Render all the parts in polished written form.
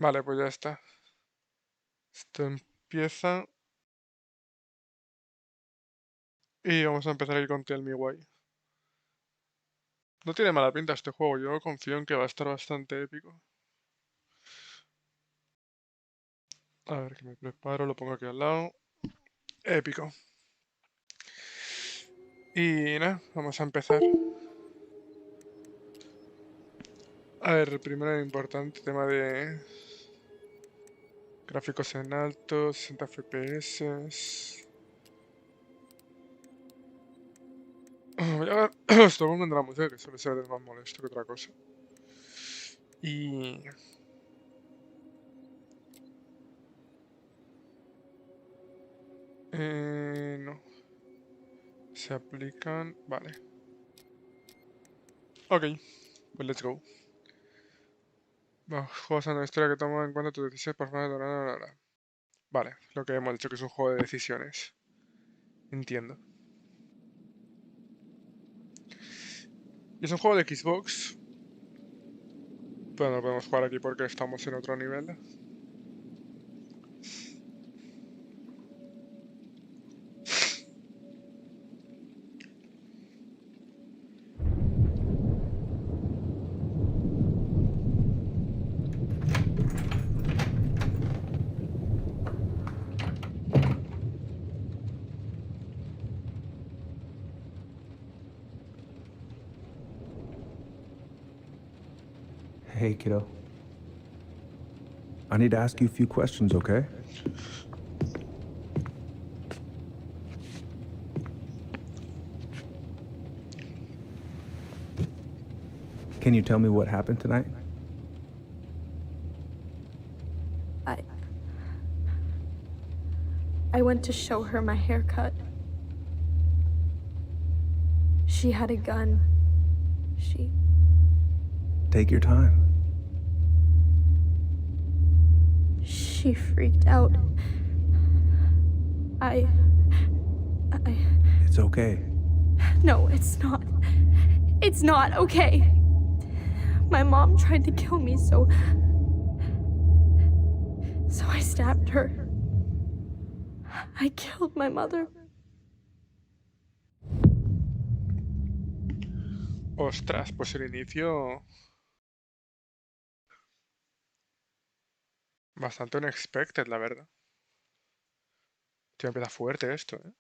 Vale, pues ya está. Esto empieza. Y vamos a empezar aquí con Tell Me Why. No tiene mala pinta este juego, yo confío en que va a estar bastante épico. A ver, que me preparo, lo pongo aquí al lado. Épico. Y nada, vamos a empezar. A ver, primero importante, tema de gráficos en alto, 60 FPS. Voy a ver esto con la música, que suele ser más molesto que otra cosa. Y... no. Se aplican... Vale. Ok, pues let's go. Juegos en la historia que toman en cuenta tus decisiones personales. Vale, lo que hemos dicho que es un juego de decisiones. Entiendo. Y es un juego de Xbox. Pero no podemos jugar aquí porque estamos en otro nivel. Hey, kiddo. I need to ask you a few questions, okay? Can you tell me what happened tonight? I went to show her my haircut. She had a gun. Take your time. She freaked out. It's okay. No, it's not. It's not okay. My mom tried to kill me, so I stabbed her. I killed my mother. Ostras, pues el inicio... Bastante unexpected, la verdad. Tío, empieza fuerte esto, ¿eh?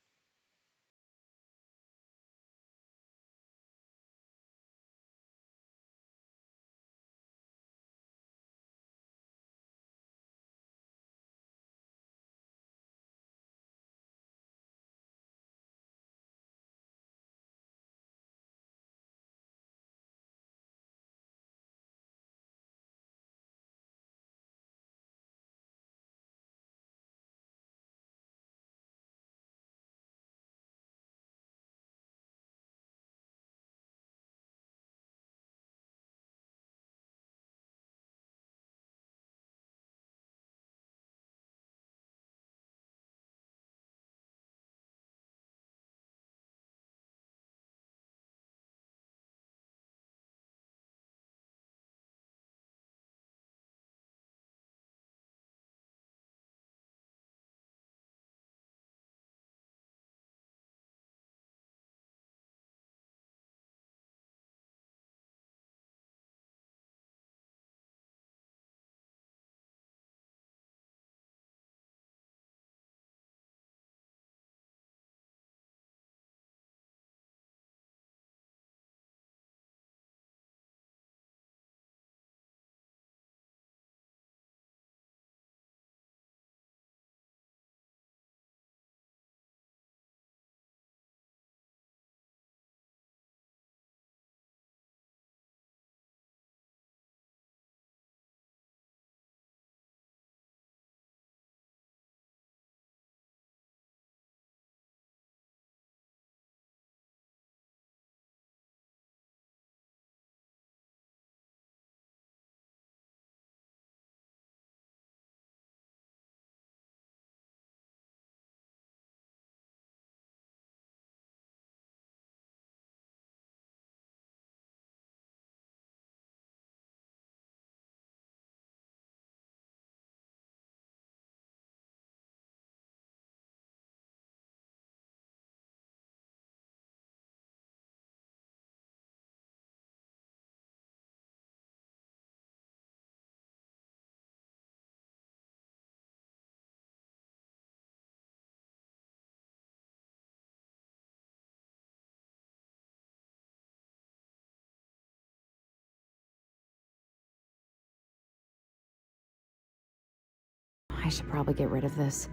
should probably get rid of this.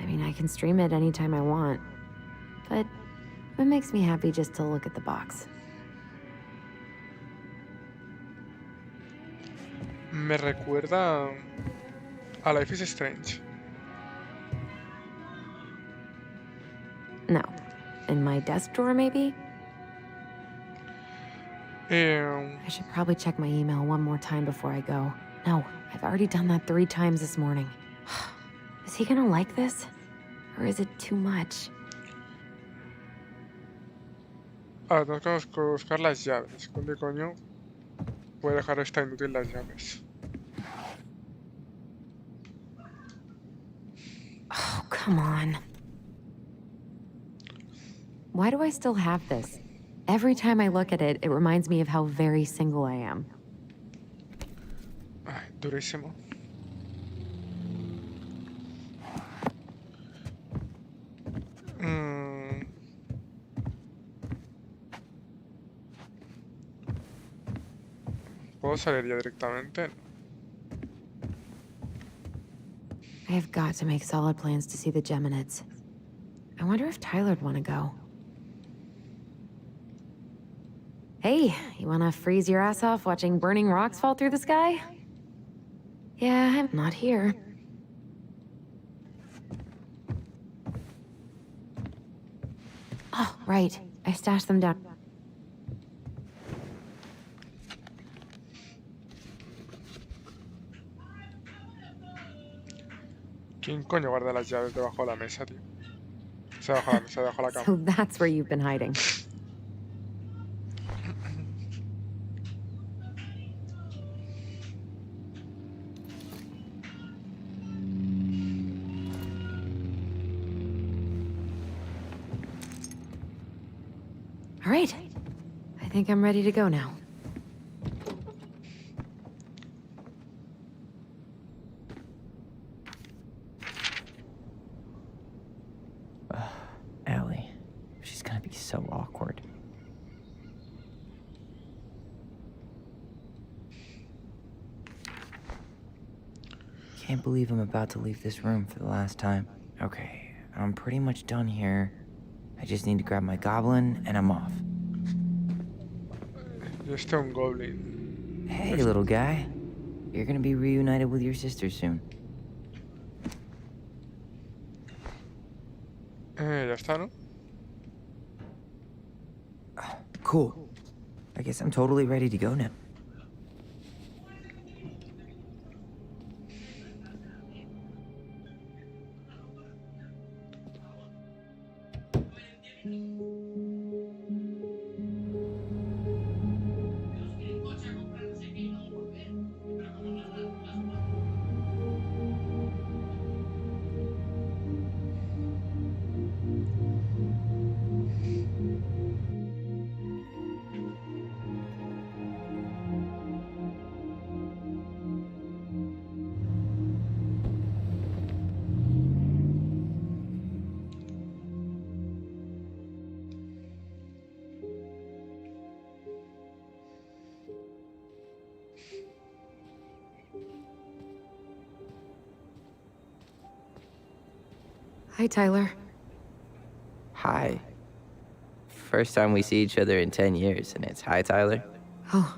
I mean, I can stream it anytime I want. But it makes me happy just to look at the box. Me recuerda a Life is Strange. No. In my desk drawer, maybe? I should probably check my email one more time before I go. No, I've already done that 3 times this morning. Is he gonna like this? Or is it too much? Ahora tenemos que buscar las llaves. ¿Dónde coño puede dejar esta inútil las llaves? Oh, come on. Why do I still have this? Every time I look at it, it reminds me of how very single I am. Ay, durísimo. ¿Puedo salir ya directamente? I have got to make solid plans to see the Geminids. I wonder if Tyler'd want to go. Hey, you wanna freeze your ass off watching burning rocks fall through the sky? Yeah, I'm not here. Oh, right. I stashed them down. ¿Quién coño guarda las llaves debajo de la mesa, tío? O sea, debajo de la mesa, debajo de la cama. So that's where you've been hiding. All right. I think I'm ready to go now. Allie. She's gonna be so awkward. Can't believe I'm about to leave this room for the last time. Okay, I'm pretty much done here. I just need to grab my goblin and I'm off. Yo estoy un goblin. Hey, little guy. You're gonna be reunited with your sister soon. Ya está, ¿no? Cool. I guess I'm totally ready to go now. Hi, Tyler. Hi. First time we see each other in 10 years, and it's hi, Tyler. Oh,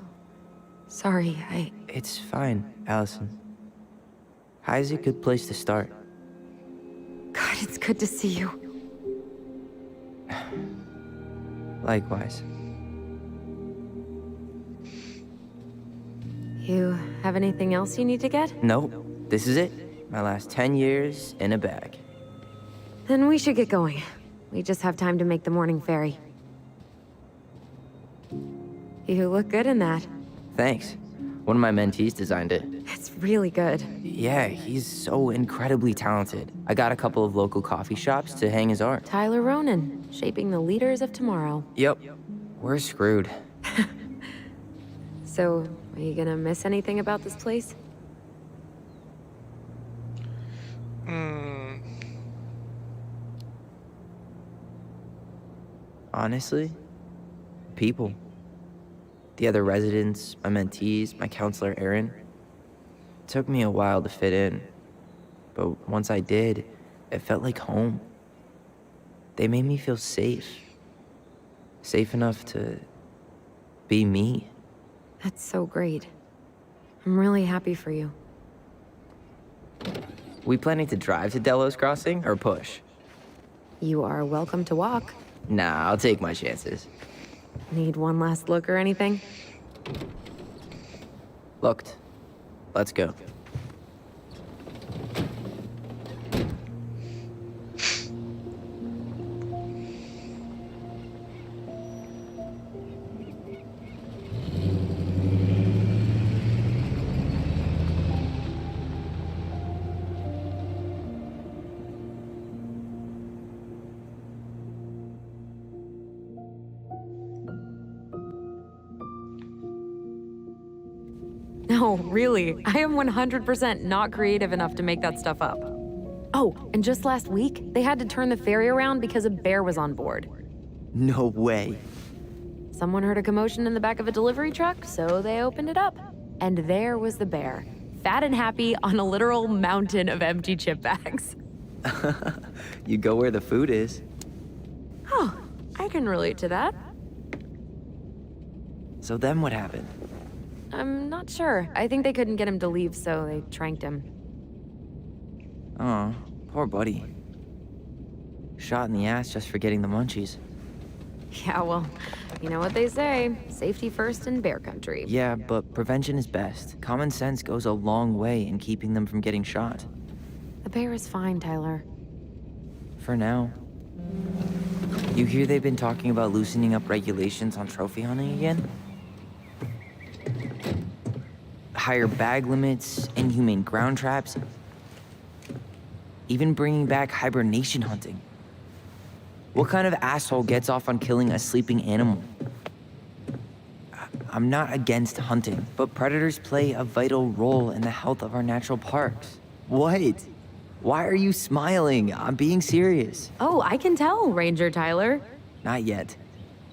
sorry, It's fine, Allison. Hi's a good place to start. God, it's good to see you. Likewise. You have anything else you need to get? Nope. This is it. My last 10 years in a bag. Then we should get going. We just have time to make the morning ferry. You look good in that. Thanks. One of my mentees designed it. It's really good. Yeah, he's so incredibly talented. I got a couple of local coffee shops to hang his art. Tyler Ronan, shaping the leaders of tomorrow. Yep. We're screwed. So, are you gonna miss anything about this place? Honestly, people. The other residents, my mentees, my counselor, Aaron. It took me a while to fit in. but once I did, it felt like home. They made me feel safe. Safe enough to be me. That's so great. I'm really happy for you. We planning to drive to Delos Crossing or push? You are welcome to walk. Nah, I'll take my chances. Need one last look or anything? Looked. Let's go. No, really. I am 100% not creative enough to make that stuff up. Oh, and just last week, they had to turn the ferry around because a bear was on board. No way. Someone heard a commotion in the back of a delivery truck, so they opened it up. And there was the bear, fat and happy on a literal mountain of empty chip bags. You go where the food is. Oh, I can relate to that. So then what happened? I'm not sure. I think they couldn't get him to leave, so they tranked him. Oh, poor buddy. Shot in the ass just for getting the munchies. Yeah, well, you know what they say. Safety first in bear country. Yeah, but prevention is best. Common sense goes a long way in keeping them from getting shot. The bear is fine, Tyler. For now. You hear they've been talking about loosening up regulations on trophy hunting again? Higher bag limits, inhumane ground traps, even bringing back hibernation hunting. What kind of asshole gets off on killing a sleeping animal? I'm not against hunting, but predators play a vital role in the health of our natural parks. What? Why are you smiling? I'm being serious. Oh, I can tell, Ranger Tyler. Not yet,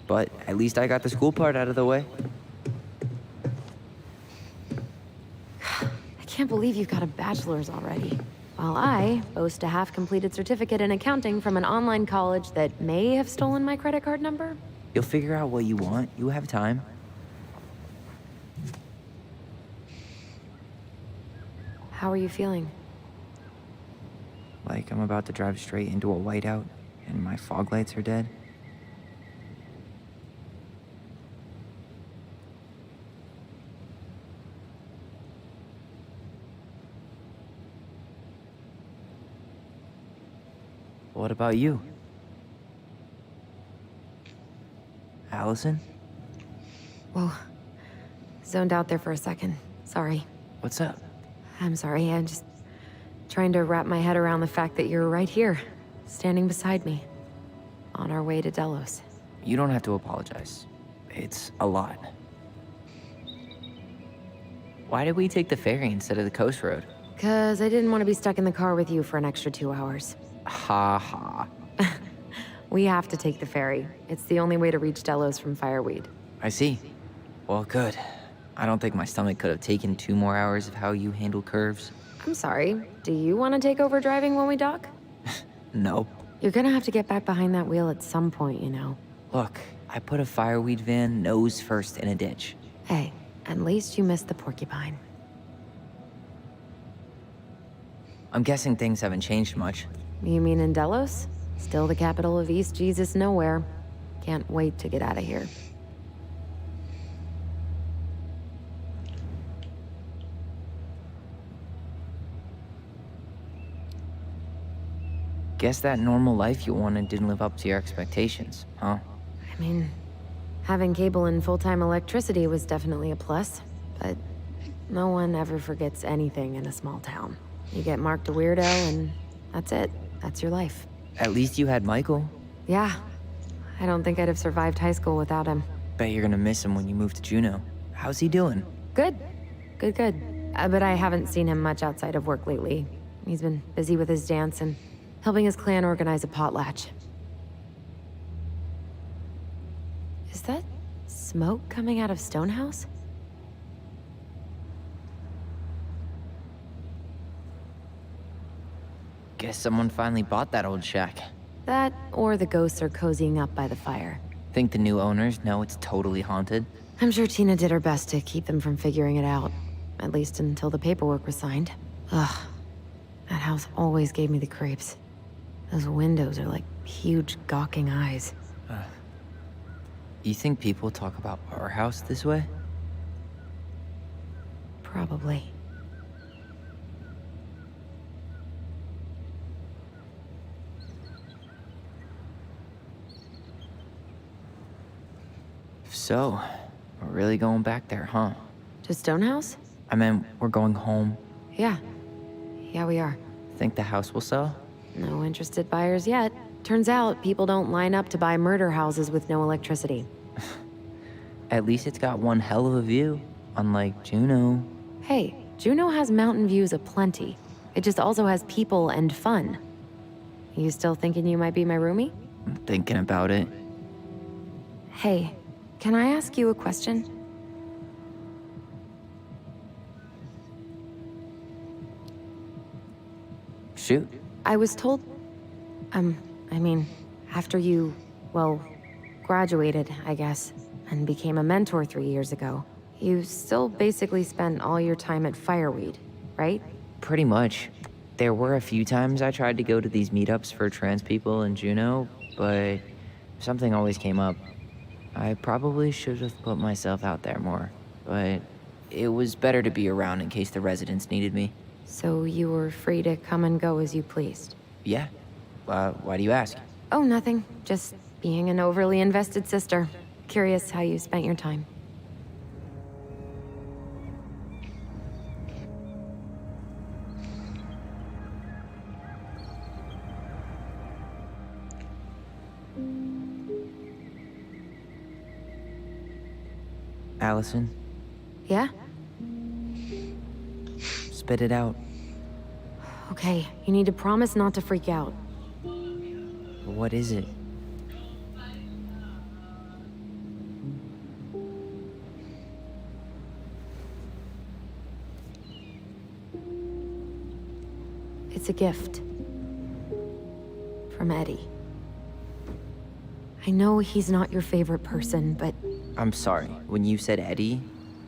but at least I got the school part out of the way. I can't believe you've got a bachelor's already. While I boast a half-completed certificate in accounting from an online college that may have stolen my credit card number. You'll figure out what you want. You have time. How are you feeling? Like I'm about to drive straight into a whiteout and my fog lights are dead. What about you? Allison? Whoa. Zoned out there for a second. Sorry. What's up? I'm sorry. I'm just trying to wrap my head around the fact that you're right here, standing beside me, on our way to Delos. You don't have to apologize. It's a lot. Why did we take the ferry instead of the coast road? 'Cause I didn't want to be stuck in the car with you for an extra 2 hours. Ha ha. We have to take the ferry. It's the only way to reach Delos from Fireweed. I see. Well, good. I don't think my stomach could have taken 2 more hours of how you handle curves. I'm sorry. Do you want to take over driving when we dock? No. You're gonna have to get back behind that wheel at some point, you know. Look, I put a fireweed van nose first in a ditch. Hey, at least you missed the porcupine. I'm guessing things haven't changed much. You mean in Delos? Still the capital of East Jesus Nowhere. Can't wait to get out of here. Guess that normal life you wanted didn't live up to your expectations, huh? I mean, having cable and full-time electricity was definitely a plus, but no one ever forgets anything in a small town. You get marked a weirdo and that's it. That's your life. At least you had Michael. Yeah. I don't think I'd have survived high school without him. Bet you're gonna miss him when you move to Juneau. How's he doing? Good. Good. But I haven't seen him much outside of work lately. He's been busy with his dance and helping his clan organize a potlatch. Is that smoke coming out of Stonehouse? Guess someone finally bought that old shack. That, or the ghosts are cozying up by the fire. Think the new owners know it's totally haunted? I'm sure Tina did her best to keep them from figuring it out. At least until the paperwork was signed. Ugh. That house always gave me the creeps. Those windows are like huge gawking eyes. You think people talk about our house this way? Probably. So, we're really going back there, huh? To Stonehouse? I mean, we're going home. Yeah. Yeah, we are. Think the house will sell? No interested buyers yet. Turns out people don't line up to buy murder houses with no electricity. At least it's got one hell of a view, unlike Juneau. Hey, Juneau has mountain views aplenty. It just also has people and fun. You still thinking you might be my roomie? I'm thinking about it. Hey, can I ask you a question? Shoot. I was told... I mean, after you, well, graduated, I guess, and became a mentor 3 years ago, you still basically spent all your time at Fireweed, right? Pretty much. There were a few times I tried to go to these meetups for trans people in Juneau, but something always came up. I probably should have put myself out there more, but it was better to be around in case the residents needed me. So you were free to come and go as you pleased? Yeah. Why do you ask? Oh, nothing. Just being an overly invested sister. Curious how you spent your time. Allison, Yeah? spit it out. Okay, you need to promise not to freak out. What is it? It's a gift. From Eddie. I know he's not your favorite person, but I'm sorry. When you said Eddie,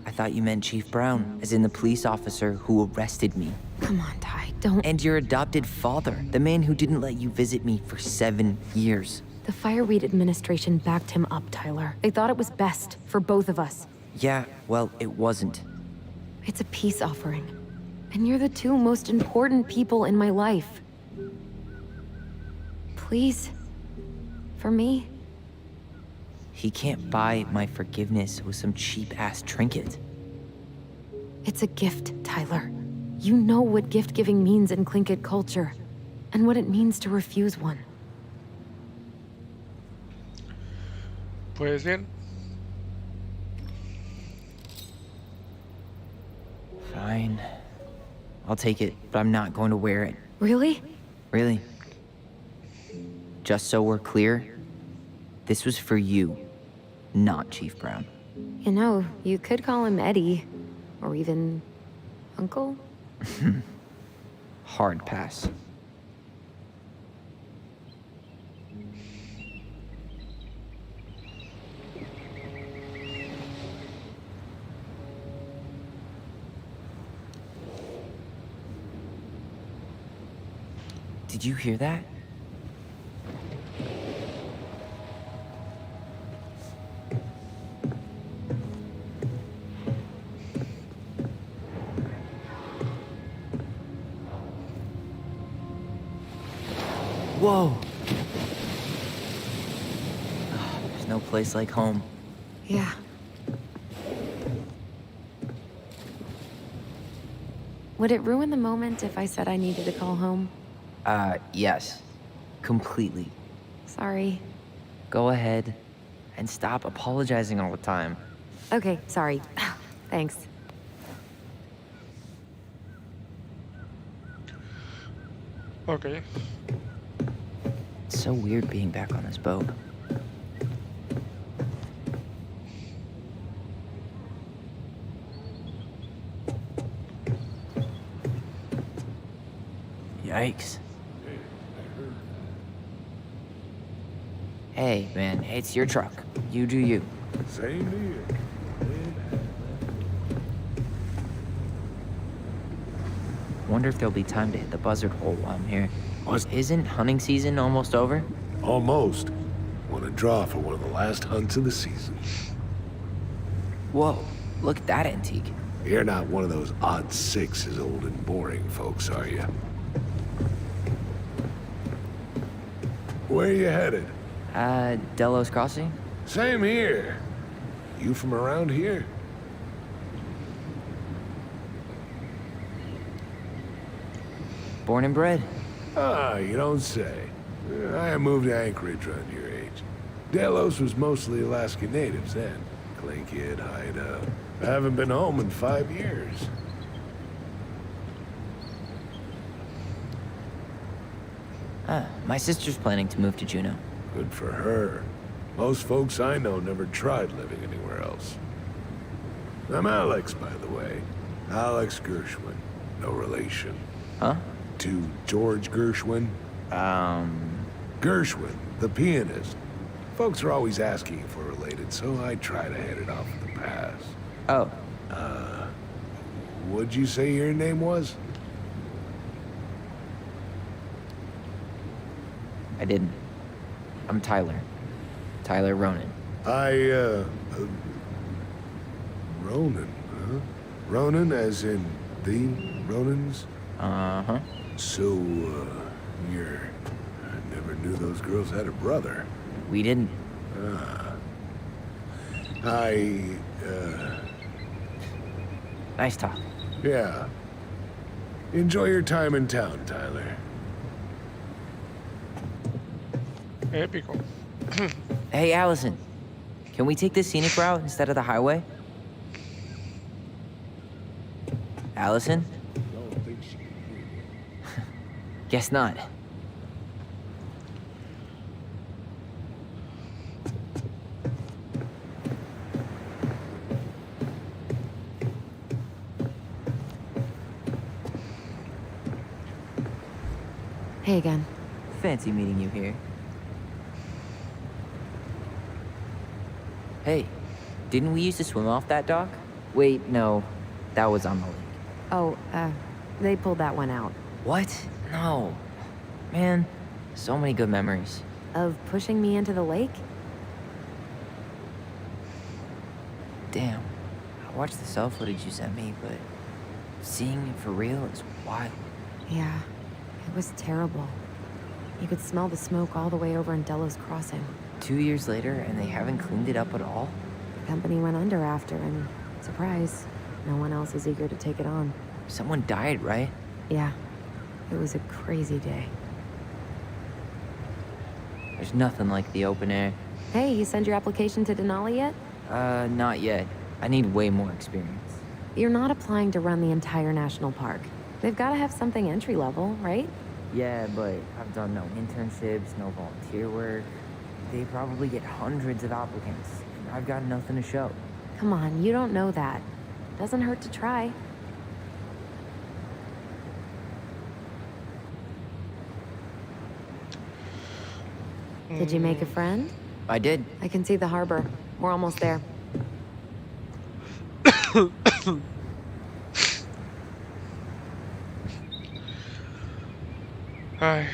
I thought you meant Chief Brown, as in the police officer who arrested me. come on, Ty, don't... And your adopted father, the man who didn't let you visit me for 7 years. The Fireweed administration backed him up, Tyler. They thought it was best for both of us. Yeah, well, it wasn't. It's a peace offering. And you're the two most important people in my life. Please. For me. He can't buy my forgiveness with some cheap-ass trinket. It's a gift, Tyler. You know what gift-giving means in Tlingit culture. And what it means to refuse one. Pues bien. Fine. I'll take it, but I'm not going to wear it. Really? Really. Just so we're clear, this was for you, not Chief Brown. You know, you could call him Eddie. Or even... Uncle? Hard pass. Did you hear that? Whoa! There's no place like home. Yeah. Would it ruin the moment if I said I needed to call home? Yes. Completely. Sorry. Go ahead and stop apologizing all the time. Okay, sorry. Thanks. Ok. It's so weird being back on this boat. Yikes. Hey, man, it's your truck. You do you. Same to you. Wonder if there'll be time to hit the buzzard hole while I'm here. What? Isn't hunting season almost over? Almost. Want to draw for one of the last hunts of the season. Whoa, look at that antique. You're not one of those odd sixes old and boring folks, are you? Where you headed? Delos Crossing? Same here. You from around here? Born and bred. Ah, you don't say. I moved to Anchorage around your age. Delos was mostly Alaska natives then. Clay Kid, hideout. I haven't been home in 5 years. My sister's planning to move to Juneau. Good for her. Most folks I know never tried living anywhere else. I'm Alex, by the way. Alex Gershwin. No relation. Huh? To George Gershwin. Gershwin, the pianist. Folks are always asking if we're related, so I try to head it off at the pass. Oh, What'd you say your name was? I didn't. I'm Tyler. Tyler Ronan. Ronan, huh? Ronan as in the Ronans? Uh-huh. So, I never knew those girls had a brother. We didn't. Nice talk. Yeah. Enjoy your time in town, Tyler. Épico. Hey, Allison. Can we take the scenic route instead of the highway? Allison? Guess not. Hey again. Fancy meeting you here. Hey, didn't we used to swim off that dock? Wait, no. That was on the lake. Oh, they pulled that one out. What? No. Man, so many good memories. Of pushing me into the lake? Damn. I watched the cell footage you sent me, but seeing it for real is wild. Yeah, it was terrible. You could smell the smoke all the way over in Delos Crossing. 2 years later, and they haven't cleaned it up at all? The company went under after, and surprise, no one else is eager to take it on. Someone died, right? Yeah, it was a crazy day. There's nothing like the open air. Hey, you send your application to Denali yet? Not yet. I need way more experience. You're not applying to run the entire national park. They've got to have something entry level, right? Yeah, but I've done no internships, no volunteer work. They probably get hundreds of applicants, and I've got nothing to show. Come on, you don't know that. Doesn't hurt to try. Did you make a friend? I did. I can see the harbor. We're almost there. Ay.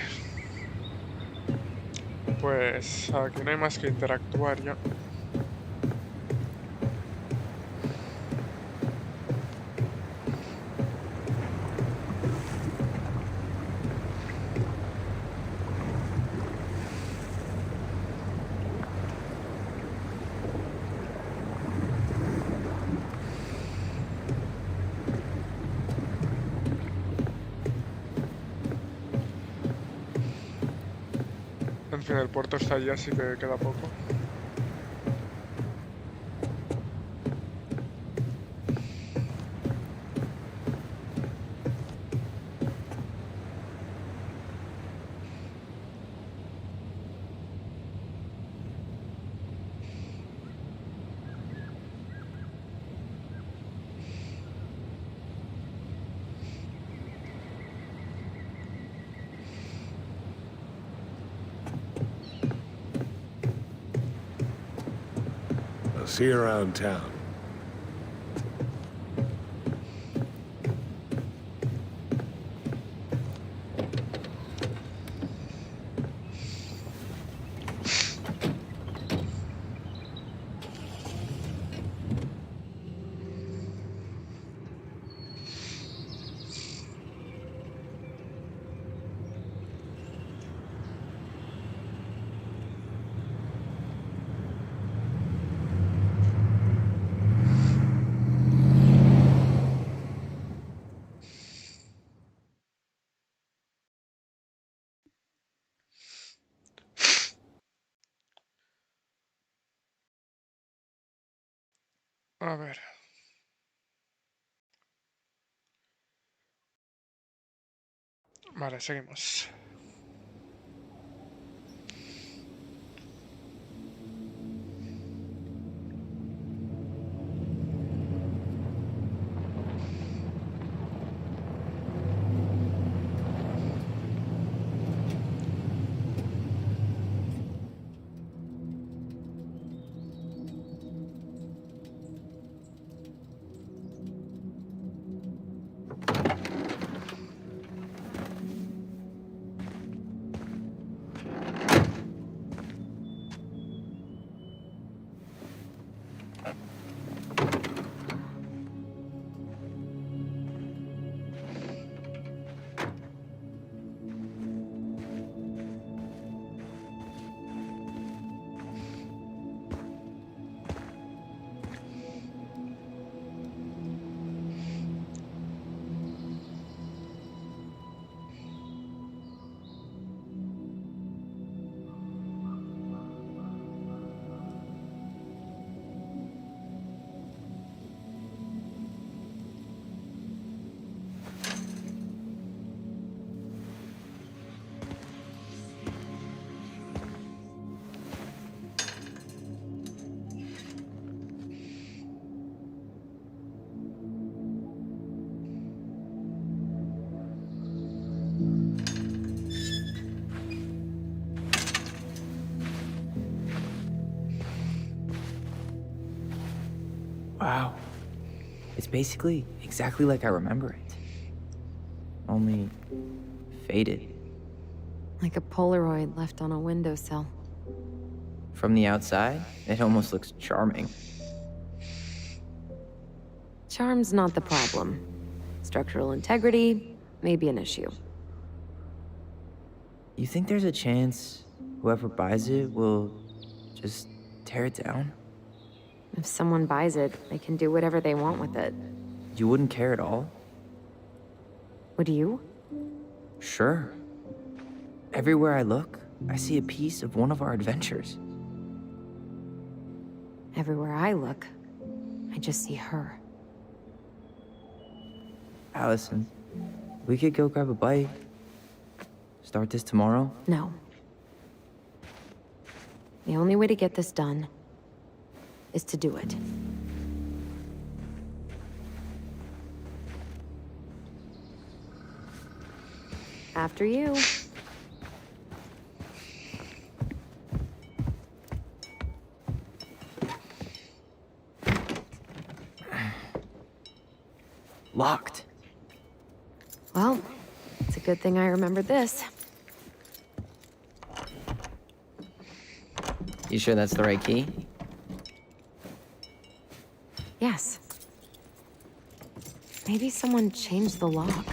Pues aquí no hay más que interactuar ya. En fin, el puerto está allí, así que queda poco. See you around town. A ver. Vale, seguimos. Wow. It's basically exactly like I remember it. Only faded. Like a Polaroid left on a windowsill. From the outside, it almost looks charming. Charm's not the problem. Structural integrity may be an issue. You think there's a chance whoever buys it will just tear it down? If someone buys it, they can do whatever they want with it. You wouldn't care at all? Would you? Sure. Everywhere I look, I see a piece of one of our adventures. Everywhere I look, I just see her. Allison, we could go grab a bite. Start this tomorrow? No. The only way to get this done is to do it. After you. Locked. Well, it's a good thing I remembered this. You sure that's the right key? Yes. Maybe someone changed the lock.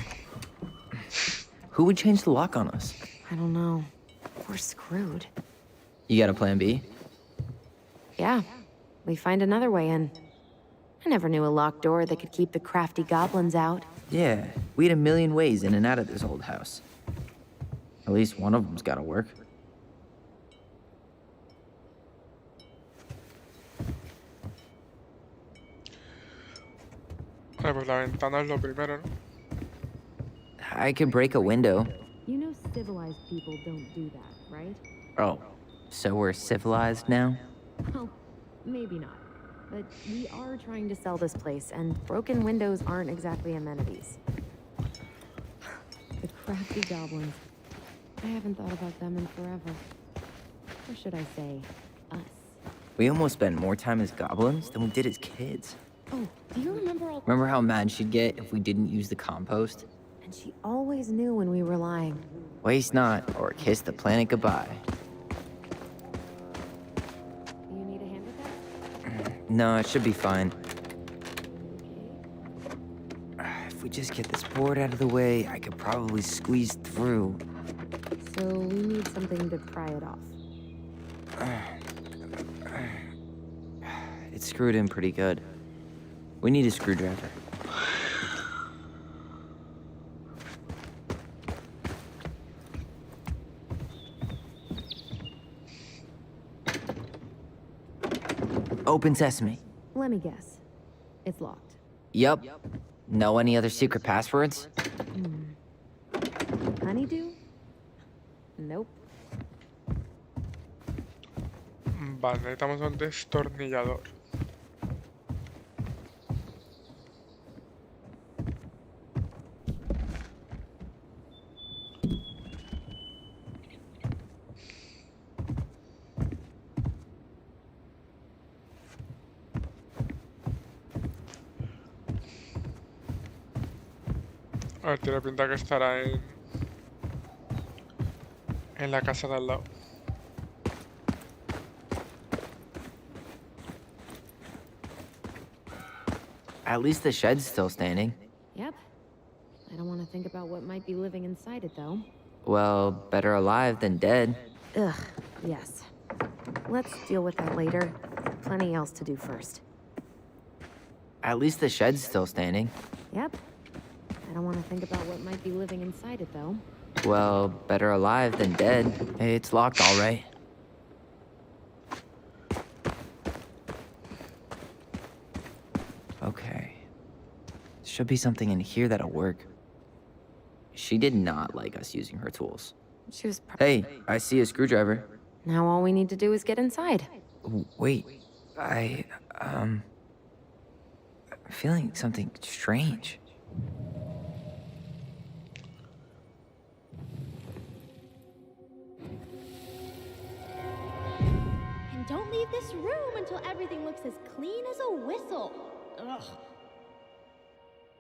Who would change the lock on us? I don't know. We're screwed. You got a plan B? Yeah, we find another way in. I never knew a locked door that could keep the crafty goblins out. Yeah, we had a million ways in and out of this old house. At least one of them's gotta work. Vale, pues la ventana es lo primero, ¿no? I could break a window. You know civilized people don't do that, right? Oh, so we're civilized now? Well, maybe not. But we are trying to sell this place, and broken windows aren't exactly amenities. The crafty goblins. I haven't thought about them in forever. Or should I say, us. We almost spent more time as goblins than we did as kids. Oh, do you remember all... Remember how mad she'd get if we didn't use the compost? And she always knew when we were lying. Waste not, or kiss the planet goodbye. Do you need a hand with that? No, it should be fine. If we just get this board out of the way, I could probably squeeze through. So we need something to pry it off. It's screwed in pretty good. We need a screwdriver. Open sesame. Let me guess. It's locked. Yup. Know any other secret passwords? Honeydew? Nope. Vale, necesitamos un destornillador. A ver, tiene pinta que estará en la casa de al lado. At least the shed's still standing. Yep. I don't want to think about what might be living inside it, though. Well, better alive than dead. Ugh, yes. Let's deal with that later. Plenty else to do first. At least the shed's still standing. Yep. I don't want to think about what might be living inside it, though. Well, better alive than dead. It's locked all right. Okay. Should be something in here that'll work. She did not like us using her tools. She was Hey, I see a screwdriver. Now all we need to do is get inside. Wait, I'm feeling something strange. And don't leave this room until everything looks as clean as a whistle. Ugh.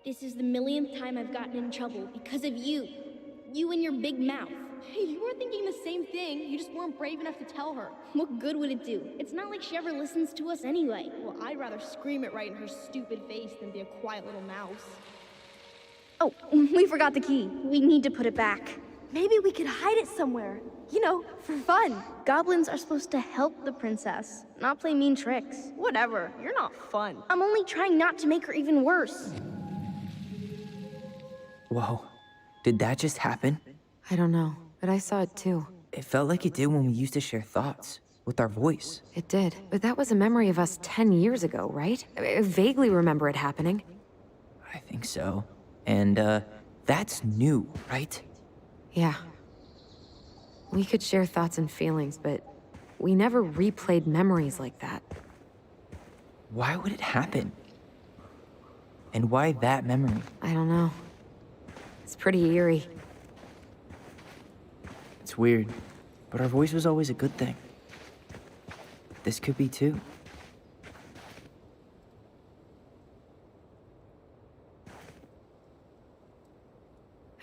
This is the millionth time I've gotten in trouble because of you. You and your big mouth. Hey, you were thinking the same thing. You just weren't brave enough to tell her. What good would it do? It's not like she ever listens to us anyway. Well, I'd rather scream it right in her stupid face than be a quiet little mouse. Oh, we forgot the key. We need to put it back. Maybe we could hide it somewhere. You know, for fun. Goblins are supposed to help the princess, not play mean tricks. Whatever, you're not fun. I'm only trying not to make her even worse. Whoa, did that just happen? I don't know, but I saw it too. It felt like it did when we used to share thoughts with our voice. It did, but that was a memory of us 10 years ago, right? I vaguely remember it happening. I think so. And, that's new, right? Yeah. We could share thoughts and feelings, but we never replayed memories like that. Why would it happen? And why that memory? I don't know. It's pretty eerie. It's weird, but our voice was always a good thing. This could be too.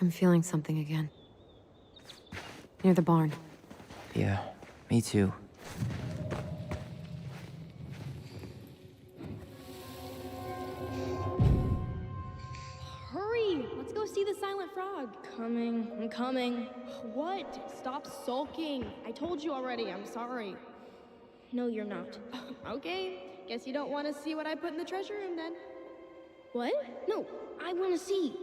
I'm feeling something again. Near the barn. Yeah, me too. Hurry! Let's go see the silent frog. Coming, I'm coming. What? Stop sulking. I told you already, I'm sorry. No, you're not. Okay, guess you don't want to see what I put in the treasure room then. What? No, I want to see.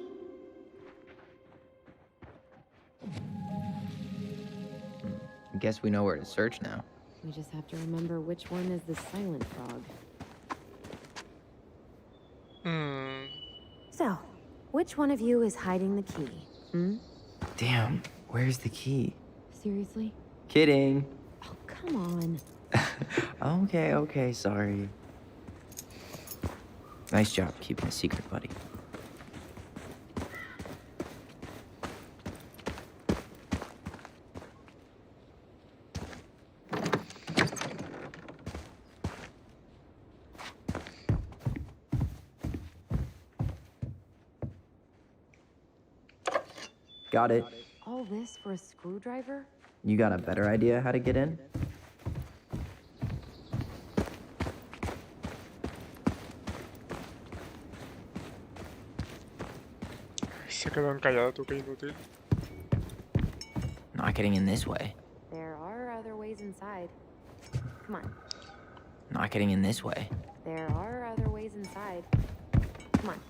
I guess we know where to search now. We just have to remember which one is the silent frog. So, which one of you is hiding the key? Hmm? Damn, where's the key? Seriously? Kidding. Oh, come on. Okay, sorry. Nice job keeping a secret, buddy. Got it. All this for a screwdriver? You got a better idea how to get in? Se quedó encallado, tú, qué inútil. Not getting in this way. There are other ways inside. Come on. Not getting in this way. There are other ways inside. Come on.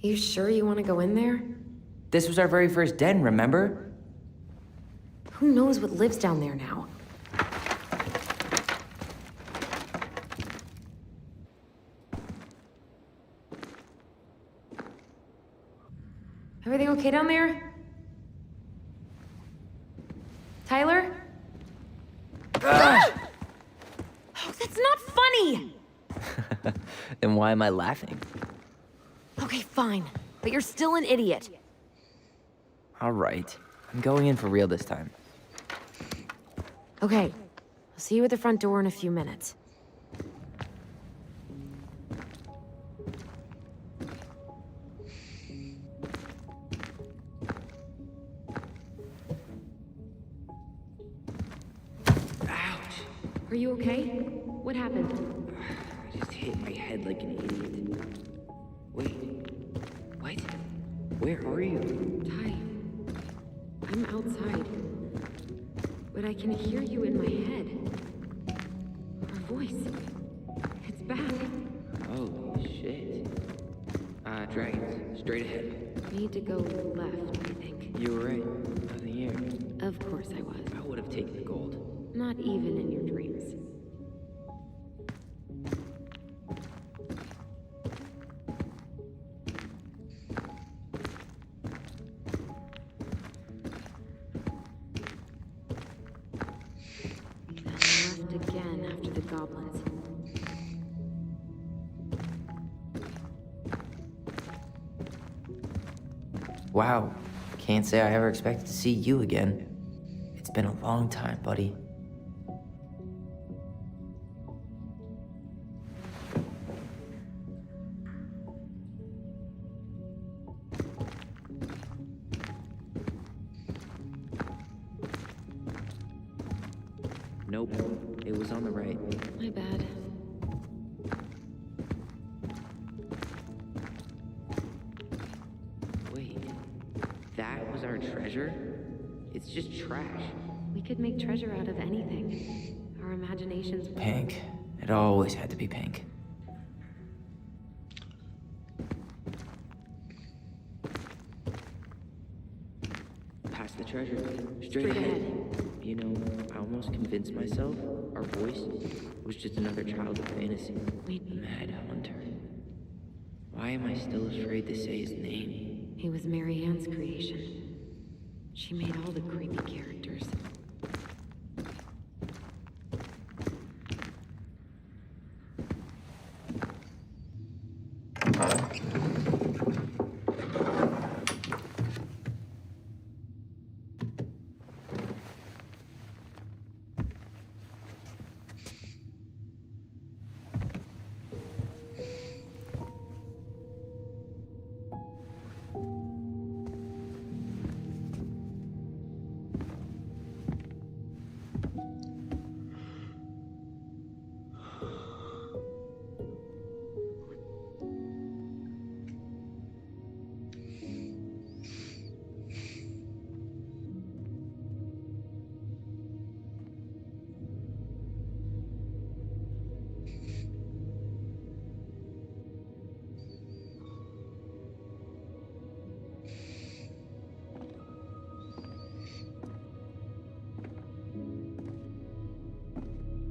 You sure you want to go in there? This was our very first den, remember? Who knows what lives down there now? Everything okay down there? Tyler? Oh, that's not funny! Then why am I laughing? Okay, fine. But you're still an idiot. All right. I'm going in for real this time. Okay. I'll see you at the front door in a few minutes. Ouch. Are you okay? What happened? I just hit my head like an idiot. Wait. What? Where are you? Ty, I'm outside. But I can hear you in my head. Our voice. It's back. Holy shit. Dragons. Straight ahead. Need to go left, I think. You were right. Nothing here. Of course I was. I would have taken the gold. Not even in your dreams. Left again after the goblins. Wow. Can't say I ever expected to see you again. It's been a long time, buddy. Nope. It was on the right. My bad. Wait. That was our treasure? It's just trash. We could make treasure out of anything. Our imaginations... Pink. It always had to be pink. Past the treasure. Straight ahead. You know, I almost convinced myself our voice was just another childhood fantasy. Mad Hunter. Why am I still afraid to say his name? He was Mary Ann's creation. She made all the creepy characters.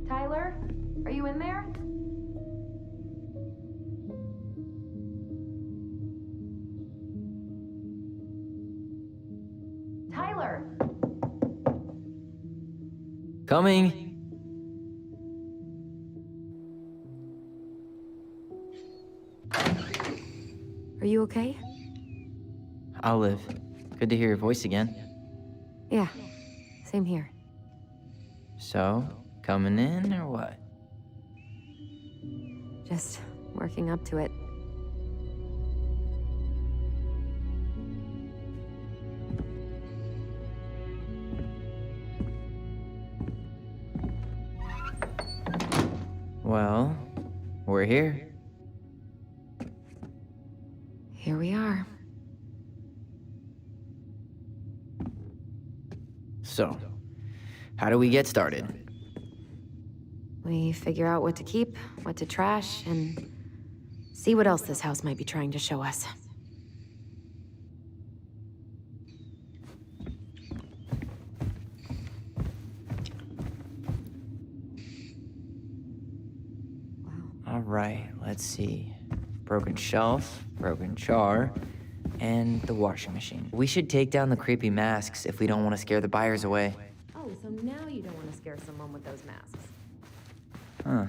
Tyler? Are you in there? door. Coming! Are you okay? I'll live. Good to hear your voice again. Yeah, same here. So, coming in or what? Just working up to it. Well, we're here. Here we are. So, how do we get started? We figure out what to keep, what to trash, and see what else this house might be trying to show us. All right, let's see. Broken shelf, broken jar, and the washing machine. We should take down the creepy masks if we don't want to scare the buyers away. Oh, so now you don't want to scare someone with those masks. Huh.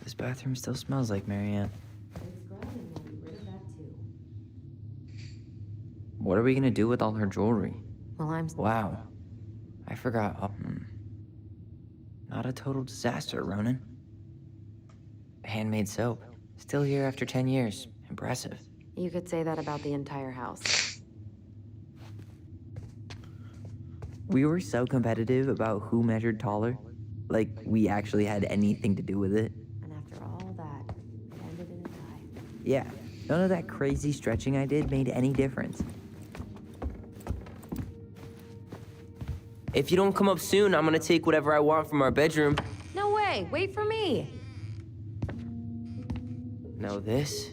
This bathroom still smells like Marianne. What are we gonna do with all her jewelry? Well, Wow. I forgot. Not a total disaster, Ronan. Handmade soap. Still here after 10 years. Impressive. You could say that about the entire house. We were so competitive about who measured taller. Like, we actually had anything to do with it. And after all that, it ended in a tie. Yeah, none of that crazy stretching I did made any difference. If you don't come up soon, I'm gonna take whatever I want from our bedroom. No way! Wait for me! No, this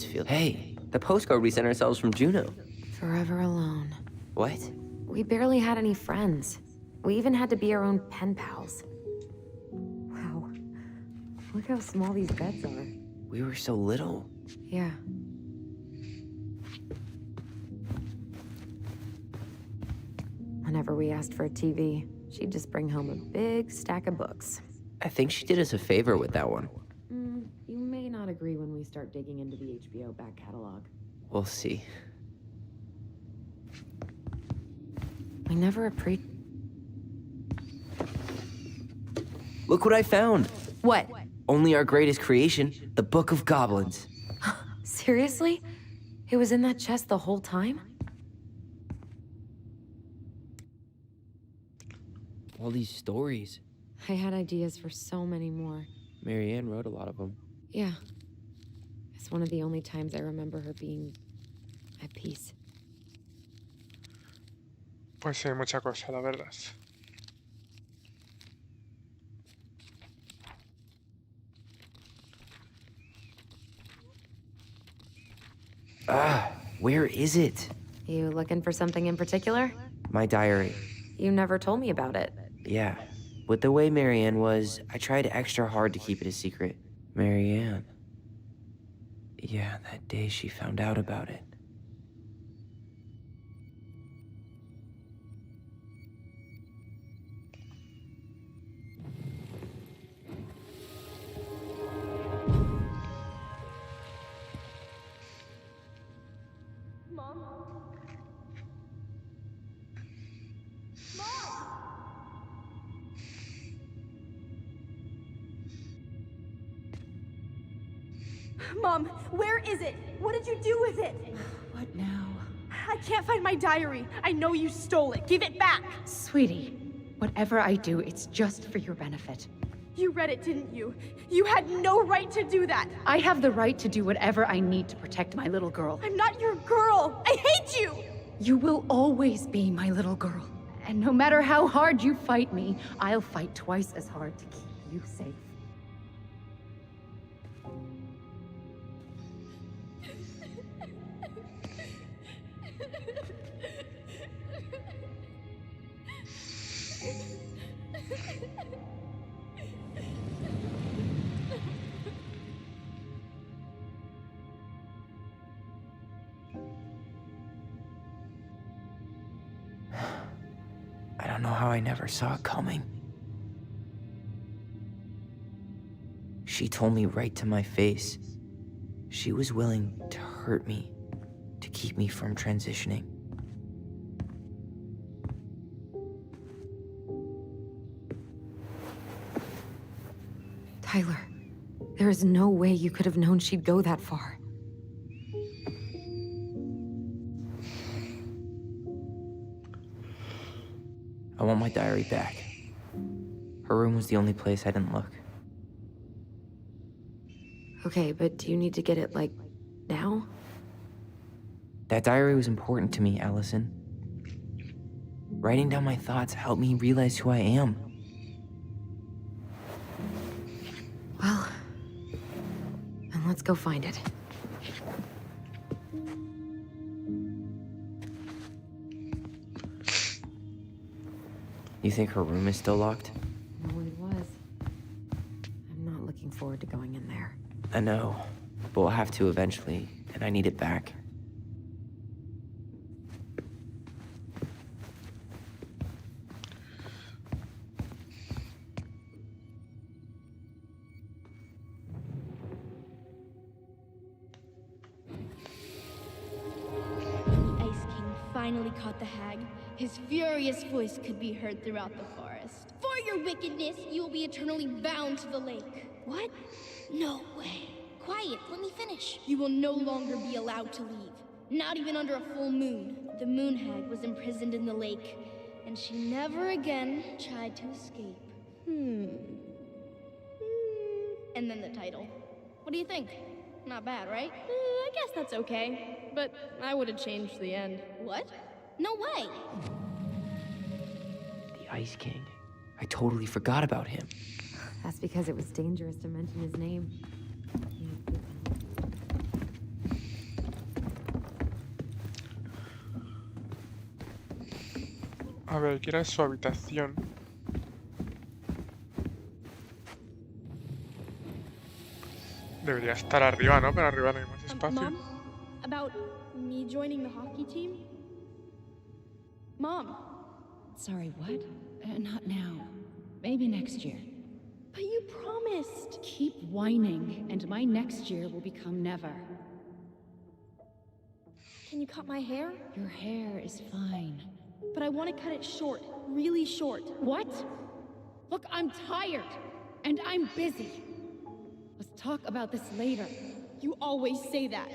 feels... Hey, the postcard we sent ourselves from Juneau. Forever alone. What? We barely had any friends. We even had to be our own pen pals. Wow. Look how small these beds are. We were so little. Yeah. Whenever we asked for a TV, she'd just bring home a big stack of books. I think she did us a favor with that one. You may not agree when we start digging into the HBO back catalog. We'll see. We never Look what I found! What? Only our greatest creation, the Book of Goblins. Seriously? It was in that chest the whole time? All these stories. I had ideas for so many more. Marianne wrote a lot of them. Yeah. It's one of the only times I remember her being at peace. Pues sí, mucha cosa, la verdad. Where is it? You looking for something in particular? My diary. You never told me about it. Yeah. With the way Marianne was, I tried extra hard to keep it a secret. Marianne. Yeah, that day she found out about it. Mom? Mom, where is it? What did you do with it? What now? I can't find my diary. I know you stole it. Give it back. Sweetie, whatever I do, it's just for your benefit. You read it, didn't you? You had no right to do that. I have the right to do whatever I need to protect my little girl. I'm not your girl. I hate you. You will always be my little girl. And no matter how hard you fight me, I'll fight twice as hard to keep you safe. know how I never saw it coming. She told me right to my face. She was willing to hurt me, to keep me from transitioning. Tyler, there is no way you could have known she'd go that far. I want my diary back. Her room was the only place I didn't look. Okay, but do you need to get it, like, now? That diary was important to me, Allison. Writing down my thoughts helped me realize who I am. Well, then let's go find it. You think her room is still locked? No, it was. I'm not looking forward to going in there. I know, but we'll have to eventually, and I need it back. Finally caught the hag. His furious voice could be heard throughout the forest. For your wickedness, you will be eternally bound to the lake. What? No way. Quiet, let me finish. You will no longer be allowed to leave. Not even under a full moon. The moon hag was imprisoned in the lake, and she never again tried to escape. And then the title. What do you think? Not bad, right? I guess that's okay. But I would have changed the end. What? No way! The Ice King. I totally forgot about him. That's because it was dangerous to mention his name. A ver, ¿qué era su habitación? Debería estar arriba, ¿no? Pero arriba no hay más espacio. Mom? About me joining the hockey team? Mom? Sorry, what? Not now. Maybe next year. But you promised. Keep whining, and my next year will become never. Can you cut my hair? Your hair is fine. But I want to cut it short. Really short. What? Look, I'm tired. And I'm busy. Let's talk about this later. You always say that.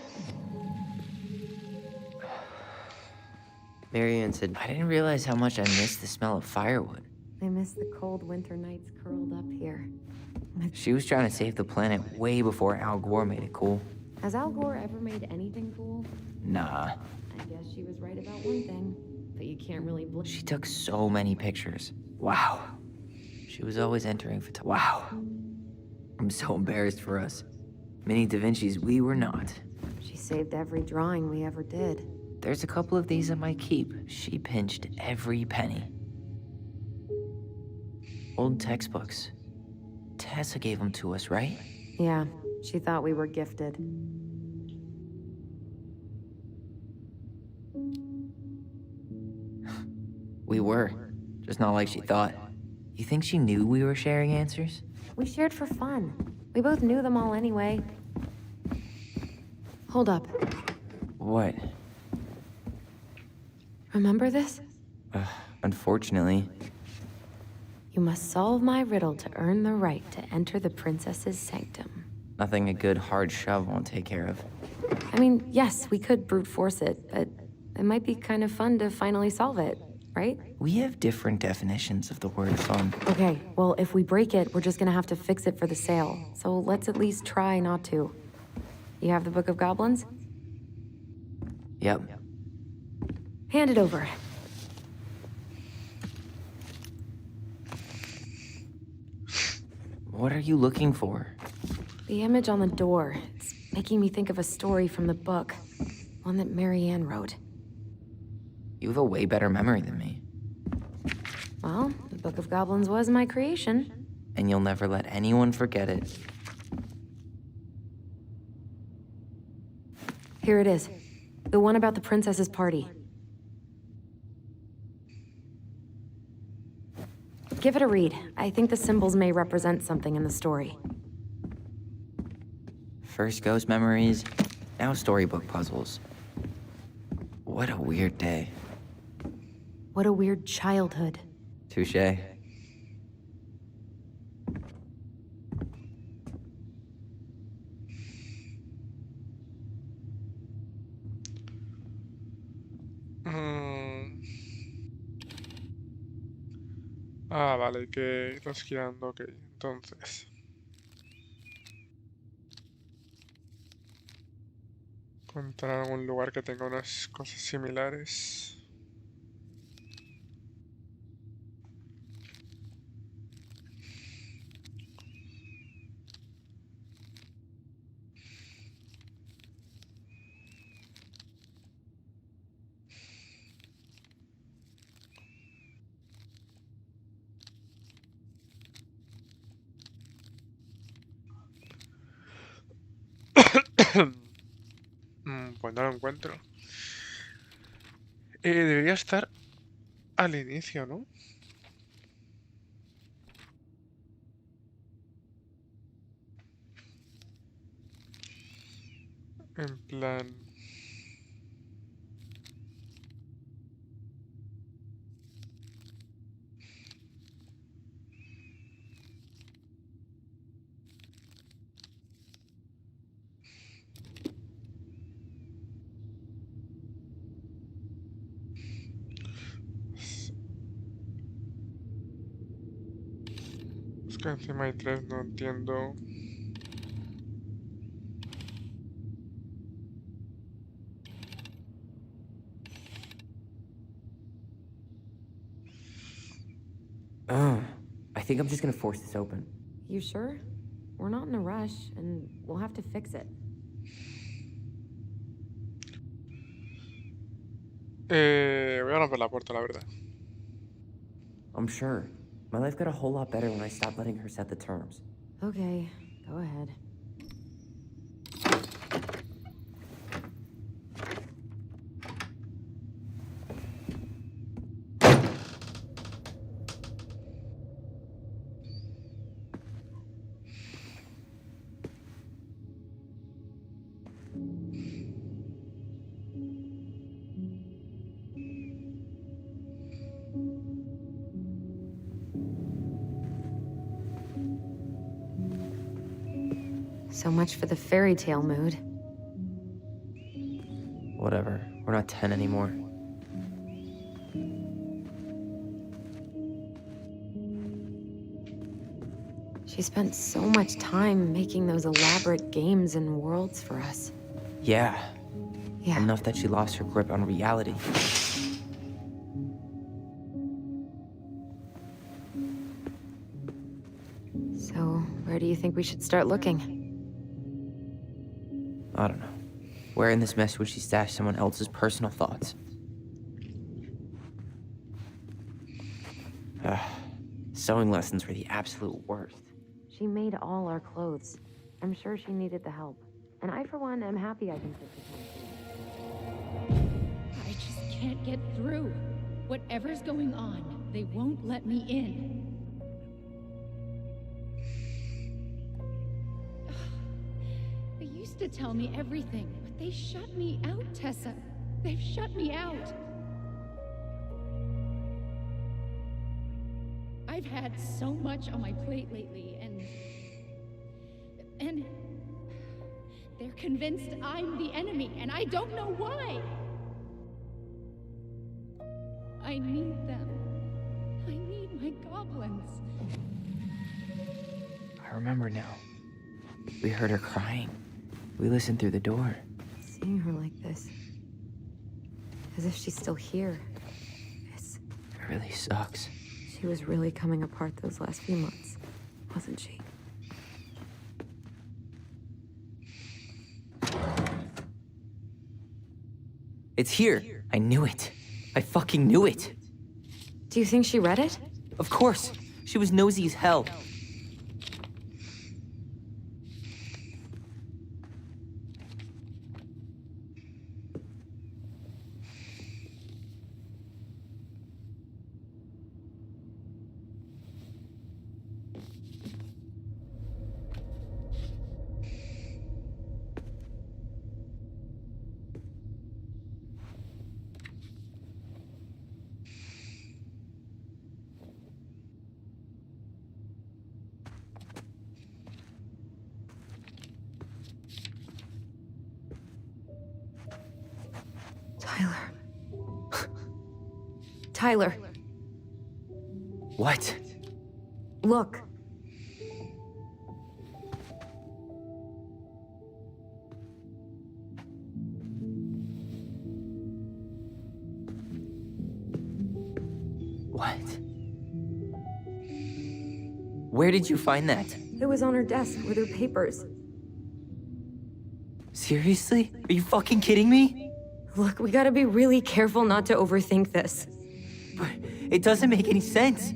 Marianne said, I didn't realize how much I missed the smell of firewood. I miss the cold winter nights curled up here. She was trying to save the planet way before Al Gore made it cool. Has Al Gore ever made anything cool? Nah. I guess she was right about one thing, but you can't really blame. She took so many pictures. Wow. She was always entering photo. Wow. I'm so embarrassed for us. Mini Da Vinci's we were not. She saved every drawing we ever did. There's a couple of these I might keep. She pinched every penny. Old textbooks. Tessa gave them to us, right? Yeah, she thought we were gifted. We were. Just not like she thought. You think she knew we were sharing answers? We shared for fun. We both knew them all anyway. Hold up. What? Remember this? Unfortunately. You must solve my riddle to earn the right to enter the princess's sanctum. Nothing a good hard shove won't take care of. I mean, yes, we could brute force it, but it might be kind of fun to finally solve it, right? We have different definitions of the word fun. Okay, well, if we break it, we're just gonna have to fix it for the sale. So let's at least try not to. You have the Book of Goblins? Yep. Hand it over. What are you looking for? The image on the door. It's making me think of a story from the book. One that Marianne wrote. You have a way better memory than me. Well, the Book of Goblins was my creation. And you'll never let anyone forget it. Here it is. The one about the princess's party. Give it a read. I think the symbols may represent something in the story. First ghost memories, now storybook puzzles. What a weird day. What a weird childhood. Touché. Ah, vale, que irlo esquiando, ok. Entonces, encontrar algún lugar que tenga unas cosas similares. Pues no lo encuentro. Debería estar al inicio, ¿no? En plan... Es que encima hay tres, no entiendo. I think I'm just gonna force this open. You sure? We're not in a rush, and we'll have to fix it. Voy a romper la puerta, la verdad. I'm sure. My life got a whole lot better when I stopped letting her set the terms. Okay, go ahead. So much for the fairy tale mood. Whatever. We're not 10 anymore. She spent so much time making those elaborate games and worlds for us. Yeah. Yeah. Enough that she lost her grip on reality. So, where do you think we should start looking? I don't know. Where in this mess would she stash someone else's personal thoughts? Sewing lessons were the absolute worst. She made all our clothes. I'm sure she needed the help. And I, for one, am happy I can fix it. I just can't get through. Whatever's going on, they won't let me in. They used to tell me everything, but they shut me out, Tessa. They've shut me out. I've had so much on my plate lately, and they're convinced I'm the enemy, and I don't know why. I need them. I need my goblins. I remember now. We heard her crying. We listened through the door. Seeing her like this, as if she's still here, It really sucks. she was really coming apart those last few months, wasn't she? It's here. I knew it. I fucking knew it. Do you think she read it? Of course. She was nosy as hell. Tyler, What? look. What? Where did you find that? It was on her desk with her papers. Seriously? Are you fucking kidding me? Look, we gotta be really careful not to overthink this. But it doesn't make any sense.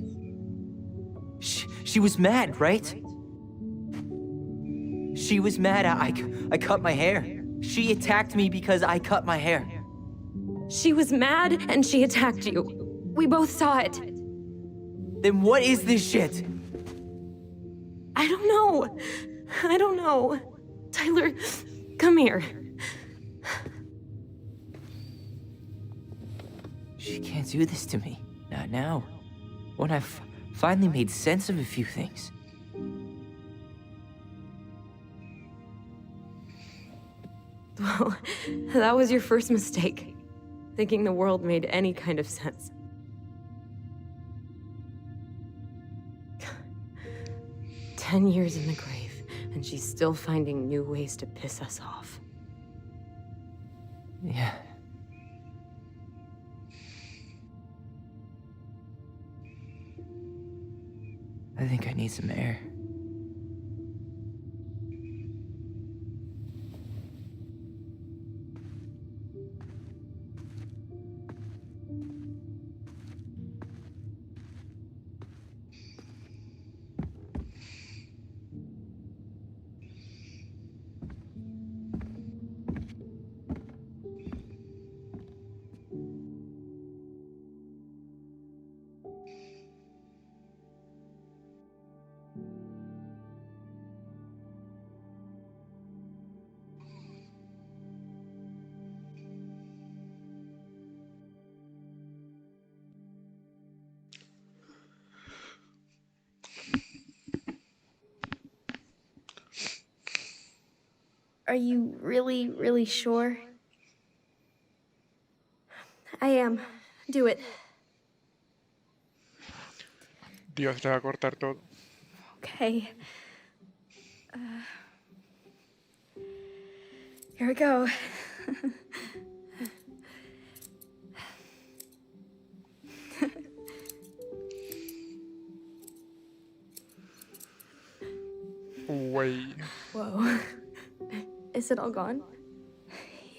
She was mad, right? She was mad I cut my hair. She attacked me because I cut my hair. She was mad and she attacked you. We both saw it. Then what is this shit? I don't know. I don't know. Tyler, come here. She can't do this to me. Not now. When I've finally made sense of a few things. Well, that was your first mistake. Thinking the world made any kind of sense. "10 years in the grave, and she's still finding new ways to piss us off." Yeah. I think I need some air. Are you really, really sure? I am. Do it. Dios, le va a cortar todo. Okay. Here we go. Güey. Whoa. Is it all gone?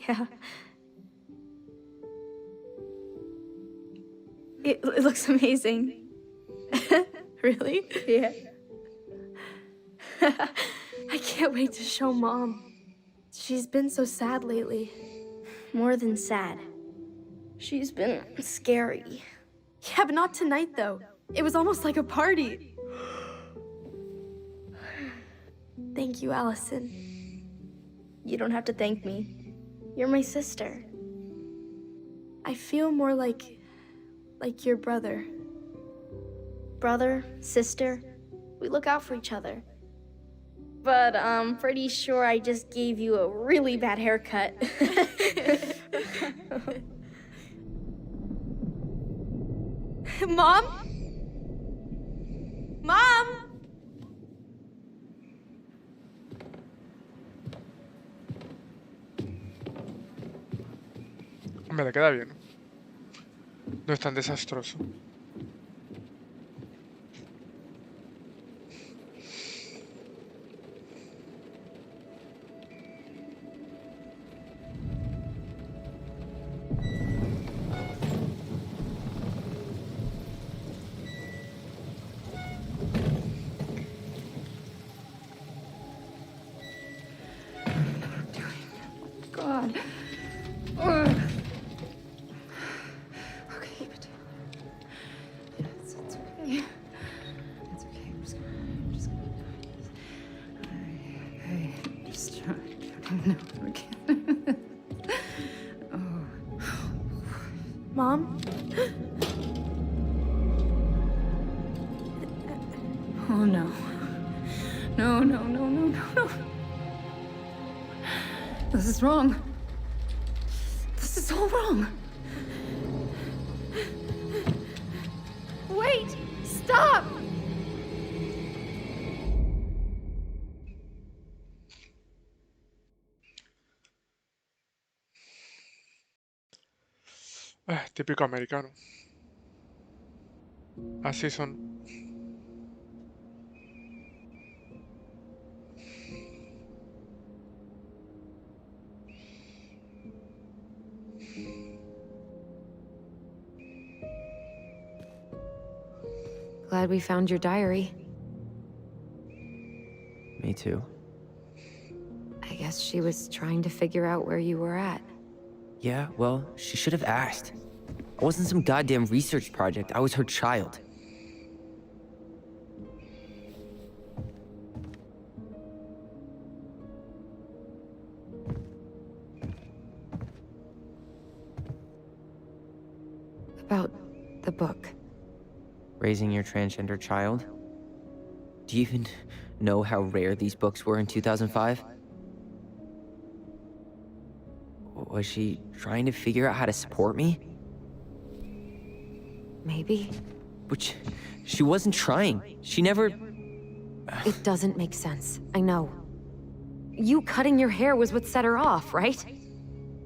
Yeah. It looks amazing. Really? Yeah. I can't wait to show Mom. She's been so sad lately. More than sad. She's been scary. Yeah, but not tonight, though. It was almost like a party. Thank you, Allison. You don't have to thank me. You're my sister. I feel more like your brother. Brother, sister, we look out for each other. But I'm pretty sure I just gave you a really bad haircut. Mom? Mom? Me le queda bien. No es tan desastroso. God. Ugh. Okay, keep it. It's okay. It's okay. I'm just gonna Hey, just no, okay. Oh. Mom? Oh no. No, no, no, no, no, no. This is wrong. This is all wrong. Stop! Típico americano. Así son. Glad we found your diary. Me too. I guess she was trying to figure out where you were at. Yeah, well, she should have asked. I wasn't some goddamn research project. I was her child. About the book. Raising your transgender child? Do you even know how rare these books were in 2005? Was she trying to figure out how to support me? Maybe. Which, she wasn't trying. She never... It doesn't make sense. I know. You cutting your hair was what set her off, right?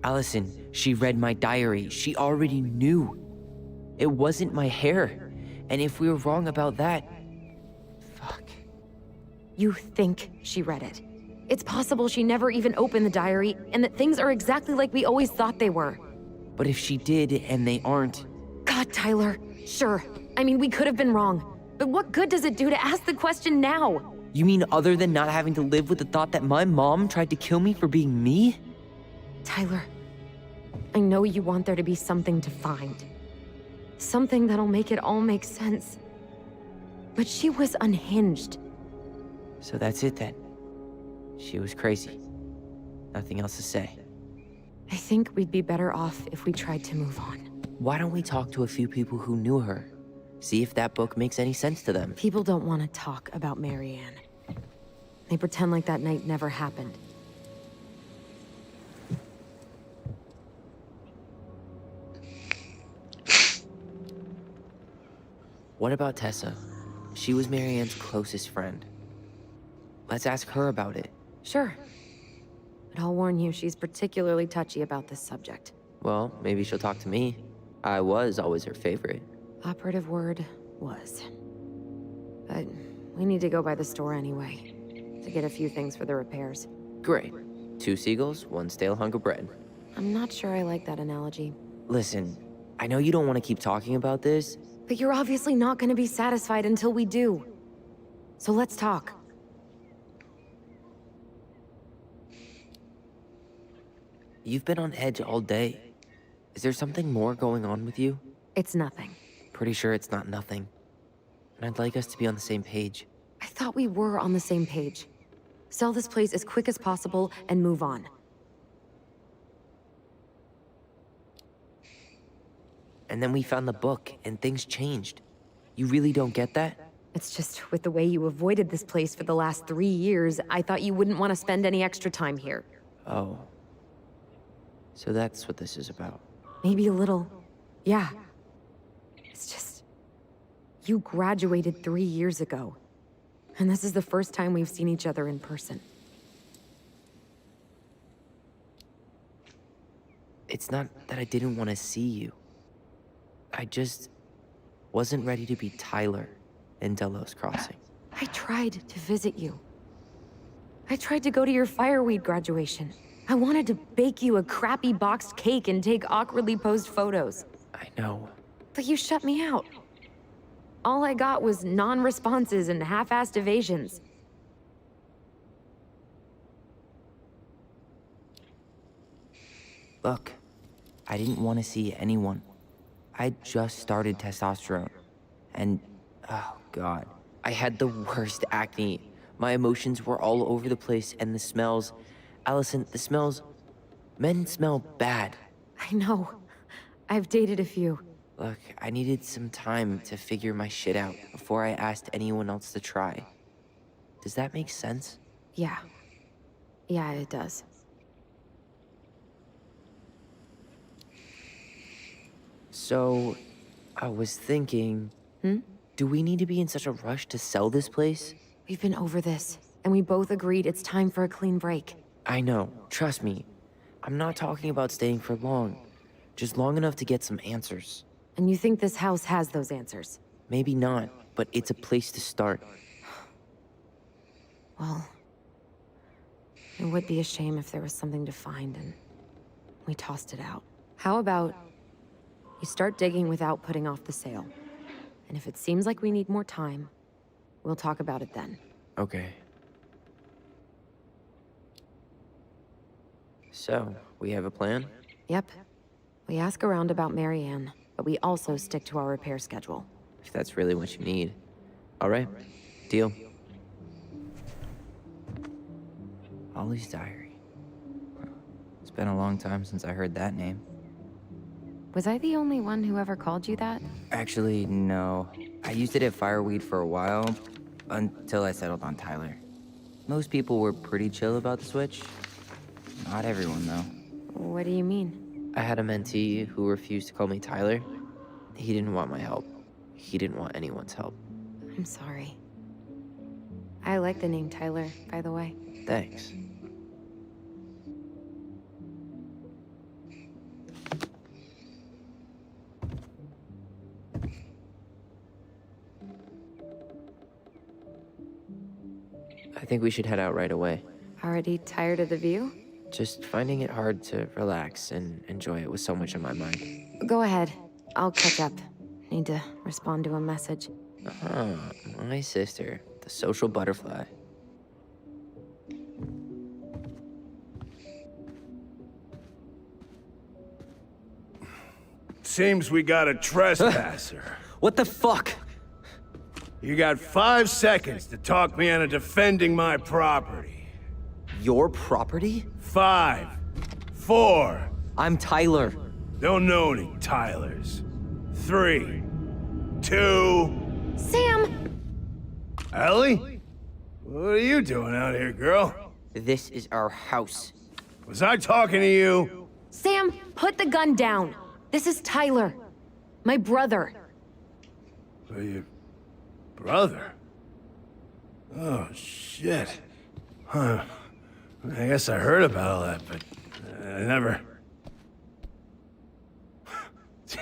Allison, she read my diary. She already knew. It wasn't my hair. And if we were wrong about that... Fuck. You think she read it. It's possible she never even opened the diary, and that things are exactly like we always thought they were. But if she did, and they aren't... God, Tyler. Sure. I mean, we could have been wrong. But what good does it do to ask the question now? You mean other than not having to live with the thought that my mom tried to kill me for being me? Tyler, I know you want there to be something to find. Something that'll make it all make sense. But she was unhinged. So that's it then. She was crazy. Nothing else to say. I think we'd be better off if we tried to move on. Why don't we talk to a few people who knew her? See if that book makes any sense to them. People don't want to talk about Marianne. They pretend like that night never happened. What about Tessa? She was Marianne's closest friend. Let's ask her about it. Sure. But I'll warn you, she's particularly touchy about this subject. Well, maybe she'll talk to me. I was always her favorite. Operative word was. But we need to go by the store anyway, to get a few things for the repairs. Great. 2 seagulls, 1 stale hunk of bread. I'm not sure I like that analogy. Listen, I know you don't want to keep talking about this. But you're obviously not going to be satisfied until we do. So let's talk. You've been on edge all day. Is there something more going on with you? It's nothing. Pretty sure it's not nothing. And I'd like us to be on the same page. I thought we were on the same page. Sell this place as quick as possible and move on. And then we found the book, and things changed. You really don't get that? It's just with the way you avoided this place for the last 3 years, I thought you wouldn't want to spend any extra time here. Oh. So that's what this is about. Maybe a little. Yeah. It's just... You graduated 3 years ago. And this is the first time we've seen each other in person. It's not that I didn't want to see you. I just wasn't ready to be Tyler in Delos Crossing. I tried to visit you. I tried to go to your fireweed graduation. I wanted to bake you a crappy boxed cake and take awkwardly posed photos. I know. But you shut me out. All I got was non-responses and half-assed evasions. Look, I didn't want to see anyone. I just started testosterone. And, oh god, I had the worst acne. My emotions were all over the place, and the smells... Allison, the smells... Men smell bad. I know. I've dated a few. Look, I needed some time to figure my shit out before I asked anyone else to try. Does that make sense? Yeah. Yeah, it does. So, I was thinking... Do we need to be in such a rush to sell this place? We've been over this, and we both agreed it's time for a clean break. I know, trust me. I'm not talking about staying for long. Just long enough to get some answers. And you think this house has those answers? Maybe not, but it's a place to start. Well, it would be a shame if there was something to find and we tossed it out. How about you start digging without putting off the sale? And if it seems like we need more time, we'll talk about it then. Okay. So, we have a plan? Yep. We ask around about Marianne, but we also stick to our repair schedule. If that's really what you need. All right, deal. Ollie's diary. It's been a long time since I heard that name. Was I the only one who ever called you that? Actually, no. I used it at Fireweed for a while, until I settled on Tyler. Most people were pretty chill about the switch. Not everyone, though. What do you mean? I had a mentee who refused to call me Tyler. He didn't want my help. He didn't want anyone's help. I'm sorry. I like the name Tyler, by the way. Thanks. I think we should head out right away. Already tired of the view? Just finding it hard to relax and enjoy it with so much on my mind. Go ahead. I'll catch up. Need to respond to a message. My sister, the social butterfly. Seems we got a trespasser. What the fuck? You got 5 seconds to talk me into defending my property. Your property? 5, 4. I'm Tyler. Don't know any Tylers. 3, 2. Sam! Ellie? What are you doing out here, girl? This is our house. Was I talking to you? Sam, put the gun down. This is Tyler. My brother. Are you... brother? Oh, shit. Huh. I guess I heard about all that, but I never...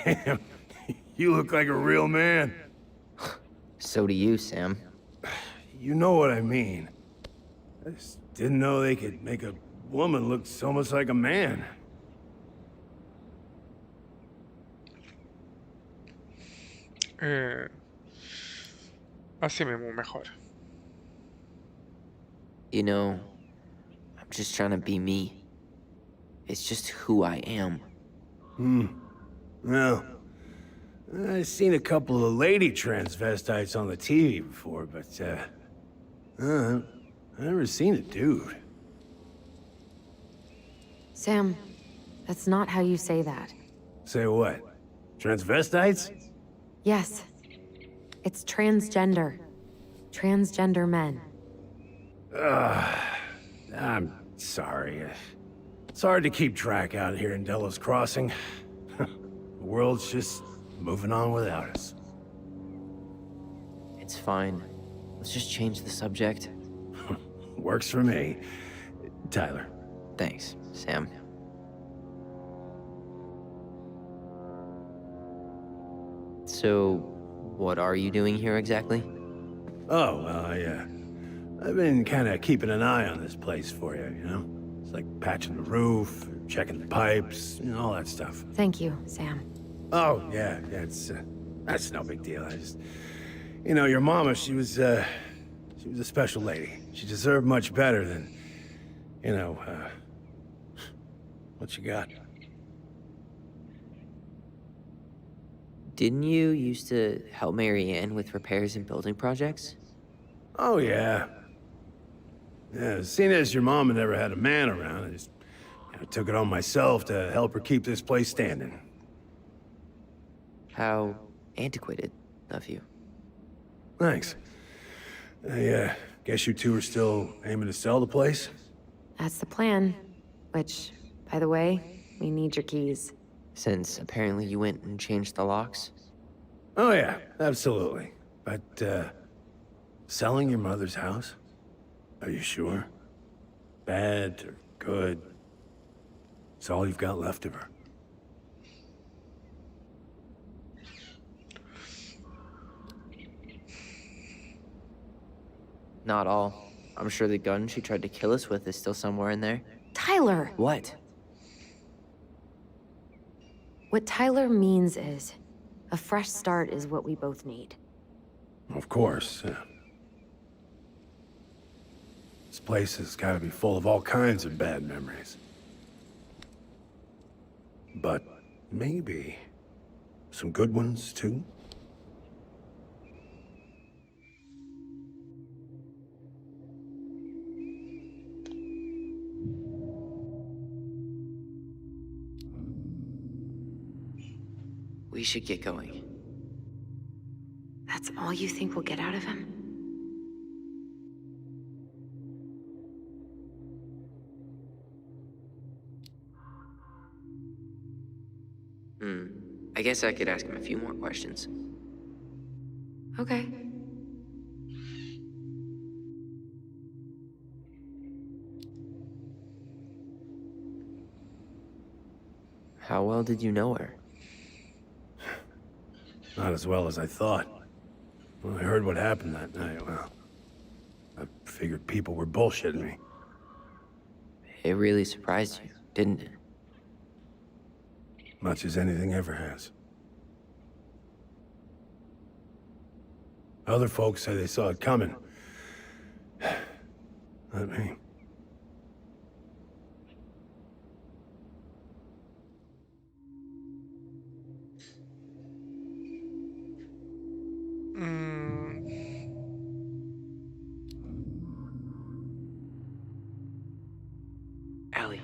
Damn, you look like a real man. So do you, Sam. You know what I mean. I just didn't know they could make a woman look so much like a man. Así mismo, mejor. You know, I'm just trying to be me. It's just who I am. Well, I've seen a couple of lady transvestites on the TV before, but, I've never seen a dude. Sam, that's not how you say that. Say what? Transvestites? Yes. It's transgender. Transgender men. I'm sorry. It's hard to keep track out here in Delos Crossing. The world's just moving on without us. It's fine. Let's just change the subject. Works for me. Tyler. Thanks, Sam. So, what are you doing here exactly? Oh, well, I've been kind of keeping an eye on this place for you, you know? It's like patching the roof, checking the pipes, you know, all that stuff. Thank you, Sam. Oh, yeah, that's no big deal. I just... You know, your mama, she was a special lady. She deserved much better than, you know, what you got. Didn't you used to help Marianne with repairs and building projects? Oh, yeah. Yeah, seeing as your mama never had a man around, I just took it on myself to help her keep this place standing. How antiquated of you. Thanks. I guess you two are still aiming to sell the place? That's the plan. Which, by the way, we need your keys. Since apparently you went and changed the locks? Oh, yeah, absolutely. But, selling your mother's house? Are you sure? Bad or good? It's all you've got left of her. Not all. I'm sure the gun she tried to kill us with is still somewhere in there. Tyler! What? What Tyler means is, a fresh start is what we both need. Of course. This place has got to be full of all kinds of bad memories. But maybe some good ones, too? We should get going. That's all you think we'll get out of him? I guess I could ask him a few more questions. Okay. How well did you know her? Not as well as I thought. When I heard what happened that night, well, I figured people were bullshitting me. It really surprised you, didn't it? Much as anything ever has. Other folks say they saw it coming. Not me. Allie,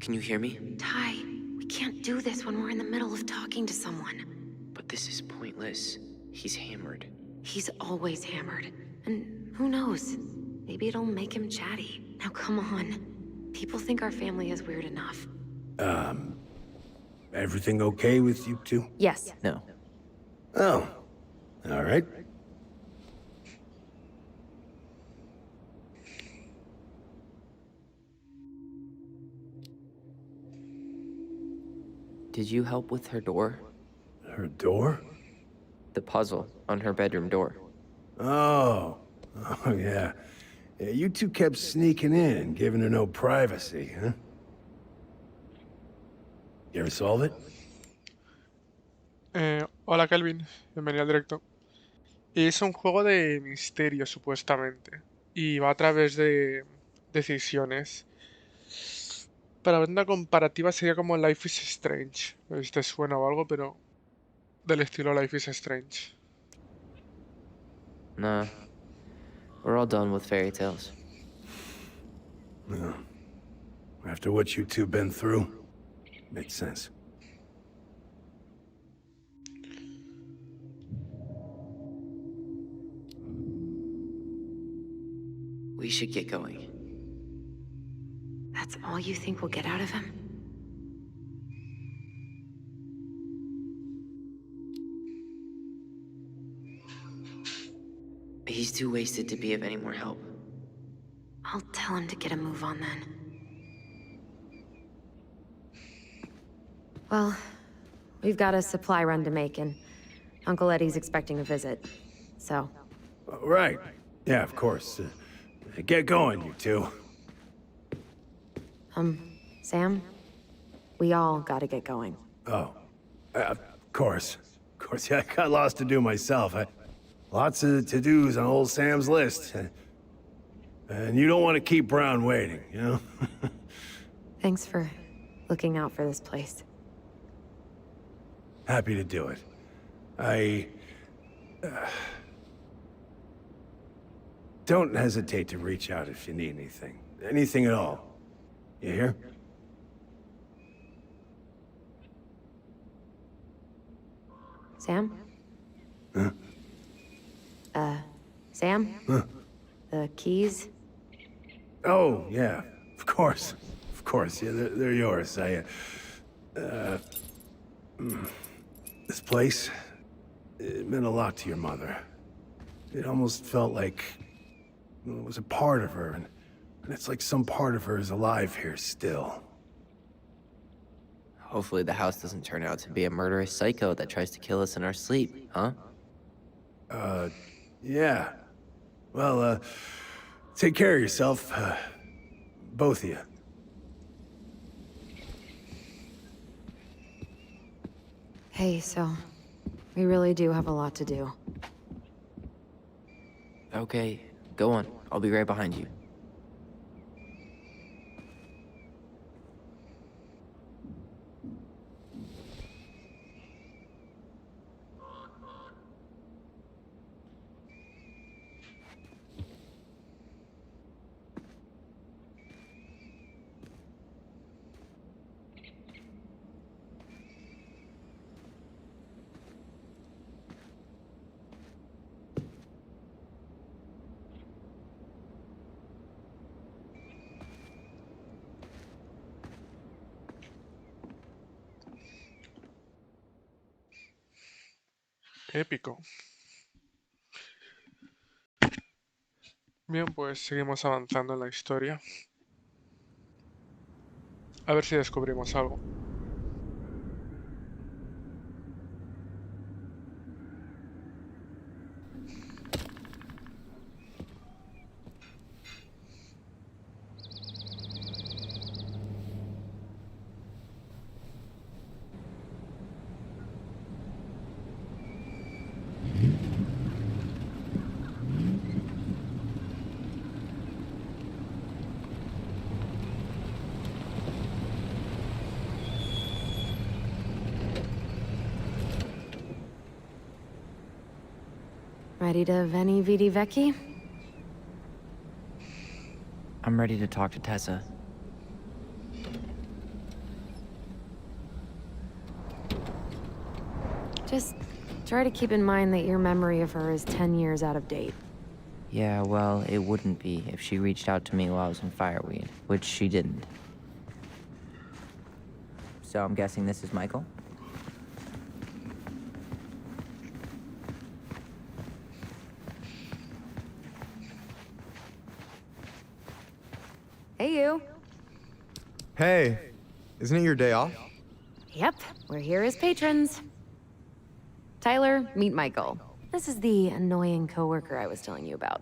can you hear me? Ty, we can't do this when we're in the middle of talking to someone. But this is pointless. He's hammered. He's always hammered. And who knows? Maybe it'll make him chatty. Now come on. People think our family is weird enough. Everything okay with you two? Yes. No. Oh, all right. Did you help with her door? Her door? The puzzle on her bedroom door. Oh, yeah. Yeah, you two kept sneaking in, giving her no privacy, huh? You ever solve it? Hola Kelvin, bienvenido al directo. Es un juego de misterio supuestamente y va a través de decisiones. Para ver una comparativa sería como Life is Strange. No sé si te suena o algo, pero del estilo Life is Strange. Nah. We're all done with fairy tales. No. After what you two been through, makes sense. We should get going. That's all you think we'll get out of him? He's too wasted to be of any more help. I'll tell him to get a move on then. Well, we've got a supply run to make, and Uncle Eddie's expecting a visit. So... Right. Yeah, of course. Get going, you two. Sam? We all gotta get going. Oh. Of course. Of course, yeah, I got lots to do myself. Lots of to-dos on old Sam's list. And you don't want to keep Brown waiting, you know? Thanks for looking out for this place. Happy to do it. Don't hesitate to reach out if you need anything. Anything at all. You hear? Sam? Huh? Sam? Huh? The keys? Oh, yeah. Of course. Of course. Yeah, they're yours. This place, it meant a lot to your mother. It almost felt like it was a part of her, and it's like some part of her is alive here still. Hopefully the house doesn't turn out to be a murderous psycho that tries to kill us in our sleep, huh? Yeah. Well, take care of yourself, both of you. Hey, so we really do have a lot to do. Okay, go on. I'll be right behind you. Épico. Bien, pues seguimos avanzando en la historia. A ver si descubrimos algo. Ready to veni vidi vecchi? I'm ready to talk to Tessa. Just try to keep in mind that your memory of her is 10 years out of date. Yeah, well, it wouldn't be if she reached out to me while I was in Fireweed, which she didn't. So I'm guessing this is Michael? Hey, you. Hey, isn't it your day off? Yep, we're here as patrons. Tyler, meet Michael. This is the annoying coworker I was telling you about.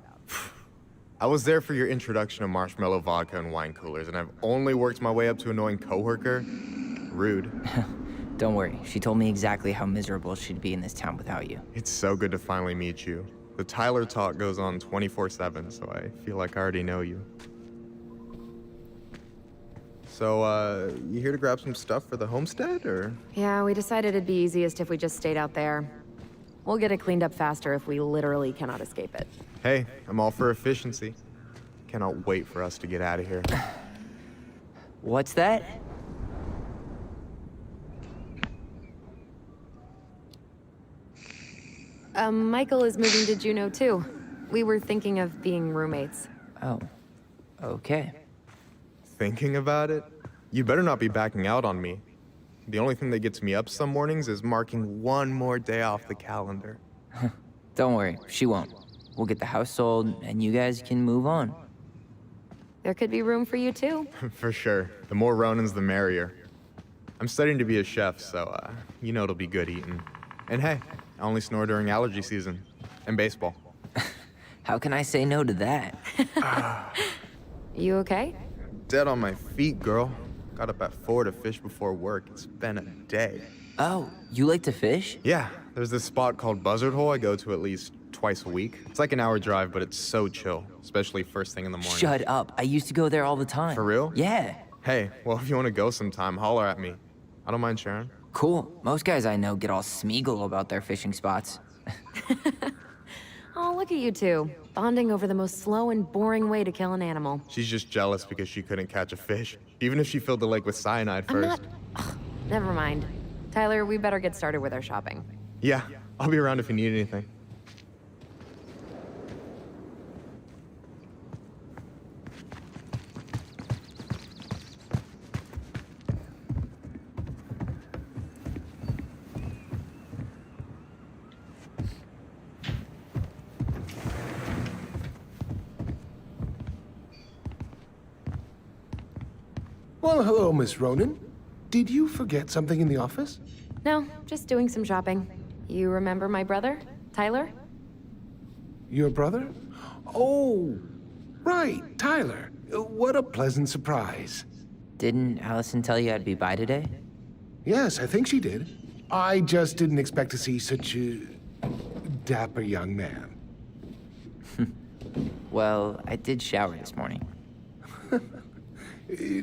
I was there for your introduction to marshmallow vodka and wine coolers, and I've only worked my way up to annoying coworker. Rude. Don't worry, she told me exactly how miserable she'd be in this town without you. It's so good to finally meet you. The Tyler talk goes on 24/7, so I feel like I already know you. So, you here to grab some stuff for the homestead, or? Yeah, we decided it'd be easiest if we just stayed out there. We'll get it cleaned up faster if we literally cannot escape it. Hey, I'm all for efficiency. Cannot wait for us to get out of here. What's that? Michael is moving to Juneau too. We were thinking of being roommates. Oh, okay. Thinking about it? You better not be backing out on me. The only thing that gets me up some mornings is marking one more day off the calendar. Don't worry, she won't. We'll get the house sold, and you guys can move on. There could be room for you too. For sure. The more Ronins, the merrier. I'm studying to be a chef, so, you know it'll be good eating. And hey, I only snore during allergy season. And baseball. How can I say no to that? You okay? Dead on my feet, girl. Got up at 4 to fish before work. It's been a day. Oh, you like to fish? Yeah, there's this spot called Buzzard Hole I go to at least twice a week. It's like an hour drive, but it's so chill, especially first thing in the morning. Shut up. I used to go there all the time. For real? Yeah. Hey, well, if you want to go sometime, holler at me. I don't mind sharing. Cool. Most guys I know get all Smeagol about their fishing spots. Oh, look at you two. Bonding over the most slow and boring way to kill an animal. She's just jealous because she couldn't catch a fish, even if she filled the lake with cyanide first. Ugh, never mind. Tyler, we better get started with our shopping. Yeah, I'll be around if you need anything. Well, hello, Miss Ronan. Did you forget something in the office? No, just doing some shopping. You remember my brother, Tyler? Your brother? Oh, right, Tyler. What a pleasant surprise. Didn't Allison tell you I'd be by today? Yes, I think she did. I just didn't expect to see such a dapper young man. Well, I did shower this morning.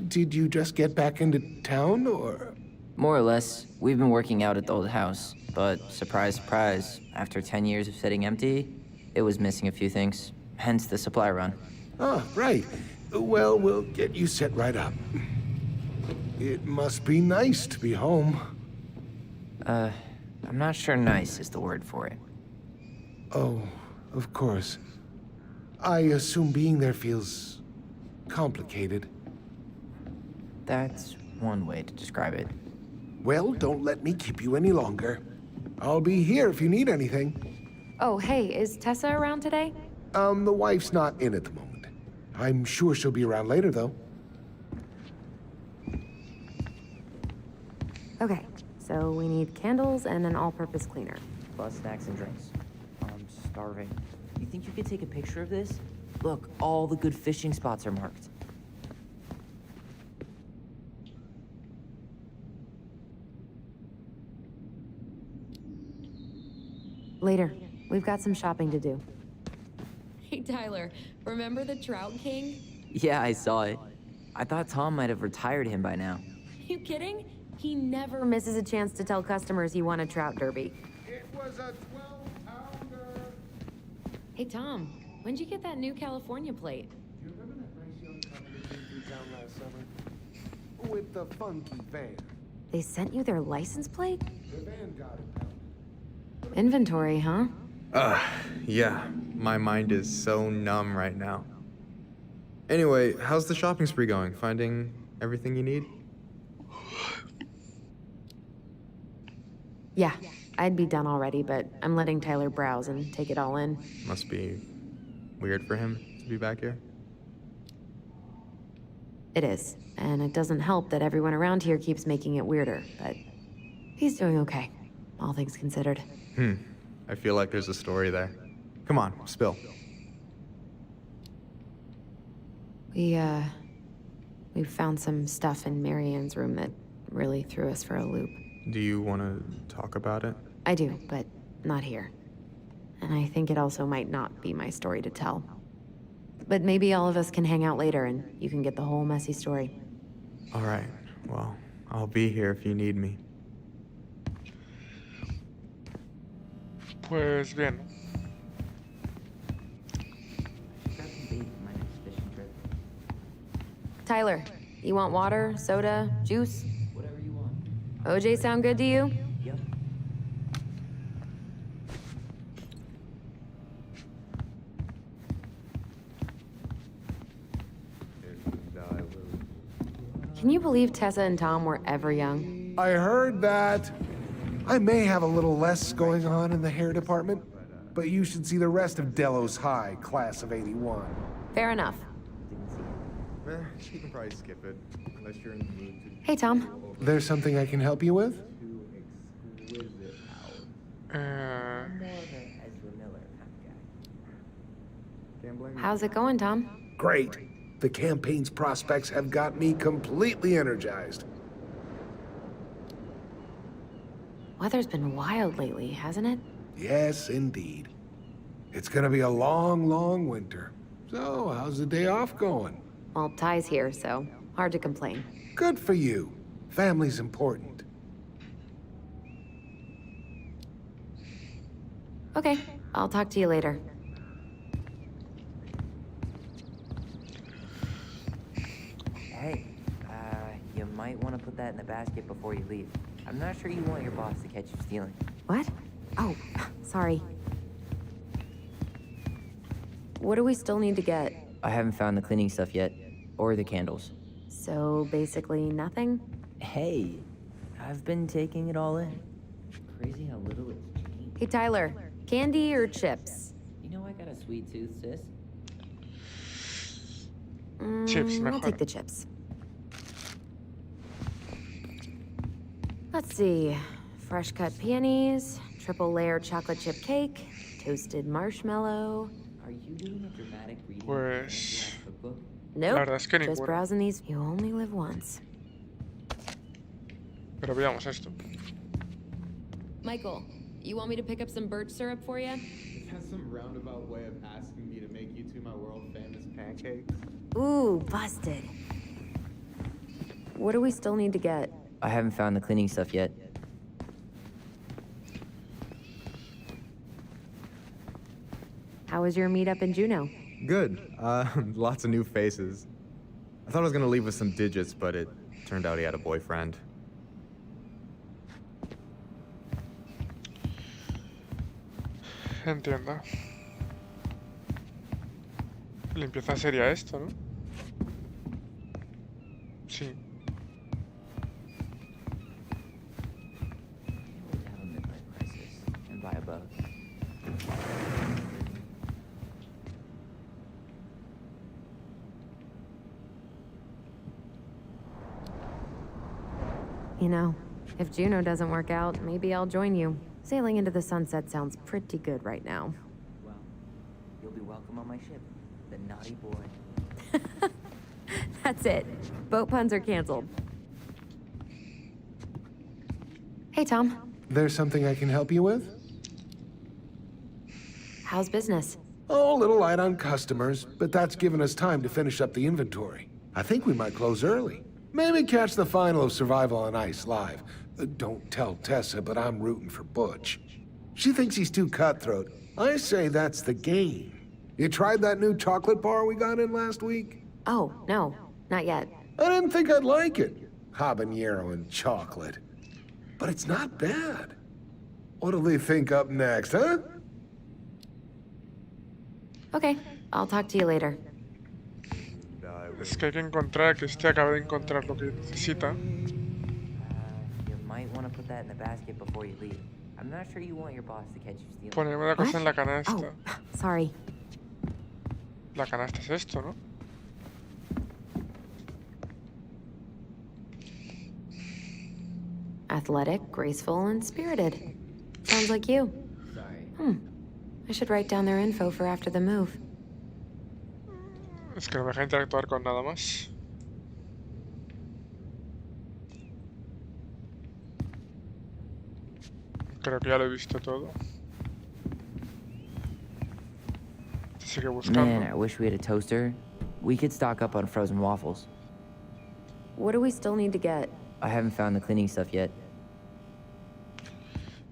Did you just get back into town, or? More or less. We've been working out at the old house, but surprise, surprise, after 10 years of sitting empty, it was missing a few things, hence the supply run. Ah, right. Well, we'll get you set right up. It must be nice to be home. I'm not sure nice is the word for it. Oh, of course. I assume being there feels complicated. That's one way to describe it. Well, don't let me keep you any longer. I'll be here if you need anything. Oh, hey, is Tessa around today? The wife's not in at the moment. I'm sure she'll be around later, though. Okay, so we need candles and an all-purpose cleaner. Plus snacks and drinks. I'm starving. You think you could take a picture of this? Look, all the good fishing spots are marked. Later. We've got some shopping to do. Hey, Tyler, remember the Trout King? Yeah, I saw it. I thought Tom might have retired him by now. You kidding? He never misses a chance to tell customers he won a trout derby. It was a 12-pounder. Hey, Tom, when'd you get that new California plate? Do you remember that nice young couple that came through town last summer? With the funky van. They sent you their license plate? The van got impounded. Inventory, huh? Yeah. My mind is so numb right now. Anyway, how's the shopping spree going? Finding everything you need? Yeah, I'd be done already, but I'm letting Tyler browse and take it all in. Must be weird for him to be back here. It is, and it doesn't help that everyone around here keeps making it weirder, but he's doing okay, all things considered. I feel like there's a story there. Come on, spill. We found some stuff in Marianne's room that really threw us for a loop. Do you want to talk about it? I do, but not here. And I think it also might not be my story to tell. But maybe all of us can hang out later and you can get the whole messy story. All right. Well, I'll be here if you need me. Pues bien. Tyler, you want water, soda, juice? Whatever you want. OJ sound good to you? Yep. Can you believe Tessa and Tom were ever young? I heard that. I may have a little less going on in the hair department, but you should see the rest of Delos High, class of '81. Fair enough. You can probably skip it, unless you're in the mood to... Hey, Tom. There's something I can help you with? How's it going, Tom? Great. The campaign's prospects have got me completely energized. Weather's been wild lately, hasn't it? Yes, indeed. It's gonna be a long, long winter. So, how's the day off going? Well, Ty's here, so hard to complain. Good for you. Family's important. Okay, I'll talk to you later. Hey, you might want to put that in the basket before you leave. I'm not sure you want your boss to catch you stealing. What? Oh, sorry. What do we still need to get? I haven't found the cleaning stuff yet, or the candles. So basically nothing? Hey, I've been taking it all in. Crazy how little it's changed. Hey, Tyler, candy or chips? You know I got a sweet tooth, sis. Chips, I'll mejor. take the chips. Let's see. Fresh cut peonies, triple layered chocolate chip cake, toasted marshmallow. Are you doing a dramatic reading Pues... cookbook? La Nope. verdad es que Just ninguno. browsing these. You only live once. Pero veamos esto. Michael, you want me to pick up some birch syrup for you? Is that some roundabout way of asking me to make you two my world famous pancakes? Ooh, busted. What do we still need to get? I haven't found the cleaning stuff yet. How was your meetup in Juneau? Good. Lots of new faces. I thought I was gonna leave with some digits, but it turned out he had a boyfriend. Entiendo. Limpieza sería esto, ¿no? Sí. Have a midlife crisis and buy a boat. You know, if Juneau doesn't work out, maybe I'll join you. Sailing into the sunset sounds pretty good right now. Well, you'll be welcome on my ship, the naughty boy. That's it. Boat puns are canceled. Hey, Tom. There's something I can help you with? How's business? Oh, a little light on customers, but that's given us time to finish up the inventory. I think we might close early. Maybe catch the final of Survival on Ice live. Don't tell Tessa, but I'm rooting for Butch. She thinks he's too cutthroat. I say that's the game. You tried that new chocolate bar we got in last week? Oh, no, not yet. I didn't think I'd like it. Habanero and chocolate. But it's not bad. What'll they think up next, huh? Okay, I'll talk to you later. Es que hay que encontrar, que este acabe de encontrar lo que necesita. You might want to put that in the basket before you leave. I'm not sure you want your boss to catch you stealing. Ponerme la cosa en la Oh, canasta. sorry. La canasta es esto, ¿no? Athletic, graceful, and spirited. Sounds like you. Sorry. I should write down their info for after the move. Es que no me deja interactuar con nada más. Creo que ya lo he visto todo. Sigue buscando. Man, I wish we had a toaster. We could stock up on frozen waffles. What do we still need to get? I haven't found the cleaning stuff yet.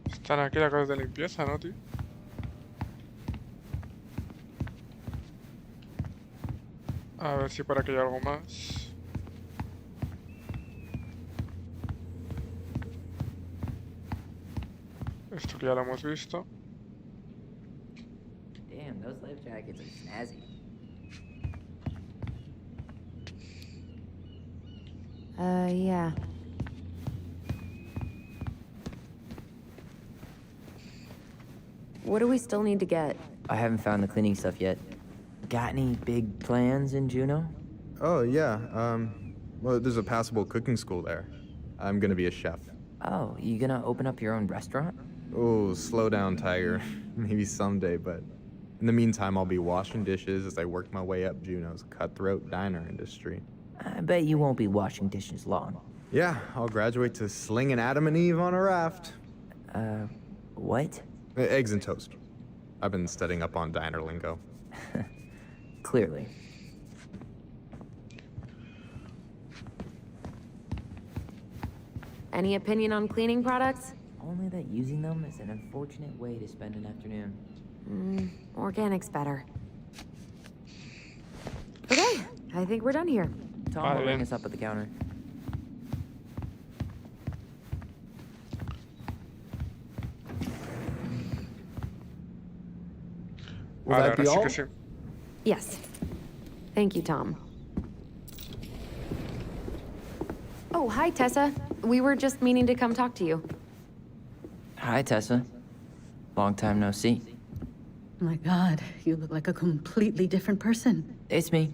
Están aquí las cosas de limpieza, ¿no, tío? A ver si por aquí hay algo más. Esto que ya lo hemos visto. Damn, those life jackets are snazzy. Yeah. What do we still need to get? I haven't found the cleaning stuff yet. Got any big plans in Juneau? Oh, yeah. Well, there's a passable cooking school there. I'm gonna be a chef. Oh, you gonna open up your own restaurant? Oh, slow down, Tiger. Maybe someday, but in the meantime, I'll be washing dishes as I work my way up Juneau's cutthroat diner industry. I bet you won't be washing dishes long. Yeah, I'll graduate to slinging Adam and Eve on a raft. What? Eggs and toast. I've been studying up on diner lingo. Clearly. Any opinion on cleaning products? Only that using them is an unfortunate way to spend an afternoon. Organic's better. Okay, I think we're done here. Tom will ring us up at the counter. Will Vale, that be ahora sí all? que sí. Yes. Thank you, Tom. Oh, hi, Tessa. We were just meaning to come talk to you. Hi, Tessa. Long time no see. My God, you look like a completely different person. It's me.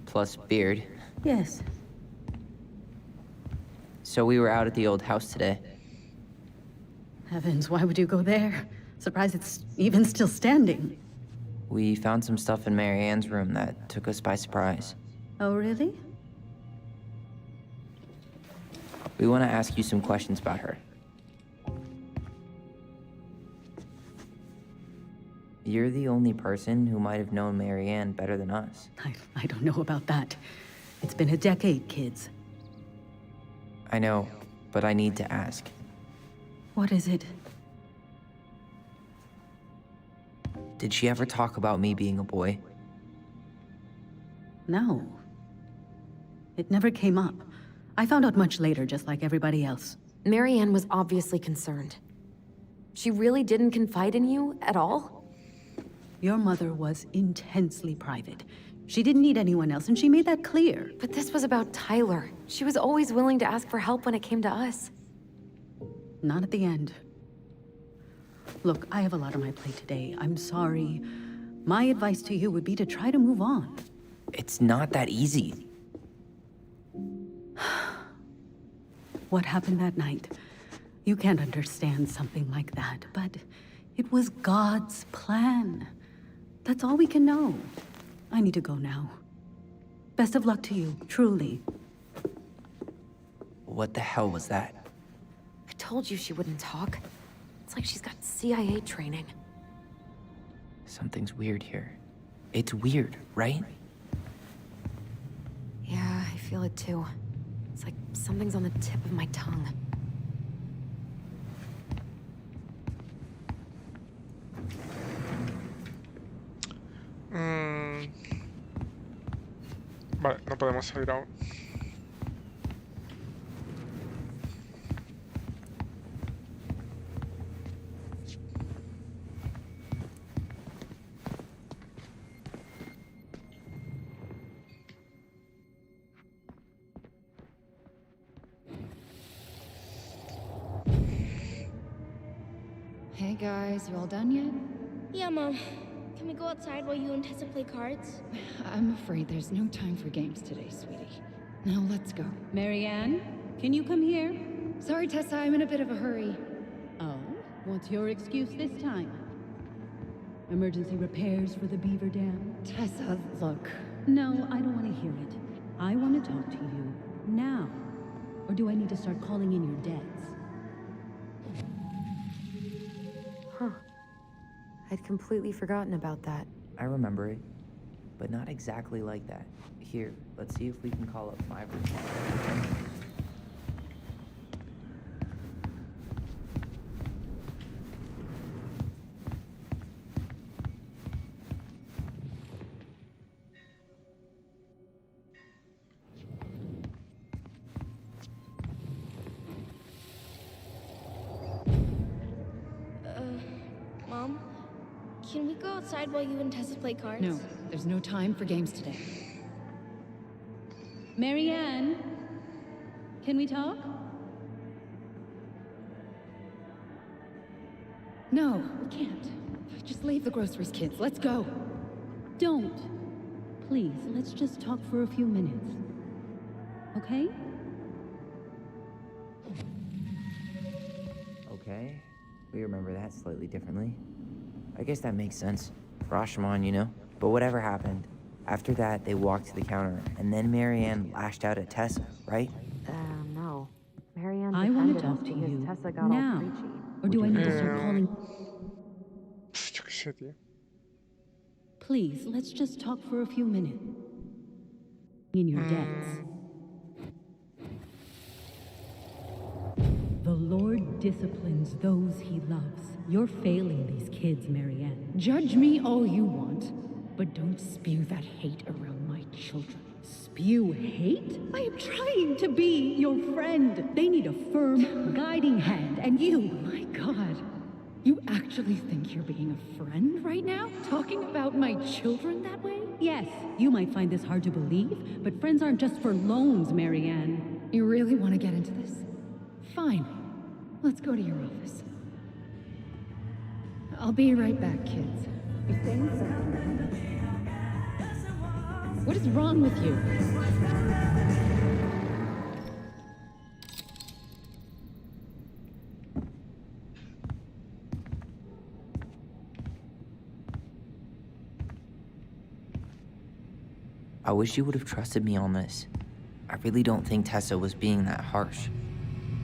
Plus beard. Yes. So we were out at the old house today. Heavens, why would you go there? Surprised it's even still standing. We found some stuff in Mary Ann's room that took us by surprise. Oh, really? We want to ask you some questions about her. You're the only person who might have known Mary Ann better than us. I don't know about that. It's been a decade, kids. I know, but I need to ask. What is it? Did she ever talk about me being a boy? No. It never came up. I found out much later, just like everybody else. Mary Ann was obviously concerned. She really didn't confide in you at all? Your mother was intensely private. She didn't need anyone else, and she made that clear. But this was about Tyler. She was always willing to ask for help when it came to us. Not at the end. Look, I have a lot on my plate today. I'm sorry. My advice to you would be to try to move on. It's not that easy. What happened that night? You can't understand something like that, but it was God's plan. That's all we can know. I need to go now. Best of luck to you, truly. What the hell was that? I told you she wouldn't talk. It's like she's got CIA training. Something's weird here. It's weird, right? Yeah, I feel it too. It's like something's on the tip of my tongue. Vale, no podemos salir aún. Hey guys, you all done yet? Yeah, Mom. Can we go outside while you and Tessa play cards? I'm afraid there's no time for games today, sweetie. Now let's go. Mary Ann, can you come here? Sorry, Tessa, I'm in a bit of a hurry. Oh, what's your excuse this time? Emergency repairs for the beaver dam? Tessa, look. No, I don't want to hear it. I want to talk to you now. Or do I need to start calling in your debts? Huh. I'd completely forgotten about that. I remember it, but not exactly like that. Here, let's see if we can call up my room. Mom? Can we go outside while you and Tessa play cards? No, there's no time for games today. Mary Ann, can we talk? No, we can't. Just leave the groceries, kids. Let's go. Don't. Please, let's just talk for a few minutes. Okay? Okay, we remember that slightly differently. I guess that makes sense. Rashomon, you know? But whatever happened, after that, they walked to the counter, and then Mary Ann lashed out at Tessa, right? No. Mary Ann I want to defended talk us to because you Tessa got all now. preachy. Or do I need to start calling? Yo qué sé, tío. Please, let's just talk for a few minutes. In your debts. The Lord disciplines those he loves. You're failing these kids, Mary Ann. Judge me all you want, but don't spew that hate around my children. Spew hate? I am trying to be your friend. They need a firm, guiding hand, and you... My God. You actually think you're being a friend right now? Talking about my children that way? Yes, you might find this hard to believe, but friends aren't just for loans, Mary Ann. You really want to get into this? Fine. Let's go to your office. I'll be right back, kids. What is wrong with you? I wish you would have trusted me on this. I really don't think Tessa was being that harsh.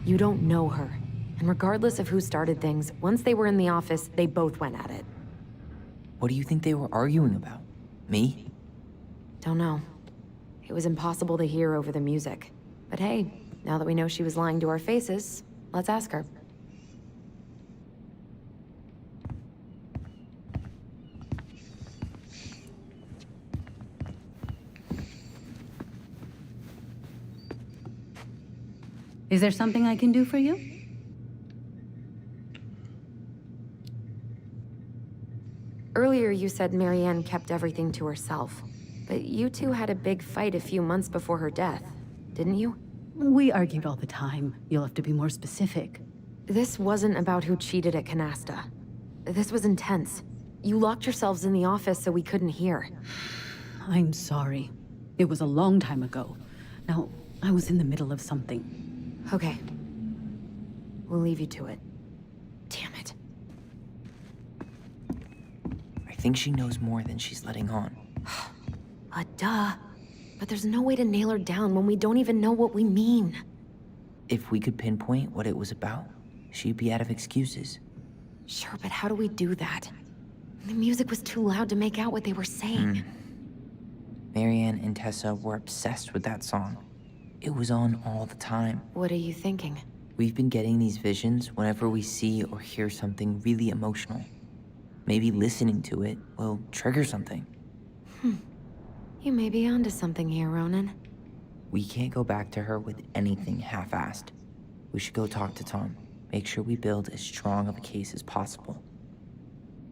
You don't know her. And regardless of who started things, once they were in the office, they both went at it. What do you think they were arguing about? Me? Don't know. It was impossible to hear over the music. But hey, now that we know she was lying to our faces, let's ask her. Is there something I can do for you? Earlier you said Marianne kept everything to herself. But you two had a big fight a few months before her death, didn't you? We argued all the time. You'll have to be more specific. This wasn't about who cheated at Canasta. This was intense. You locked yourselves in the office so we couldn't hear. I'm sorry. It was a long time ago. Now, I was in the middle of something. Okay. We'll leave you to it. Damn it. I think she knows more than she's letting on. Duh. But there's no way to nail her down when we don't even know what we mean. If we could pinpoint what it was about, she'd be out of excuses. Sure, but how do we do that? The music was too loud to make out what they were saying. Marianne and Tessa were obsessed with that song. It was on all the time. What are you thinking? We've been getting these visions whenever we see or hear something really emotional. Maybe listening to it will trigger something. You may be onto something here, Ronan. We can't go back to her with anything half-assed. We should go talk to Tom. Make sure we build as strong of a case as possible.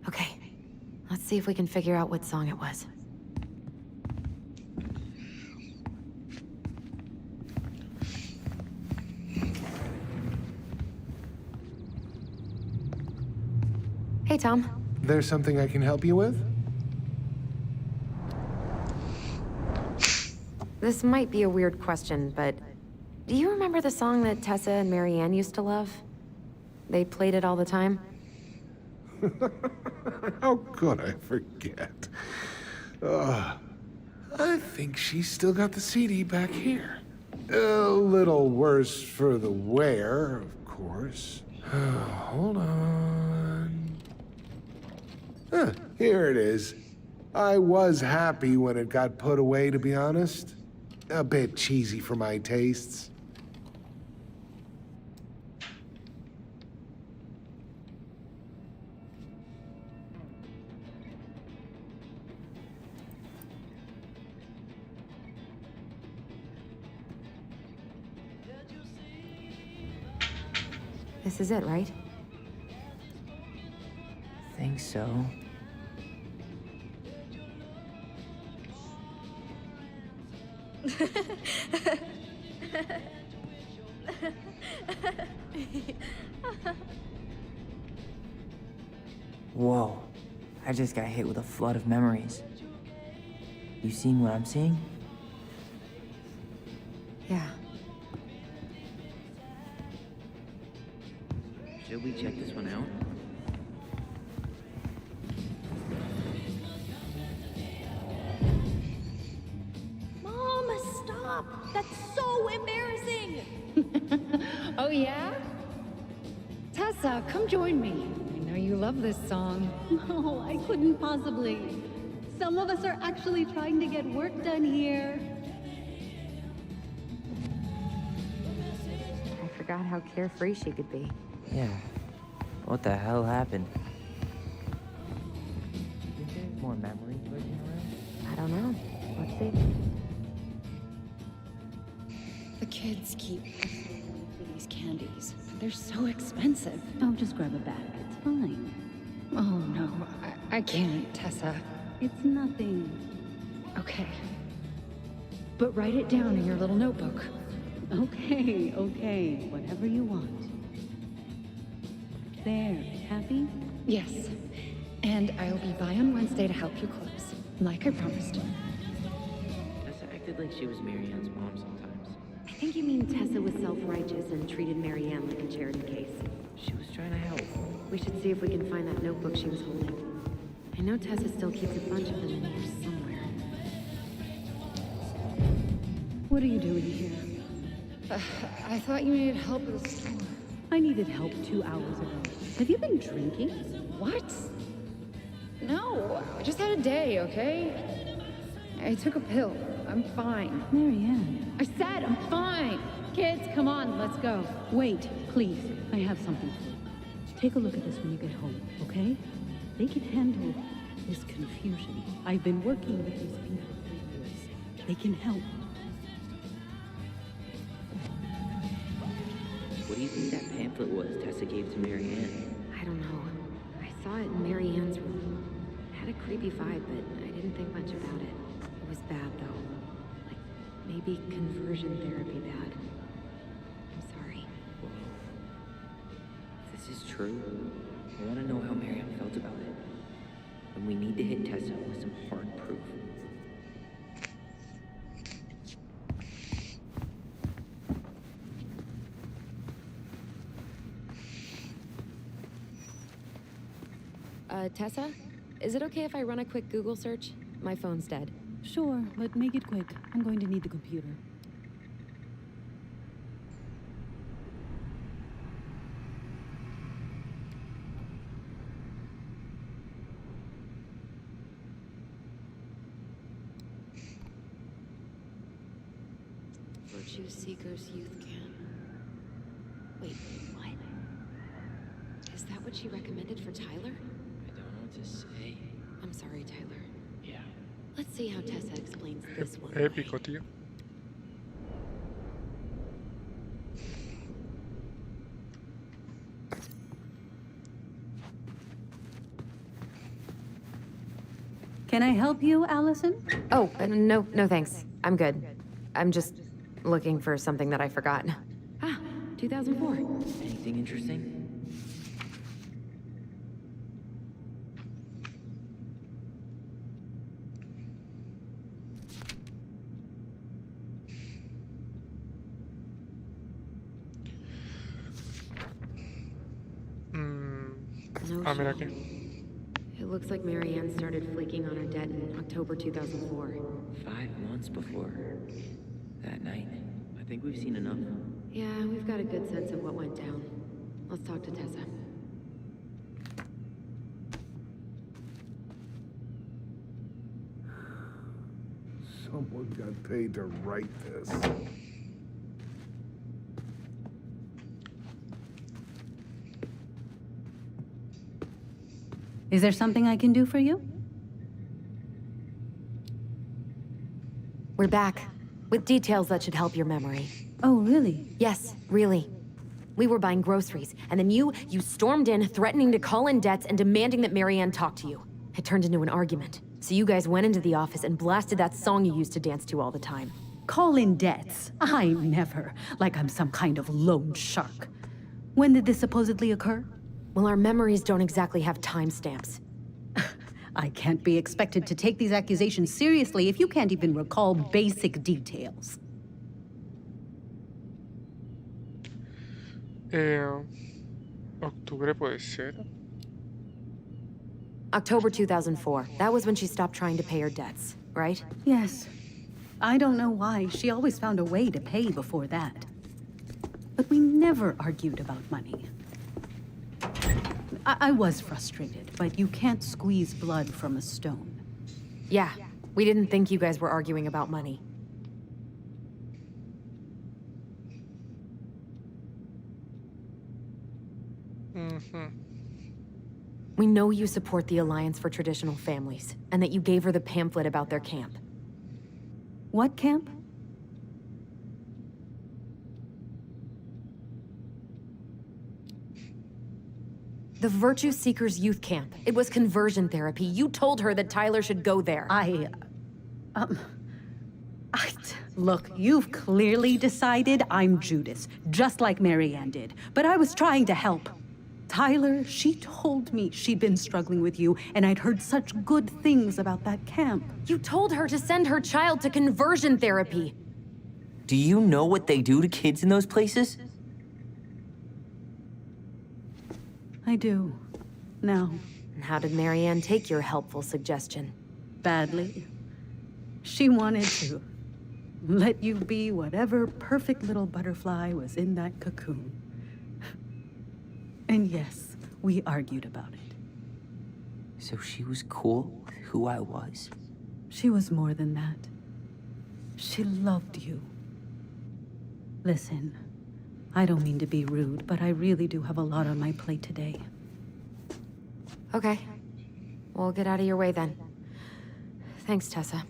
Okay. Let's see if we can figure out what song it was. Hey, Tom. There's something I can help you with? This might be a weird question, but do you remember the song that Tessa and Marianne used to love? They played it all the time. How could I forget? I think she's still got the CD back here. A little worse for the wear, of course. Hold on. Here it is. I was happy when it got put away, to be honest. A bit cheesy for my tastes. This is it, right? Think so. Whoa. I just got hit with a flood of memories. You seeing what I'm seeing? Yeah. Should we check this one out? Mom, stop! That's so embarrassing! Oh, yeah? Tessa, come join me. I know you love this song. No, I couldn't possibly. Some of us are actually trying to get work done here. I forgot how carefree she could be. Yeah. What the hell happened? Think there's more memories floating around? I don't know. Let's see. The kids keep asking for these candies. They're so expensive. Oh, just grab a bag. It's fine. Oh, no. I can't, Tessa. It's nothing. Okay. But write it down in your little notebook. Okay, okay. Whatever you want. There. Happy? Yes. And I'll be by on Wednesday to help you close, like I promised. Tessa acted like she was Marianne's mom sometimes. I think you mean Tessa was self-righteous and treated Marianne like a charity case. She was trying to help. We should see if we can find that notebook she was holding. I know Tessa still keeps a bunch of them in here somewhere. What are you doing here? I thought you needed help with the store. I needed help 2 hours ago. Have you been drinking? What? No, I just had a day, okay? I took a pill. I'm fine. Marianne. I said I'm fine. Kids, come on, let's go. Wait, please. I have something for you. Take a look at this when you get home, okay? They can handle this confusion. I've been working with these people for years. They can help. What do you think that pamphlet was Tessa gave to Marianne? I don't know. I saw it in Mary Ann's room. It had a creepy vibe, but I didn't think much about it. It was bad, though. Like, maybe conversion therapy bad. I'm sorry. If this is true, I want to know how Marianne felt about it. And we need to hit Tessa with some hard proof. Tessa? Is it okay if I run a quick Google search? My phone's dead. Sure, but make it quick. I'm going to need the computer. Virtue Seekers Youth Camp. Wait, what? Is that what she recommended for Tyler? I don't know what to say. I'm sorry, Tyler. Yeah. Let's see how Tessa explains this one. Épico, tío. Can I help you, Allison? Oh, no thanks. I'm good. I'm just looking for something that I forgot. Ah, 2004. Anything interesting? Ah, mira aquí. It looks like Mary Ann started flaking on her debt in October 2004. 5 months before that night. I think we've seen enough. Yeah, we've got a good sense of what went down. Let's talk to Tessa. Someone got paid to write this. Is there something I can do for you? We're back, with details that should help your memory. Oh, really? Yes, really. We were buying groceries, and then you stormed in, threatening to call in debts and demanding that Mary Ann talk to you. It turned into an argument. So you guys went into the office and blasted that song you used to dance to all the time. Call in debts? I never. Like I'm some kind of loan shark. When did this supposedly occur? Well, our memories don't exactly have timestamps. I can't be expected to take these accusations seriously if you can't even recall basic details. Octubre puede ser. October 2004. That was when she stopped trying to pay her debts, right? Yes. I don't know why. She always found a way to pay before that. But we never argued about money. I was frustrated, but you can't squeeze blood from a stone. Yeah, we didn't think you guys were arguing about money. We know you support the Alliance for Traditional Families, and that you gave her the pamphlet about their camp. What camp? The Virtue Seekers Youth Camp. It was conversion therapy. You told her that Tyler should go there. Look, you've clearly decided I'm Judas, just like Mary Ann did. But I was trying to help. Tyler, she told me she'd been struggling with you, and I'd heard such good things about that camp. You told her to send her child to conversion therapy. Do you know what they do to kids in those places? I do. Now. And how did Mary Ann take your helpful suggestion? Badly. She wanted to let you be whatever perfect little butterfly was in that cocoon. And yes, we argued about it. So she was cool with who I was? She was more than that. She loved you. Listen, I don't mean to be rude, but I really do have a lot on my plate today. Okay. We'll get out of your way then. Thanks, Tessa.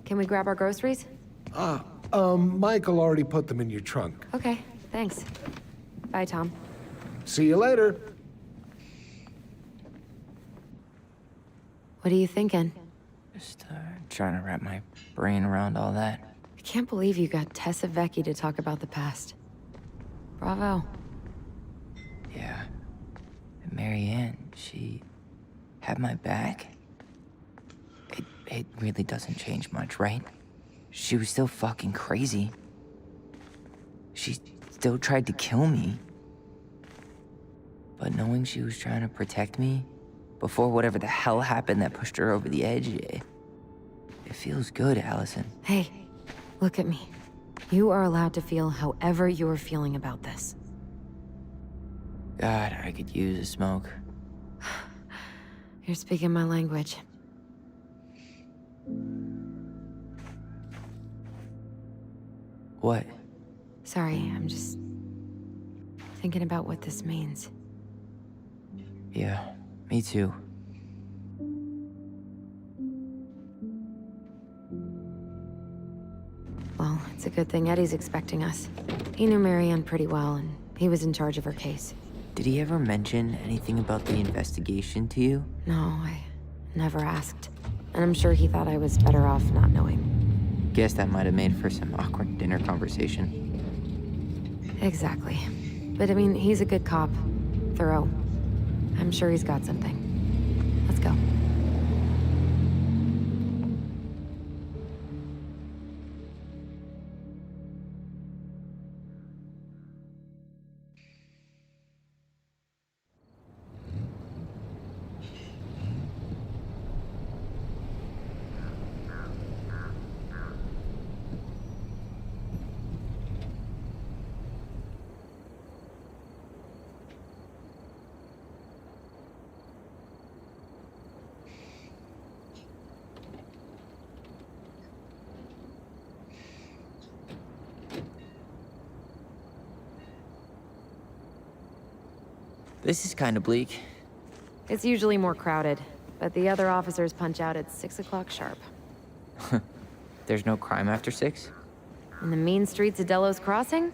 Can we grab our groceries? Michael already put them in your trunk. Okay, thanks. Bye, Tom. See you later. What are you thinking? Just trying to wrap my brain around all that. I can't believe you got Tessa Vecchi to talk about the past. Bravo. Yeah. And Marianne, she had my back. It really doesn't change much, right? She was still fucking crazy. She still tried to kill me. But knowing she was trying to protect me before whatever the hell happened that pushed her over the edge, it feels good, Allison. Hey, look at me. You are allowed to feel however you're feeling about this. God, I could use a smoke. You're speaking my language. What? Sorry, I'm just thinking about what this means. Yeah, me too. Well, it's a good thing Eddie's expecting us. He knew Marianne pretty well, and he was in charge of her case. Did he ever mention anything about the investigation to you? No, I never asked. And I'm sure he thought I was better off not knowing. Guess that might have made for some awkward dinner conversation. Exactly. But I mean, he's a good cop. Thorough. I'm sure he's got something. Let's go. This is kind of bleak. It's usually more crowded, but the other officers punch out at 6 o'clock sharp. There's no crime after 6? In the mean streets of Delos Crossing,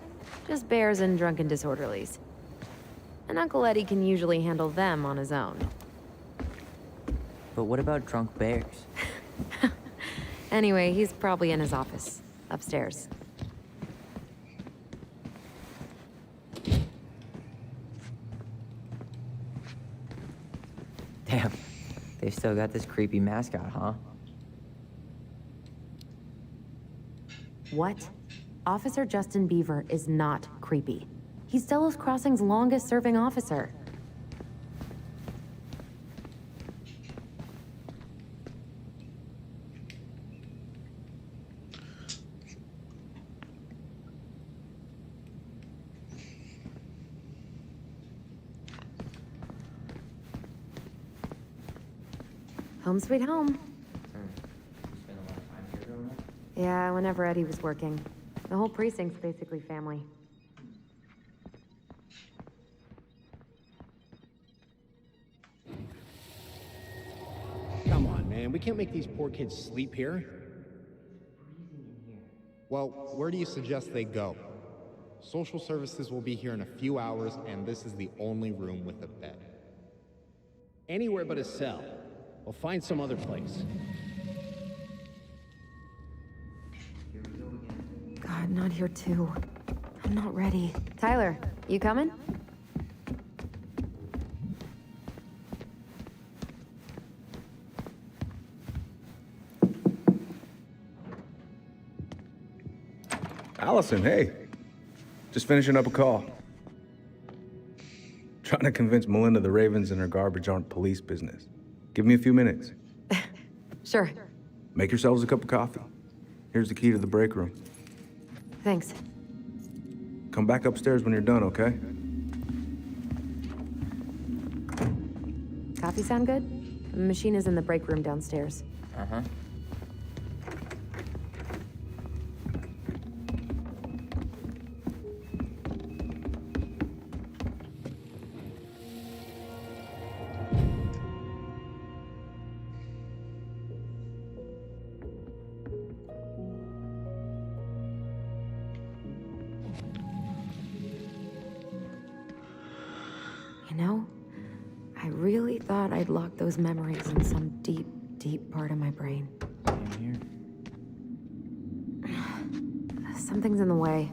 just bears and drunken disorderlies. And Uncle Eddie can usually handle them on his own. But what about drunk bears? Anyway, he's probably in his office, upstairs. Damn, they still got this creepy mascot, huh? What? Officer Justin Beaver is not creepy. He's Delos Crossing's longest-serving officer. Home sweet home. Yeah, whenever Eddie was working. The whole precinct's basically family. Come on, man. We can't make these poor kids sleep here. Well, where do you suggest they go? Social services will be here in a few hours, and this is the only room with a bed. Anywhere but a cell. We'll find some other place. God, not here too. I'm not ready. Tyler, you coming? Allison, hey. Just finishing up a call. Trying to convince Melinda the Ravens and her garbage aren't police business. Give me a few minutes. Sure. Make yourselves a cup of coffee. Here's the key to the break room. Thanks. Come back upstairs when you're done, okay? Coffee sound good? The machine is in the break room downstairs. Uh-huh. You know, I really thought I'd locked those memories in some deep, deep part of my brain. Same here. Something's in the way.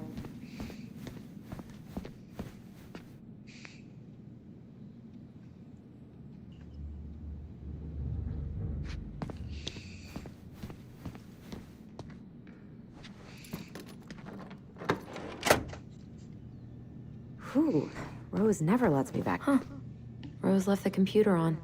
Whew, Rose never lets me back. Huh. Rose left the computer on.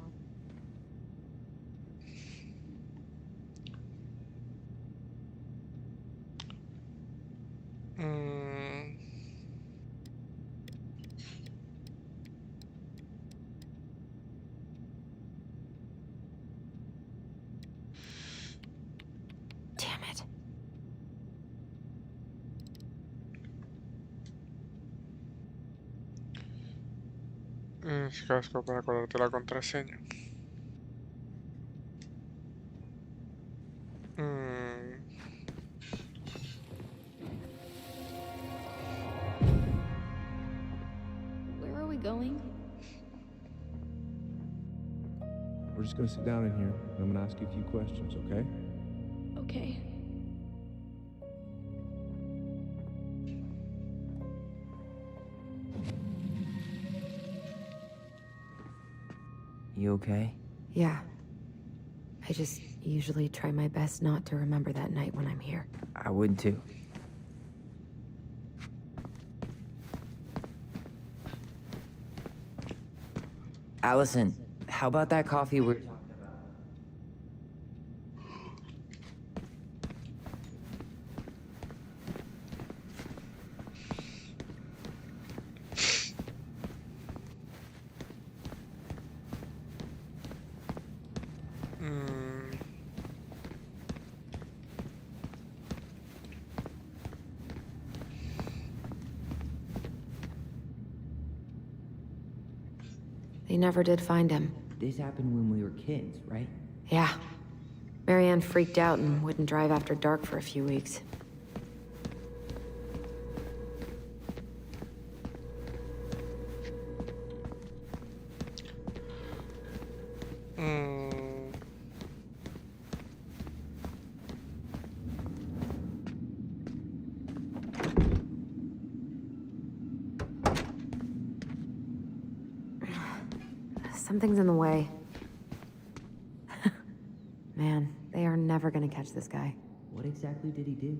Damn it. Casco para acordarte la contraseña. Where are we going? We're just gonna sit down in here, and I'm gonna ask you a few questions, okay? Okay. You okay? Yeah. I just usually try my best not to remember that night when I'm here. I would too. Allison, how about that coffee we're talking about? They never did find him. This happened when we were kids, right? Yeah. Marianne freaked out and wouldn't drive after dark for a few weeks. Something's in the way. Man, they are never gonna catch this guy. What exactly did he do?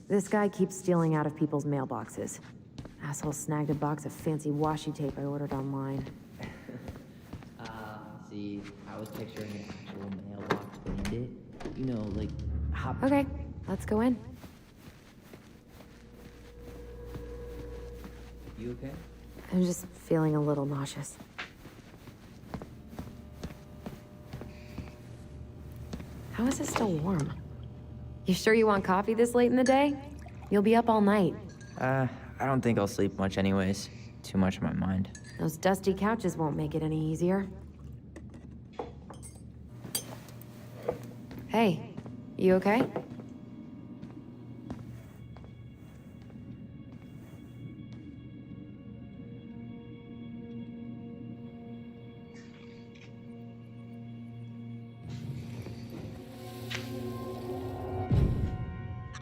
This guy keeps stealing out of people's mailboxes. Asshole snagged a box of fancy washi tape I ordered online. See, I was picturing an actual mailbox when he did. You know, like, hop. Okay, let's go in. You okay? I'm just feeling a little nauseous. How is it still warm? You sure you want coffee this late in the day? You'll be up all night. I don't think I'll sleep much anyways. Too much on my mind. Those dusty couches won't make it any easier. Hey, you okay?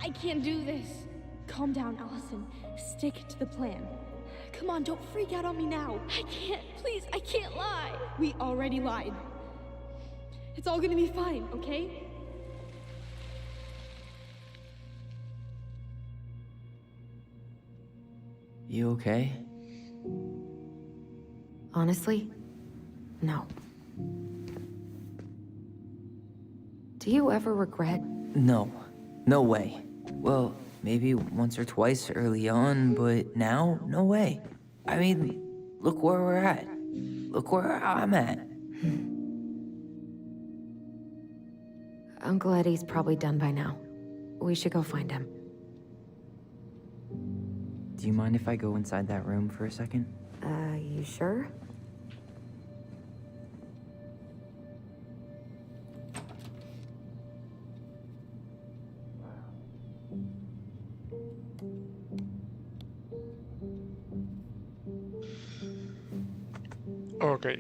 I can't do this. Calm down, Allison. Stick to the plan. Come on, don't freak out on me now. I can't. Please, I can't lie. We already lied. It's all gonna be fine, okay? You okay? Honestly, no. Do you ever regret? No. No way. Well, maybe once or twice early on, but now, no way. I mean, look where we're at. Look where I'm at. Uncle Eddie's probably done by now. We should go find him. Do you mind if I go inside that room for a second? You sure? Ok.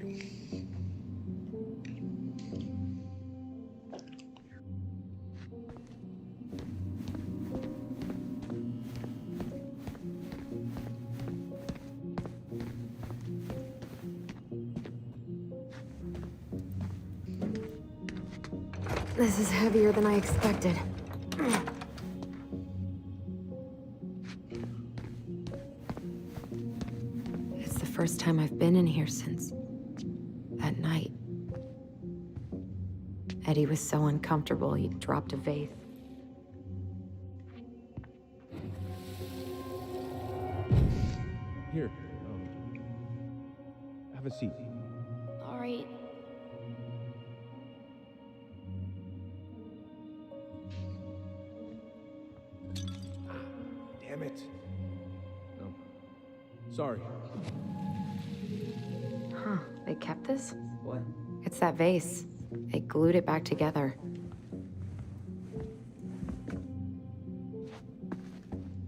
This is heavier than I expected. It's the first time I've been in here since that night. Eddie was so uncomfortable, he dropped a vase. Here, have a seat. All right. Damn it. No. Sorry. Huh, they kept this? What? It's that vase. They glued it back together.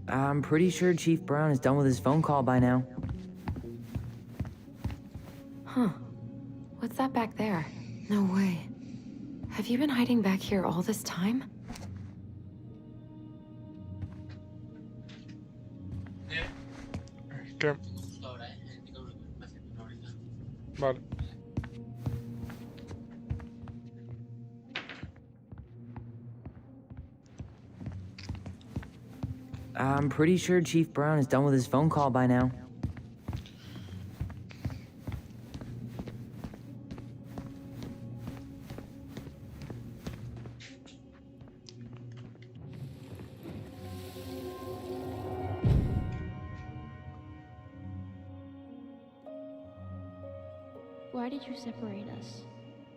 I'm pretty sure Chief Brown is done with his phone call by now. Huh. What's that back there? No way. Have you been hiding back here all this time? ¿Qué? Vale. I'm pretty sure Chief Brown is done with his phone call by now. Why did you separate us?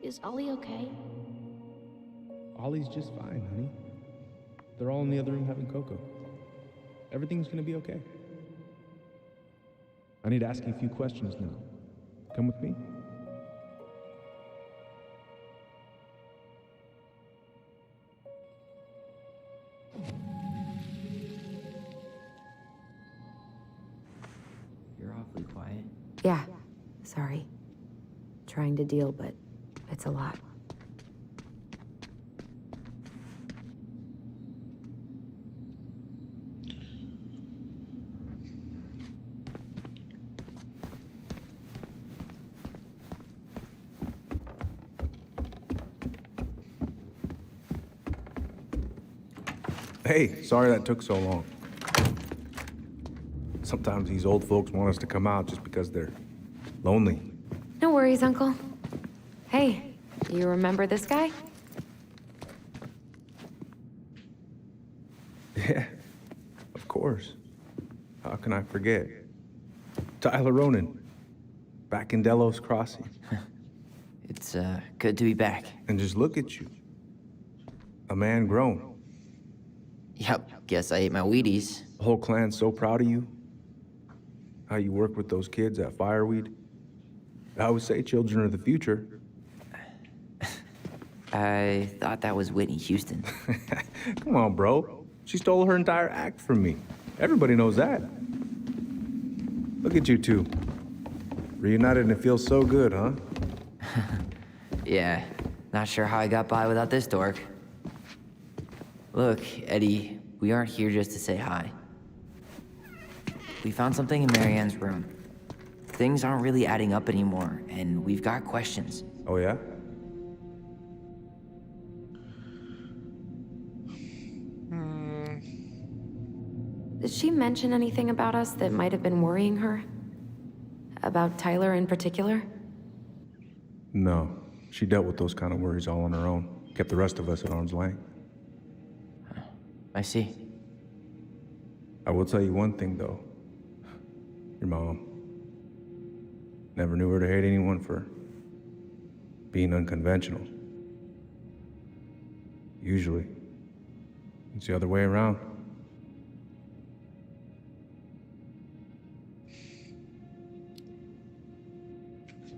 Is Ollie okay? Ollie's just fine, honey. They're all in the other room having cocoa. Everything's gonna be okay. I need to ask you a few questions now. Come with me? You're awfully quiet. Yeah, sorry. Trying to deal, but it's a lot. Hey, sorry that took so long. Sometimes these old folks want us to come out just because they're lonely. No worries, Uncle. Hey, you remember this guy? Yeah, of course. How can I forget? Tyler Ronan, back in Delos Crossing. It's, good to be back. And just look at you. A man grown. Yep, guess I ate my Wheaties. The whole clan's so proud of you. How you work with those kids at Fireweed. I would say children are the future. I thought that was Whitney Houston. Come on, bro. She stole her entire act from me. Everybody knows that. Look at you two. Reunited and it feels so good, huh? Yeah, not sure how I got by without this dork. Look, Eddie, we aren't here just to say hi. we found something in Marianne's room. Things aren't really adding up anymore, and we've got questions. Oh, yeah? Did she mention anything about us that might have been worrying her? About Tyler in particular? No. She dealt with those kind of worries all on her own. Kept the rest of us at arm's length. I see. I will tell you one thing, though. Your mom. Never knew her to hate anyone for being unconventional. Usually, it's the other way around.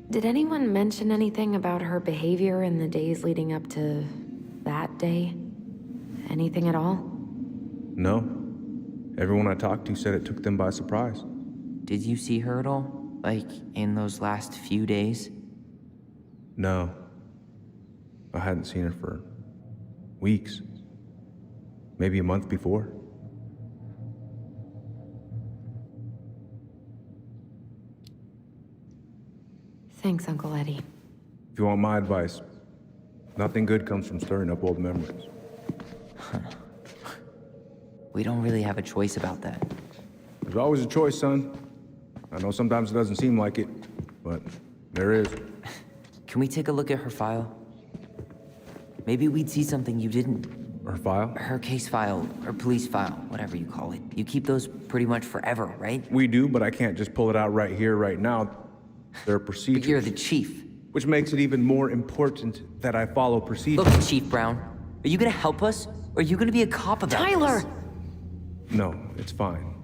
Did anyone mention anything about her behavior in the days leading up to that day? Anything at all? No. Everyone I talked to said it took them by surprise. Did you see her at all? Like, in those last few days? No. I hadn't seen her for weeks. Maybe a month before. Thanks, Uncle Eddie. If you want my advice, nothing good comes from stirring up old memories. We don't really have a choice about that. There's always a choice, son. I know sometimes it doesn't seem like it, but there is. Can we take a look at her file? Maybe we'd see something you didn't. Her file? Her case file, or police file, whatever you call it. You keep those pretty much forever, right? We do, but I can't just pull it out right here, right now. There are procedures. But you're the chief. Which makes it even more important that I follow procedures. Look, Chief Brown, are you gonna help us, or are you gonna be a cop about Tyler! this? No, it's fine.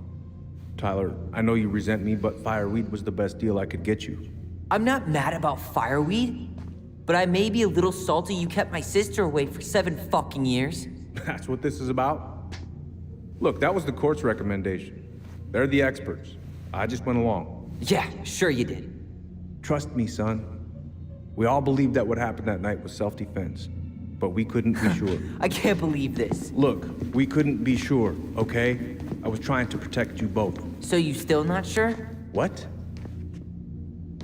Tyler, I know you resent me, but fireweed was the best deal I could get you. I'm not mad about fireweed, but I may be a little salty you kept my sister away for 7 fucking years. That's what this is about? Look, that was the court's recommendation. They're the experts. I just went along. Yeah, sure you did. Trust me, son. We all believed that what happened that night was self-defense, but we couldn't be sure. I can't believe this. Look, we couldn't be sure, okay? I was trying to protect you both. So you still not sure? What?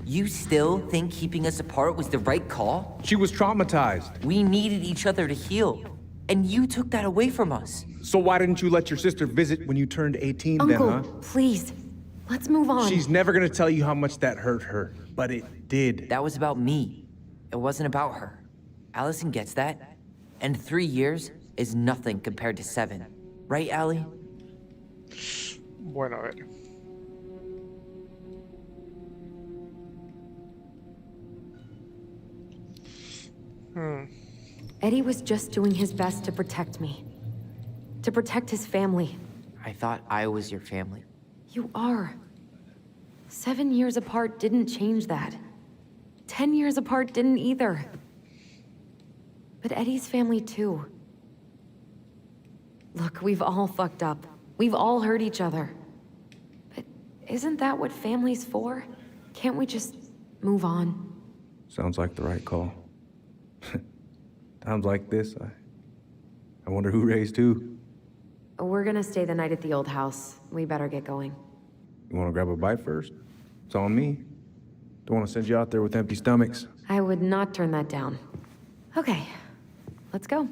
You still think keeping us apart was the right call? She was traumatized. We needed each other to heal, and you took that away from us. So why didn't you let your sister visit when you turned 18 Uncle, then, huh? please. Let's move on. She's never gonna tell you how much that hurt her, but it did. That was about me. It wasn't about her. Allison gets that. And 3 years is nothing compared to 7. Right, Allie? Bueno, a ver. Eddie was just doing his best to protect me. To protect his family. I thought I was your family. You are. 7 years apart didn't change that. 10 years apart didn't either. But Eddie's family too. Look, we've all fucked up. We've all hurt each other. But isn't that what family's for? Can't we just move on? Sounds like the right call. Times like this, I wonder who raised who. We're gonna stay the night at the old house. We better get going. You wanna grab a bite first? It's on me. Don't wanna send you out there with empty stomachs. I would not turn that down. Okay, let's go.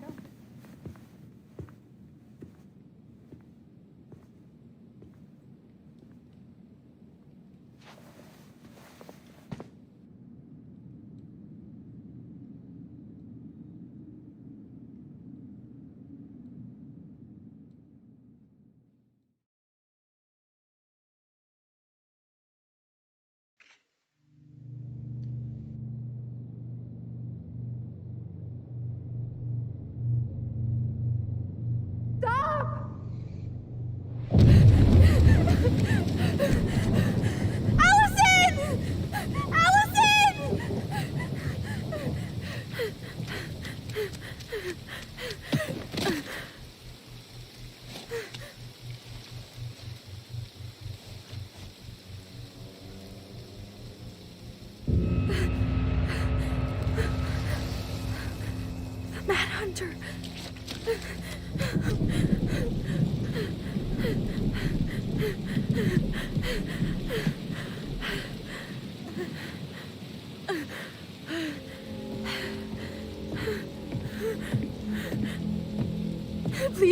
Manhunter.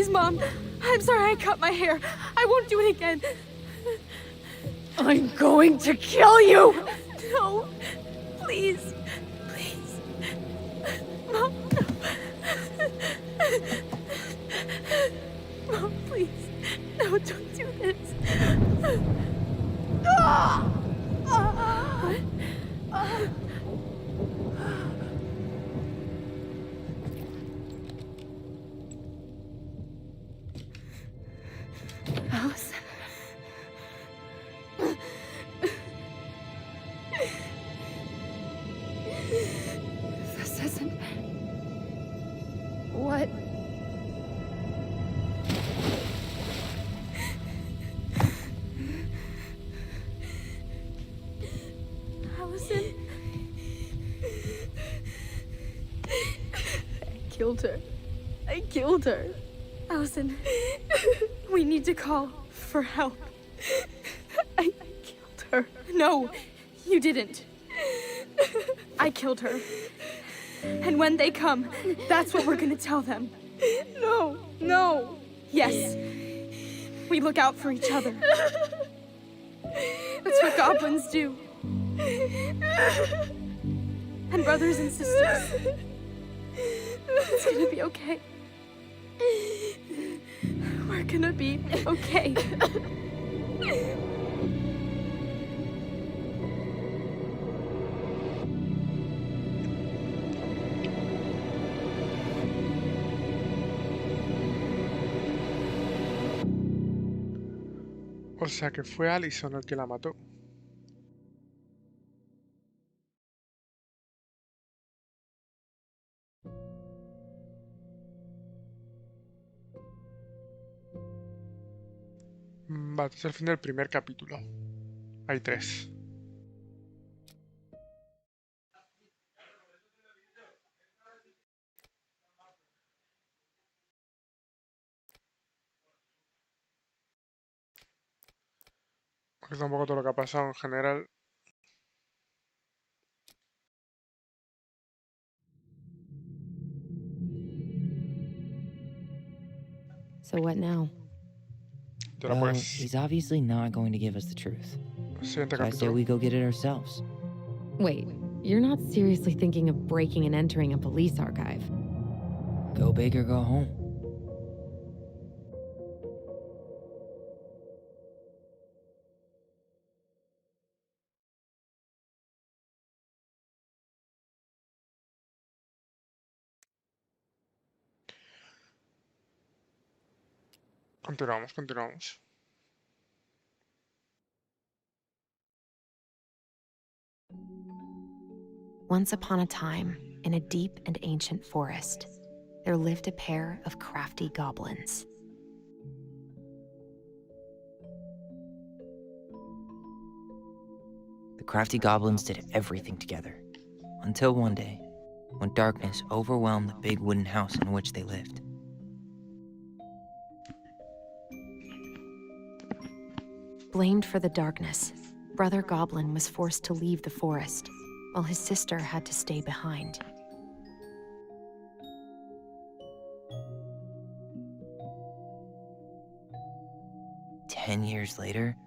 Please, Mom. I'm sorry I cut my hair. I won't do it again. I'm going to kill you! No. Please. Please. Mom, no. Mom, please. No, don't do this. Alice? This isn't... What? Allison? I killed her. I killed her. Allison, we need to call for help. I killed her. No, you didn't. I killed her. And when they come, that's what we're gonna tell them. No, no. Yes. We look out for each other. That's what goblins do. And brothers and sisters. It's gonna be okay. We're gonna be okay. O sea que fue Allison el que la mató. Vale, este es el fin del primer capítulo. Hay 3. Es tampoco todo lo que ha pasado en general. So what now? Well, he's obviously not going to give us the truth. So I say we go get it ourselves. Wait, you're not seriously thinking of breaking and entering a police archive? Go big or go home. Continuamos. Once upon a time, in a deep and ancient forest, there lived a pair of crafty goblins. The crafty goblins did everything together, until one day, when darkness overwhelmed the big wooden house in which they lived. Blamed for the darkness, Brother Goblin was forced to leave the forest, while his sister had to stay behind. Ten years later,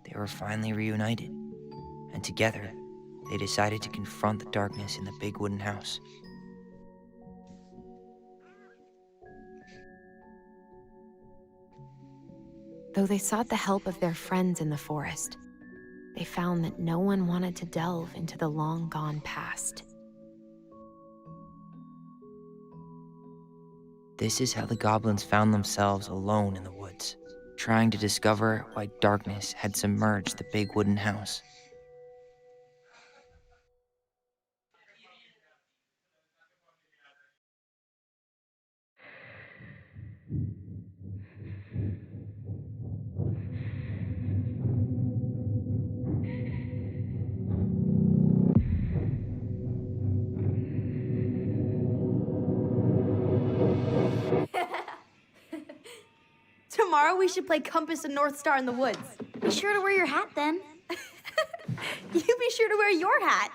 they were finally reunited, and together, they decided to confront the darkness in the big wooden house. Though they sought the help of their friends in the forest, they found that no one wanted to delve into the long-gone past. This is how the goblins found themselves alone in the woods, trying to discover why darkness had submerged the big wooden house. Tomorrow we should play Compass and North Star in the woods. Be sure to wear your hat then. You be sure to wear your hat.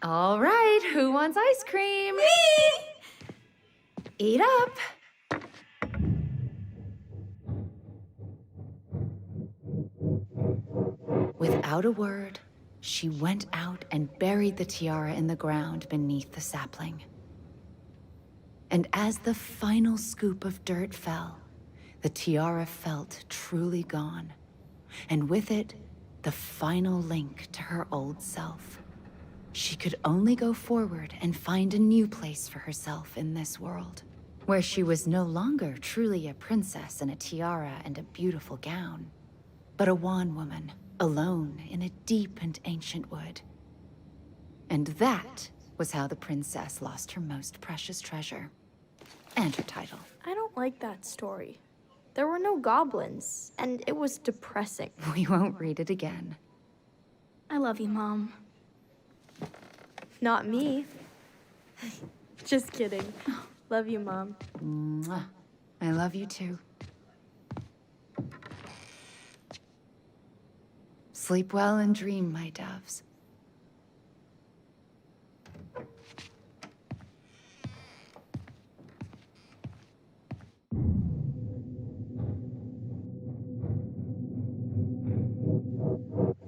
All right, who wants ice cream? Me! Eat up. Without a word, she went out and buried the tiara in the ground beneath the sapling. And as the final scoop of dirt fell, the tiara felt truly gone. And with it, the final link to her old self. She could only go forward and find a new place for herself in this world, where she was no longer truly a princess in a tiara and a beautiful gown, but a wan woman, alone in a deep and ancient wood. And that was how the princess lost her most precious treasure, and her title. I don't like that story. There were no goblins, and it was depressing. We won't read it again. I love you, Mom. Not me. Just kidding. Love you, Mom. Mwah. I love you too. Sleep well and dream, my doves.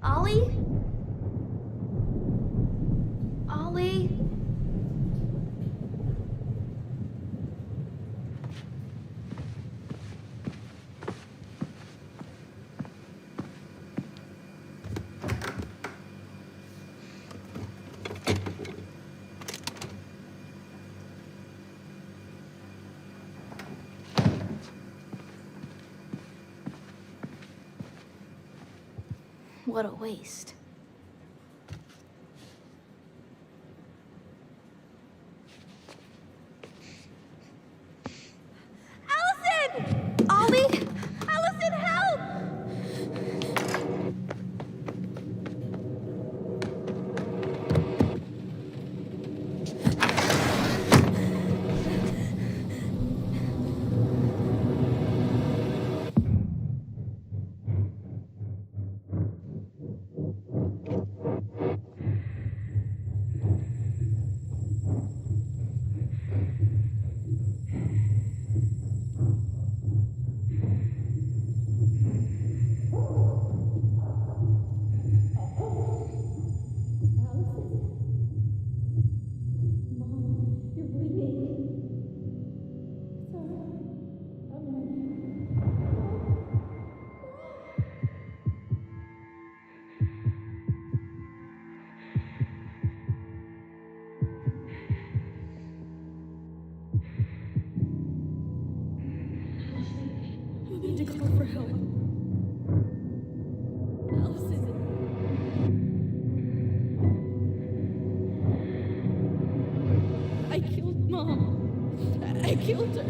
Ollie? Ollie? What a waste. Allison! Ollie? Allison, help! You need to call for help. Allison. I killed Mom. I killed her.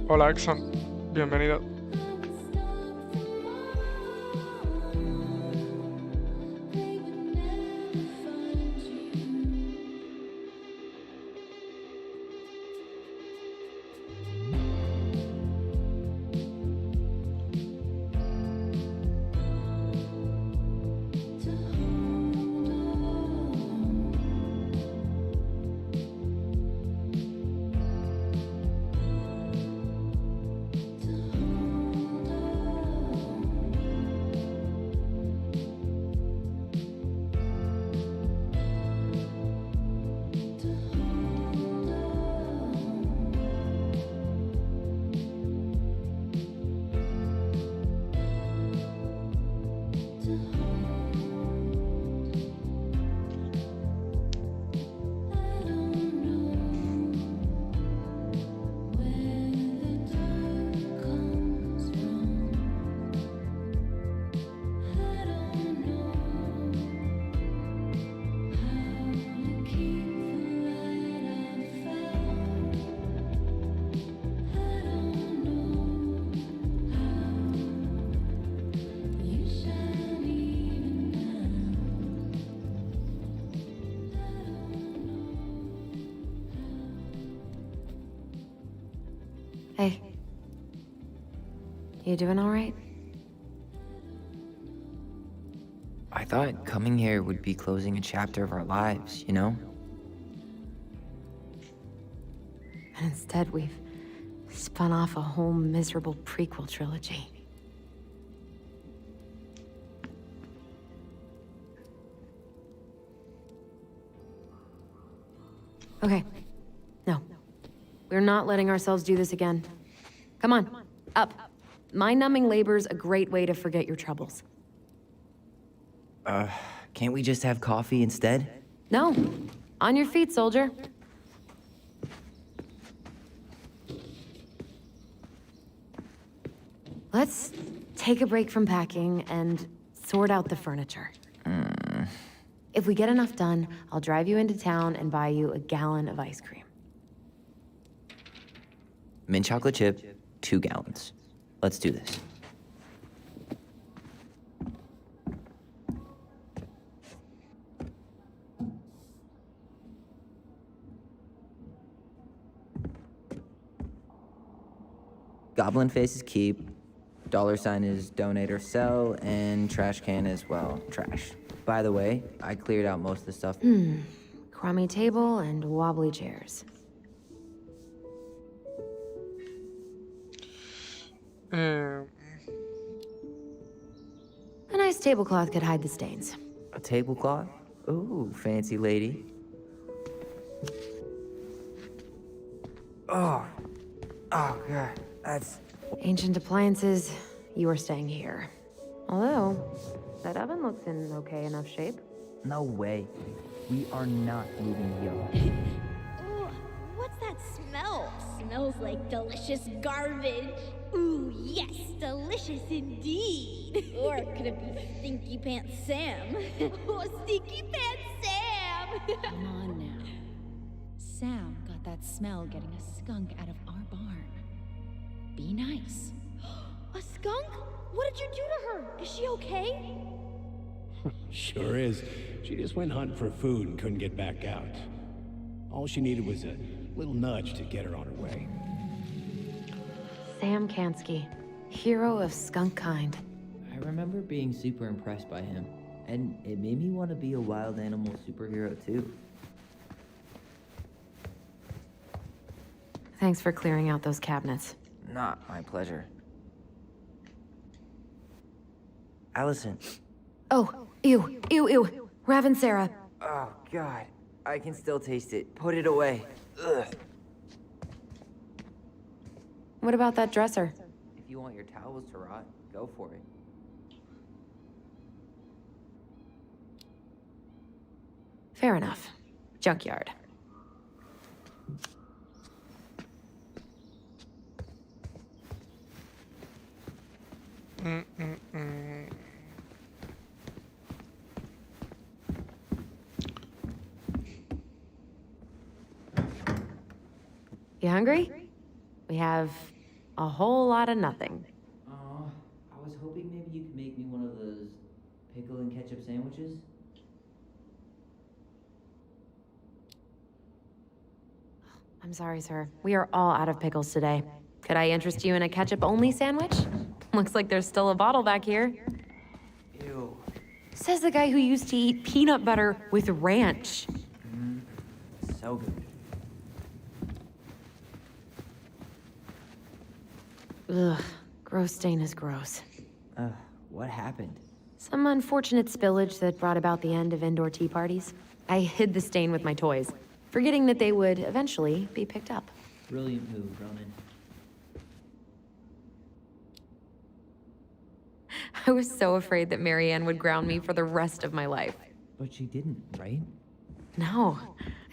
Hola, Exxon. Bienvenido. Hey. You doing all right? I thought coming here would be closing a chapter of our lives, you know? And instead, we've spun off a whole miserable prequel trilogy. Okay. No. We're not letting ourselves do this again. Come on, up. Mind-numbing labor's a great way to forget your troubles. Can't we just have coffee instead? No. On your feet, soldier. Let's take a break from packing and sort out the furniture. If we get enough done, I'll drive you into town and buy you a gallon of ice cream. Mint chocolate chip, 2 gallons. Let's do this. Goblin face is keep, $sign is donate or sell, and trash can is, well, trash. By the way, I cleared out most of the stuff. Crummy table and wobbly chairs. A nice tablecloth could hide the stains. A tablecloth? Ooh, fancy lady. Oh, God, that's... Ancient appliances, you are staying here. Although, that oven looks in okay enough shape. No way. We are not moving the oven. Ooh, what's that smell? Smells like delicious garbage. Ooh, yes, delicious indeed. Or could it be Stinky Pants Sam? Oh, Stinky Pants Sam! Come on now. Sam got that smell getting a skunk out of our barn. Be nice. A skunk? What did you do to her? Is she okay? Sure is. She just went hunting for food and couldn't get back out. All she needed was a little nudge to get her on her way. Sam Kansky, hero of skunk kind. I remember being super impressed by him, and it made me want to be a wild animal superhero too. Thanks for clearing out those cabinets. Not my pleasure. Allison. Oh, ew, ew, ew. Raven Sarah. Oh, God. I can still taste it. Put it away. Ugh. What about that dresser? If you want your towels to rot, go for it. Fair enough. Junkyard. You hungry? We have a whole lot of nothing. I was hoping maybe you could make me one of those pickle and ketchup sandwiches. I'm sorry, sir. We are all out of pickles today. Could I interest you in a ketchup-only sandwich? Looks like there's still a bottle back here. Ew. Says the guy who used to eat peanut butter with ranch. So good. Ugh, gross stain is gross. What happened? Some unfortunate spillage that brought about the end of indoor tea parties. I hid the stain with my toys, forgetting that they would eventually be picked up. Brilliant move, Ronan. I was so afraid that Marianne would ground me for the rest of my life. But she didn't, right? No.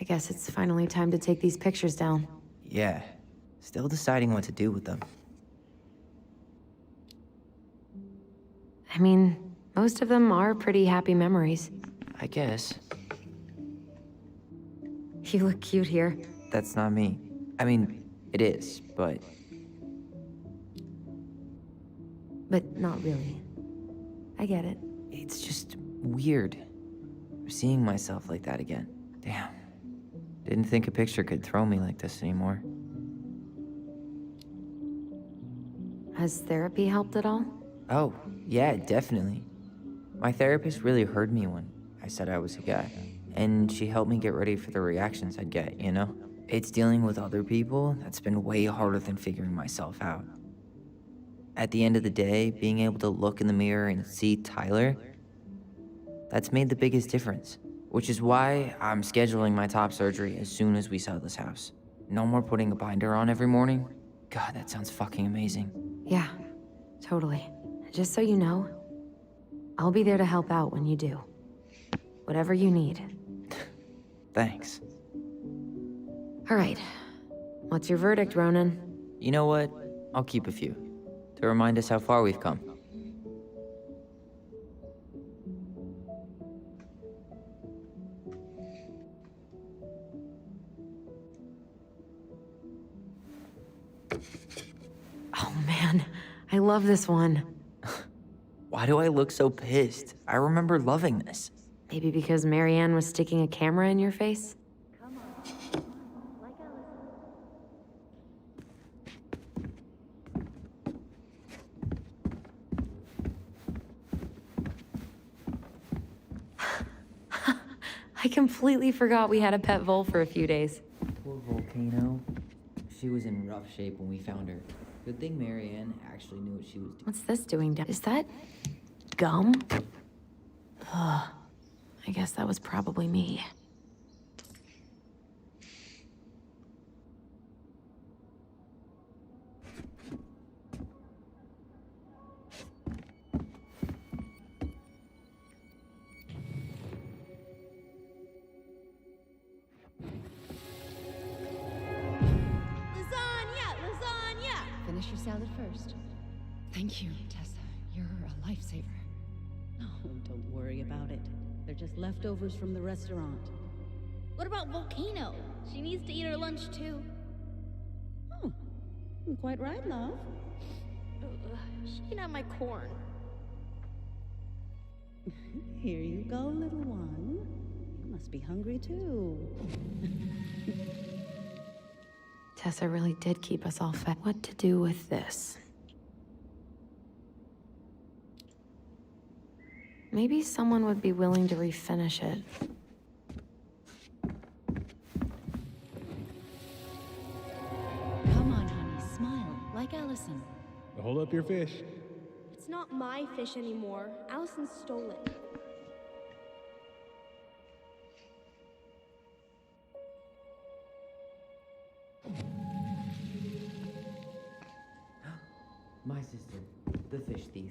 I guess it's finally time to take these pictures down. Yeah. Still deciding what to do with them. I mean, most of them are pretty happy memories. I guess. You look cute here. That's not me. I mean, it is, but... But not really. I get it. It's just weird. Seeing myself like that again. Damn. Didn't think a picture could throw me like this anymore. Has therapy helped at all? Oh, yeah, definitely. My therapist really heard me when I said I was a guy, and she helped me get ready for the reactions I'd get, you know? It's dealing with other people that's been way harder than figuring myself out. At the end of the day, being able to look in the mirror and see Tyler, that's made the biggest difference. Which is why I'm scheduling my top surgery as soon as we sell this house. No more putting a binder on every morning. God, that sounds fucking amazing. Yeah, totally. Just so you know, I'll be there to help out when you do. Whatever you need. Thanks. All right. What's your verdict, Ronan? You know what? I'll keep a few. To remind us how far we've come. Oh man, I love this one. Why do I look so pissed? I remember loving this. Maybe because Marianne was sticking a camera in your face? I completely forgot we had a pet vole for a few days. Poor Volcano. She was in rough shape when we found her. Good thing Marianne actually knew what she was doing. What's this doing down? Is that gum? Ugh. I guess that was probably me. Finish your salad first. Thank you, Tessa. You're a lifesaver. Oh, don't worry about it. They're just leftovers from the restaurant. What about Volcano? She needs to eat her lunch too. Oh, you're quite right, love. She can have my corn. Here you go, little one. You must be hungry too. Tessa really did keep us all fed. What to do with this? Maybe someone would be willing to refinish it. Come on, honey, smile, like Allison. Hold up your fish. It's not my fish anymore. Allison stole it. My sister, the fish thief.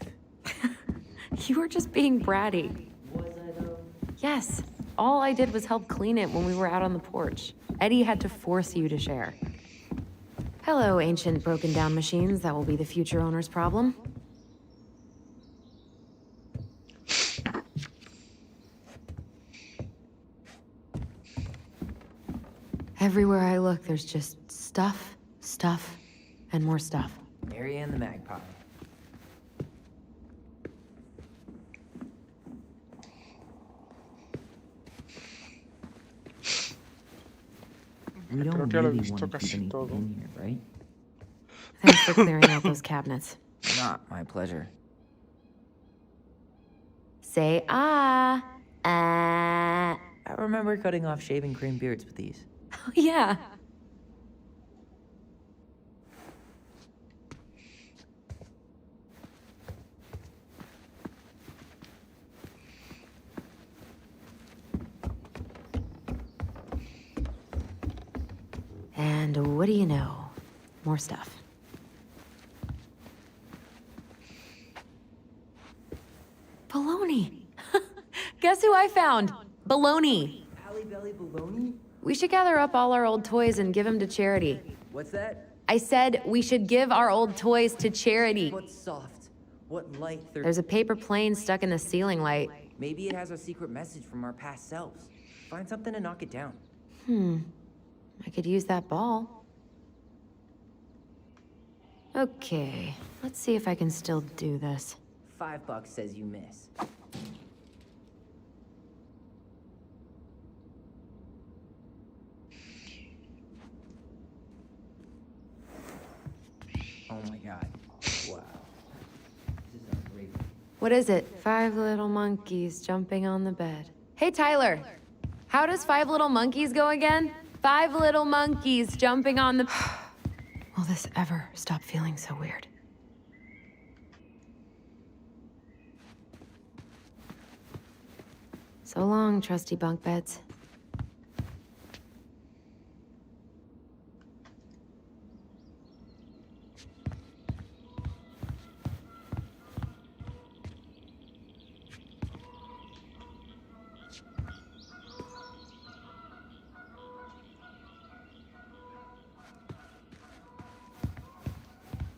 You were just being bratty. Was I though? Yes. All I did was help clean it when we were out on the porch. Eddie had to force you to share. Hello, ancient broken down machines that will be the future owner's problem. Everywhere I look, there's just stuff, stuff, and more stuff. Marianne the Magpie. We Creo don't que ya lo he really visto want to keep casi anything todo. in here, right? Thanks for clearing out those cabinets. Not my pleasure. Say ah. Ah. I remember cutting off shaving cream beards with these. Oh, yeah. And what do you know? More stuff. Baloney. Guess who I found? Baloney. Alley Belly Baloney? We should gather up all our old toys and give them to charity. What's that? I said we should give our old toys to charity. What's soft? What light? There's a paper plane stuck in the ceiling light. Maybe it has a secret message from our past selves. Find something to knock it down. I could use that ball. Okay, let's see if I can still do this. $5 says you miss. Oh my god. What is it? 5 little monkeys jumping on the bed. Hey, Tyler. How does 5 little monkeys go again? 5 little monkeys jumping on the... Will this ever stop feeling so weird? So long, trusty bunk beds.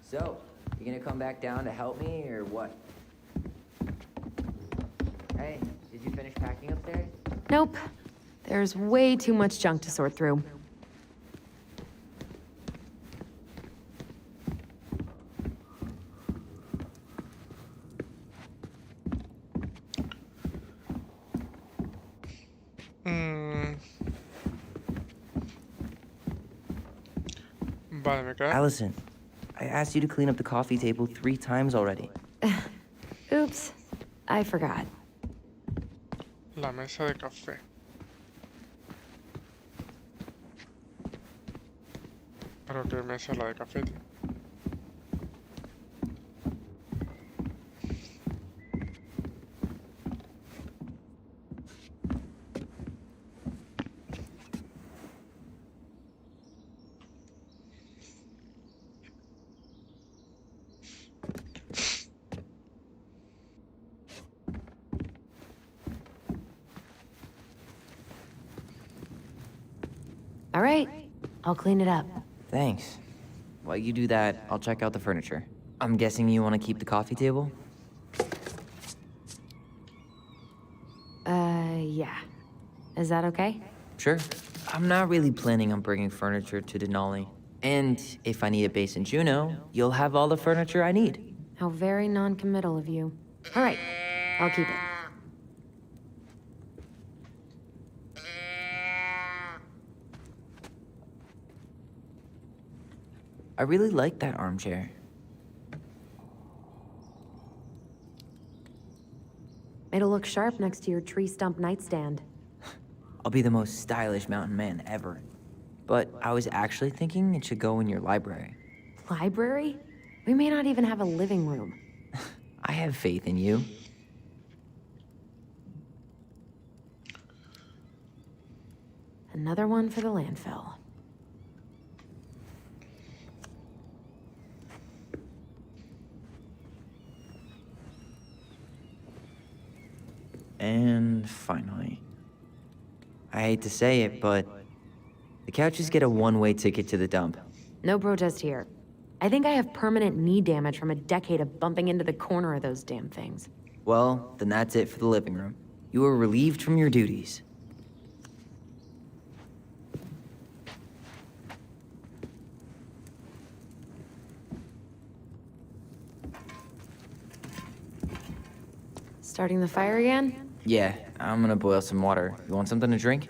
So, you gonna come back down to help me, or what? Hey, did you finish packing upstairs? Nope. There's way too much junk to sort through. Vale, me queda. Allison, I asked you to clean up the coffee table 3 times already. Oops. I forgot. La mesa de café. Pero qué mesa es la de café, tío. All right. I'll clean it up. Thanks. While you do that, I'll check out the furniture. I'm guessing you want to keep the coffee table? Yeah. Is that okay? Sure. I'm not really planning on bringing furniture to Denali. And if I need a base in Juneau, you'll have all the furniture I need. How very non-committal of you. All right. I'll keep it. I really like that armchair. It'll look sharp next to your tree stump nightstand. I'll be the most stylish mountain man ever. But I was actually thinking it should go in your library. Library? We may not even have a living room. I have faith in you. Another one for the landfill. And finally, I hate to say it, but the couches get a one-way ticket to the dump. No protest here. I think I have permanent knee damage from a decade of bumping into the corner of those damn things. Well, then that's it for the living room. You are relieved from your duties. Starting the fire again? Yeah, I'm gonna boil some water. You want something to drink?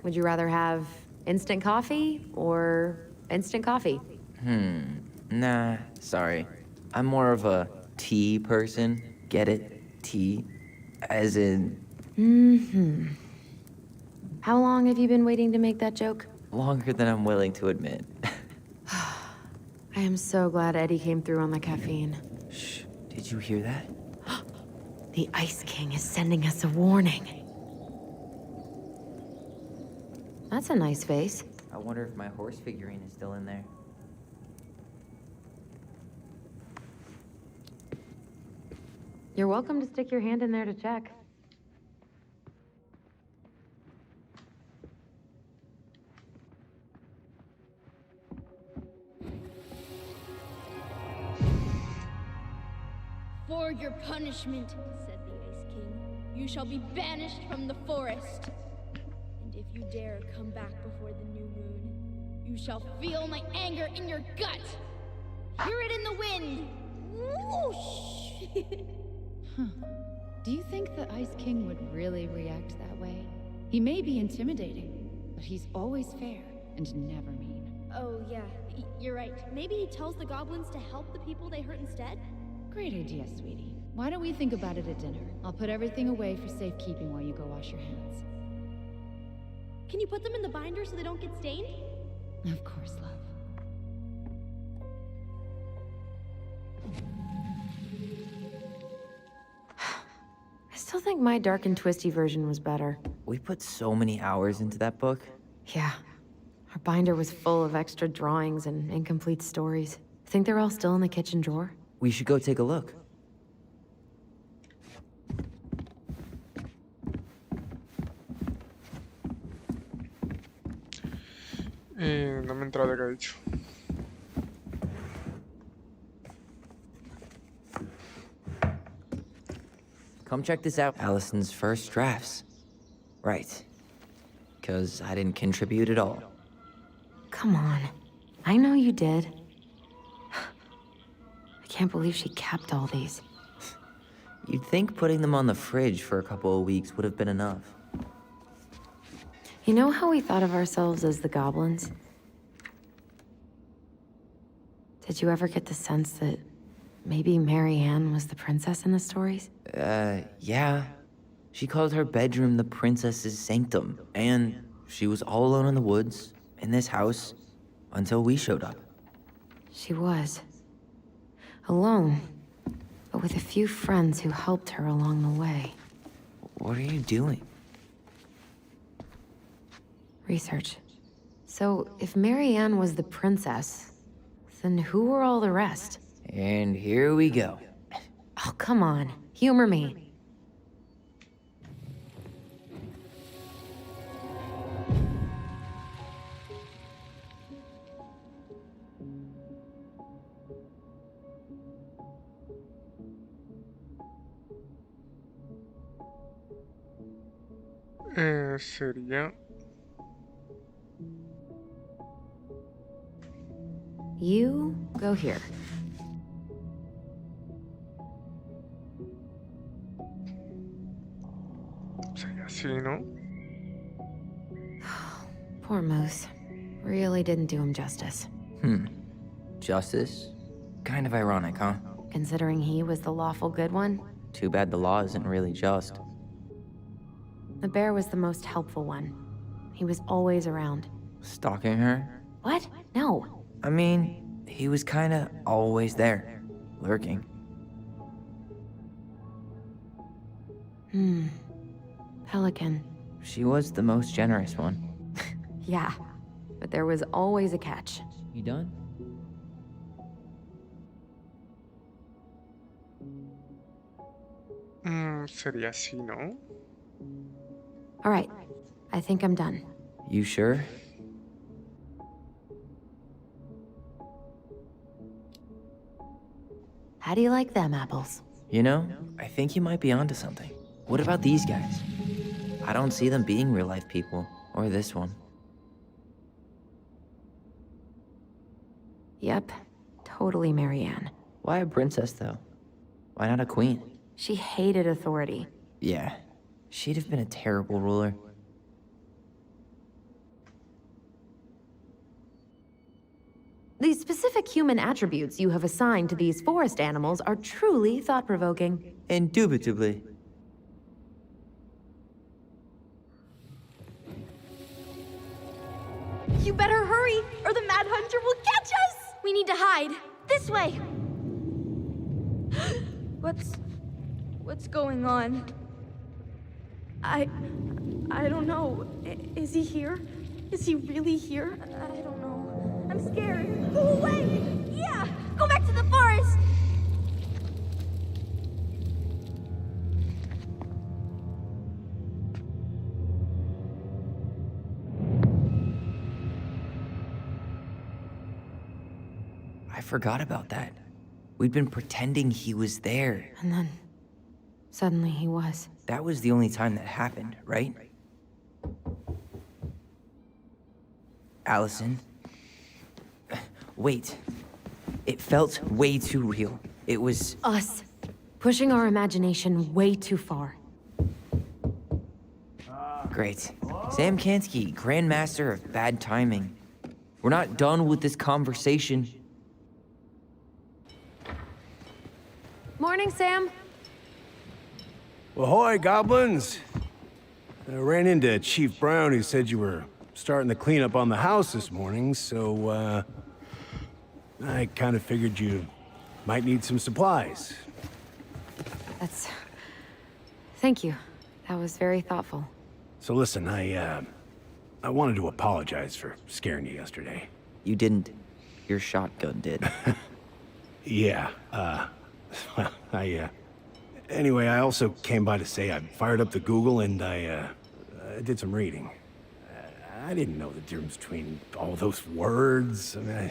Would you rather have instant coffee or instant coffee? Nah, sorry. I'm more of a tea person. Get it? Tea. As in... How long have you been waiting to make that joke? longer than I'm willing to admit. I am so glad Eddie came through on the caffeine. Shh, did you hear that? The Ice King is sending us a warning. That's a nice face. I wonder if my horse figurine is still in there. You're welcome to stick your hand in there to check. For your punishment, said the Ice King, you shall be banished from the forest. And If you dare come back before the new moon, you shall feel my anger in your gut. Hear it in the wind. Whoosh! Do you think the Ice King would really react that way? He may be intimidating, but he's always fair and never mean. Oh, yeah, you're right. Maybe he tells the goblins to help the people they hurt instead? Great idea, sweetie. Why don't we think about it at dinner? I'll put everything away for safekeeping while you go wash your hands. Can you put them in the binder so they don't get stained? Of course, love. I still think my dark and twisty version was better. We put so many hours into that book. Yeah. Our binder was full of extra drawings and incomplete stories. Think they're all still in the kitchen drawer? We should go take a look. No me he enterado de qué ha dicho. Come check this out. Allison's first drafts. Right. Because I didn't contribute at all. Come on. I know you did. I can't believe she kept all these. You'd think putting them on the fridge for a couple of weeks would have been enough. You know how we thought of ourselves as the goblins? Did you ever get the sense that maybe Mary Ann was the princess in the stories? Yeah. She called her bedroom the princess's sanctum, and she was all alone in the woods, in this house, until we showed up. She was. Alone, but with a few friends who helped her along the way. What are you doing? Research. So, if Mary Ann was the princess, then who were all the rest? And here we go. Oh, come on. Humor me. Sería... You go here. Sería así, ¿no? Poor Moose. Really didn't do him justice. Justice? Kind of ironic, huh? Considering he was the lawful good one. Too bad the law isn't really just. The bear was the most helpful one. He was always around. Stalking her? What? No. I mean, he was kinda always there. Lurking. Pelican. She was the most generous one. Yeah, but there was always a catch. You done? Sería así, ¿no? All right, I think I'm done. You sure? How do you like them apples? You know, I think you might be onto something. What about these guys? I don't see them being real-life people, or this one. Yep, totally Mary Ann. Why a princess, though? Why not a queen? She hated authority. Yeah, she'd have been a terrible ruler. The specific human attributes you have assigned to these forest animals are truly thought-provoking. Indubitably. You better hurry, or the Mad Hunter will catch us! We need to hide. This way! What's going on? I don't know. Is he here? Is he really here? I don't know. I'm scared. Go away! Yeah! Go back to the forest! I forgot about that. We'd been pretending he was there. And then, suddenly he was. That was the only time that happened, right? Allison. Wait. It felt way too real. It was... Us. Pushing our imagination way too far. Great. Sam Kansky, Grandmaster of Bad Timing. We're not done with this conversation. Morning, Sam. Ahoy, goblins! I ran into Chief Brown, who said you were starting the cleanup on the house this morning, so, I kind of figured you might need some supplies. That's... Thank you. That was very thoughtful. So listen, I wanted to apologize for scaring you yesterday. You didn't. Your shotgun did. Yeah, well, anyway, I also came by to say I fired up the Google and I did some reading. I didn't know the difference between all those words. I mean,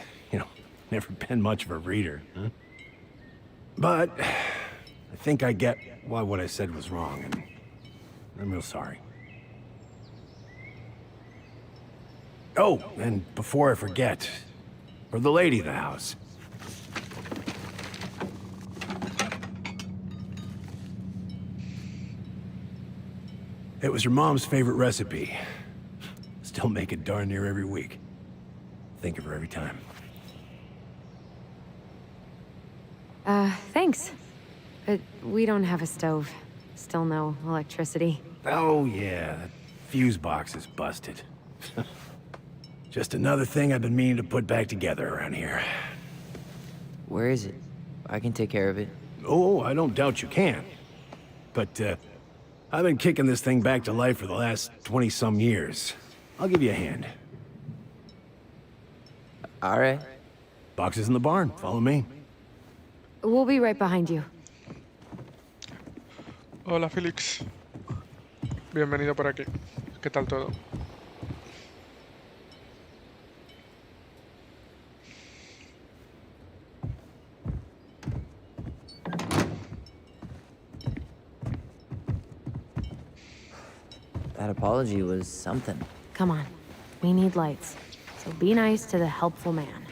never been much of a reader, huh? But I think I get why what I said was wrong, and I'm real sorry. Oh, and before I forget, for the lady of the house. It was her mom's favorite recipe. Still make it darn near every week. Think of her every time. Thanks. But we don't have a stove. Still no electricity. Oh, yeah. That fuse box is busted. Just another thing I've been meaning to put back together around here. Where is it? I can take care of it. Oh, I don't doubt you can. But, I've been kicking this thing back to life for the last 20-some years. I'll give you a hand. All right. Box is in the barn. Follow me. We'll be right behind you. Hola, Félix. Bienvenido por aquí. ¿Qué tal todo? That apology was something. Come on. We need lights. So be nice to the helpful man.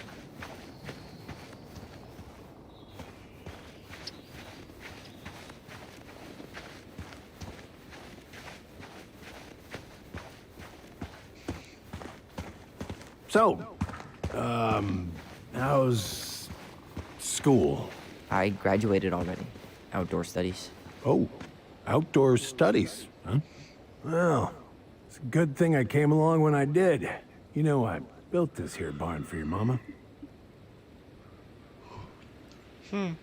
So, how's school? I graduated already. Outdoor studies. Oh, outdoor studies, huh? Well, it's a good thing I came along when I did. You know, I built this here barn for your mama. You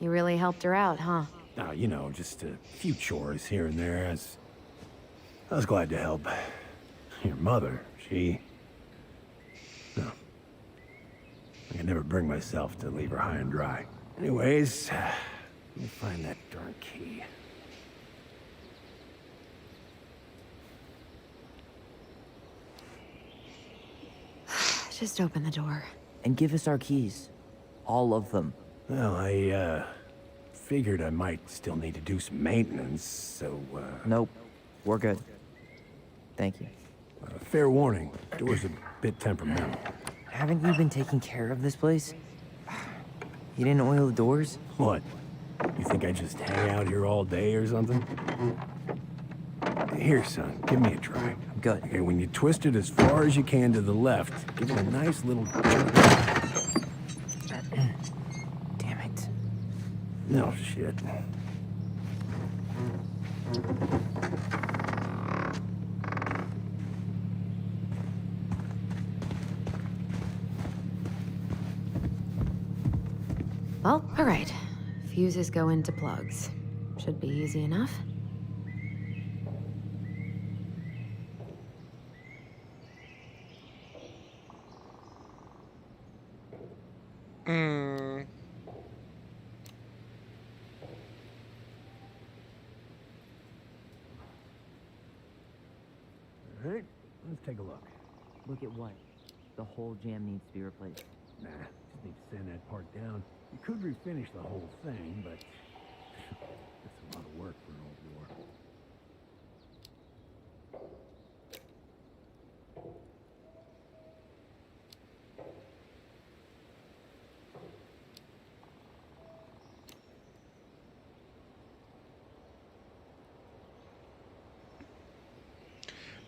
really helped her out, huh? Now, you know, just a few chores here and there. I was glad to help. Your mother, she... No. I could never bring myself to leave her high and dry. Anyways, let me find that darn key. Just open the door. And give us our keys. All of them. Well, I, figured I might still need to do some maintenance, so, Nope. We're good. Thank you. Fair warning, door's a bit temperamental. Haven't you been taking care of this place? You didn't oil the doors? What? You think I just hang out here all day or something? Here, son, give me a try. Good. Okay, when you twist it as far as you can to the left, give it a nice little jerk. Damn it. No shit. Well, all right. Fuses go into plugs. Should be easy enough. All right, let's take a look. Look at what? The whole jam needs to be replaced. Nah, just need to sand that part down. You could refinish the whole thing, but that's a lot of work for an old war.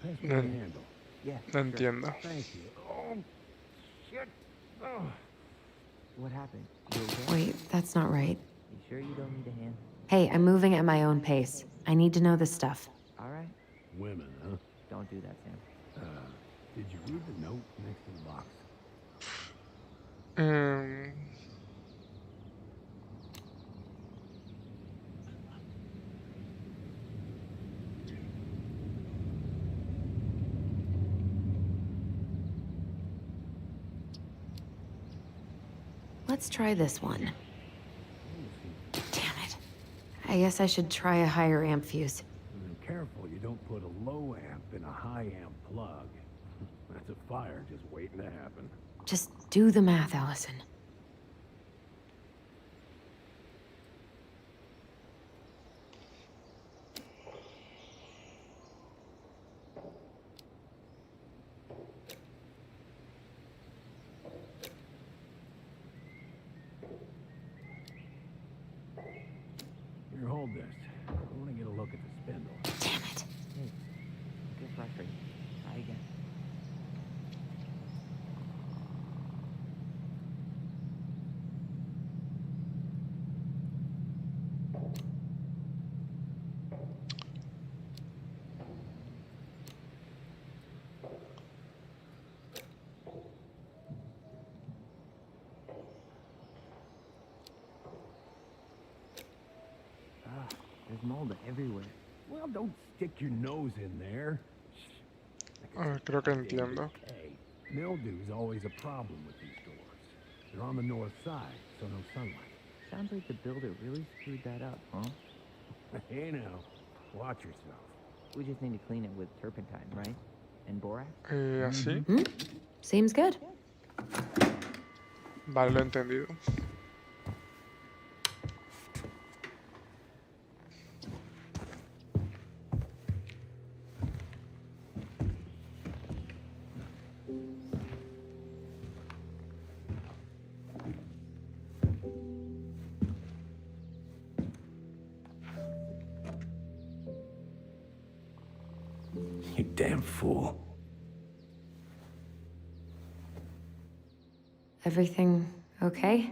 Pass me No, the handle. Yeah. no entiendo. Thank you. Oh, shit. Oh. What happened? You okay? Wait, that's not right. You sure you don't need a hand? Hey, I'm moving at my own pace. I need to know this stuff. All right. Women, huh? Don't do that, Sam. Did you read the note next to the box? Let's try this one. Damn it. I guess I should try a higher amp fuse. Be careful you don't put a low amp in a high amp plug. That's a fire just waiting to happen. Just do the math, Allison. Here, hold this. I want to get a look at the spindle. Damn it. Hey, get frustrated. Try again. There's mold everywhere. Well, don't stick your nose in there. Creo que entiendo. Hey, mildew's always a problem with these doors. They're on the north side, so no sunlight. Sounds like the builder really screwed that up, huh? Hey now, watch yourself. We just need to clean it with turpentine, right? And borax? ¿Así? Seems good. Vale, lo he entendido. You damn fool. Everything okay?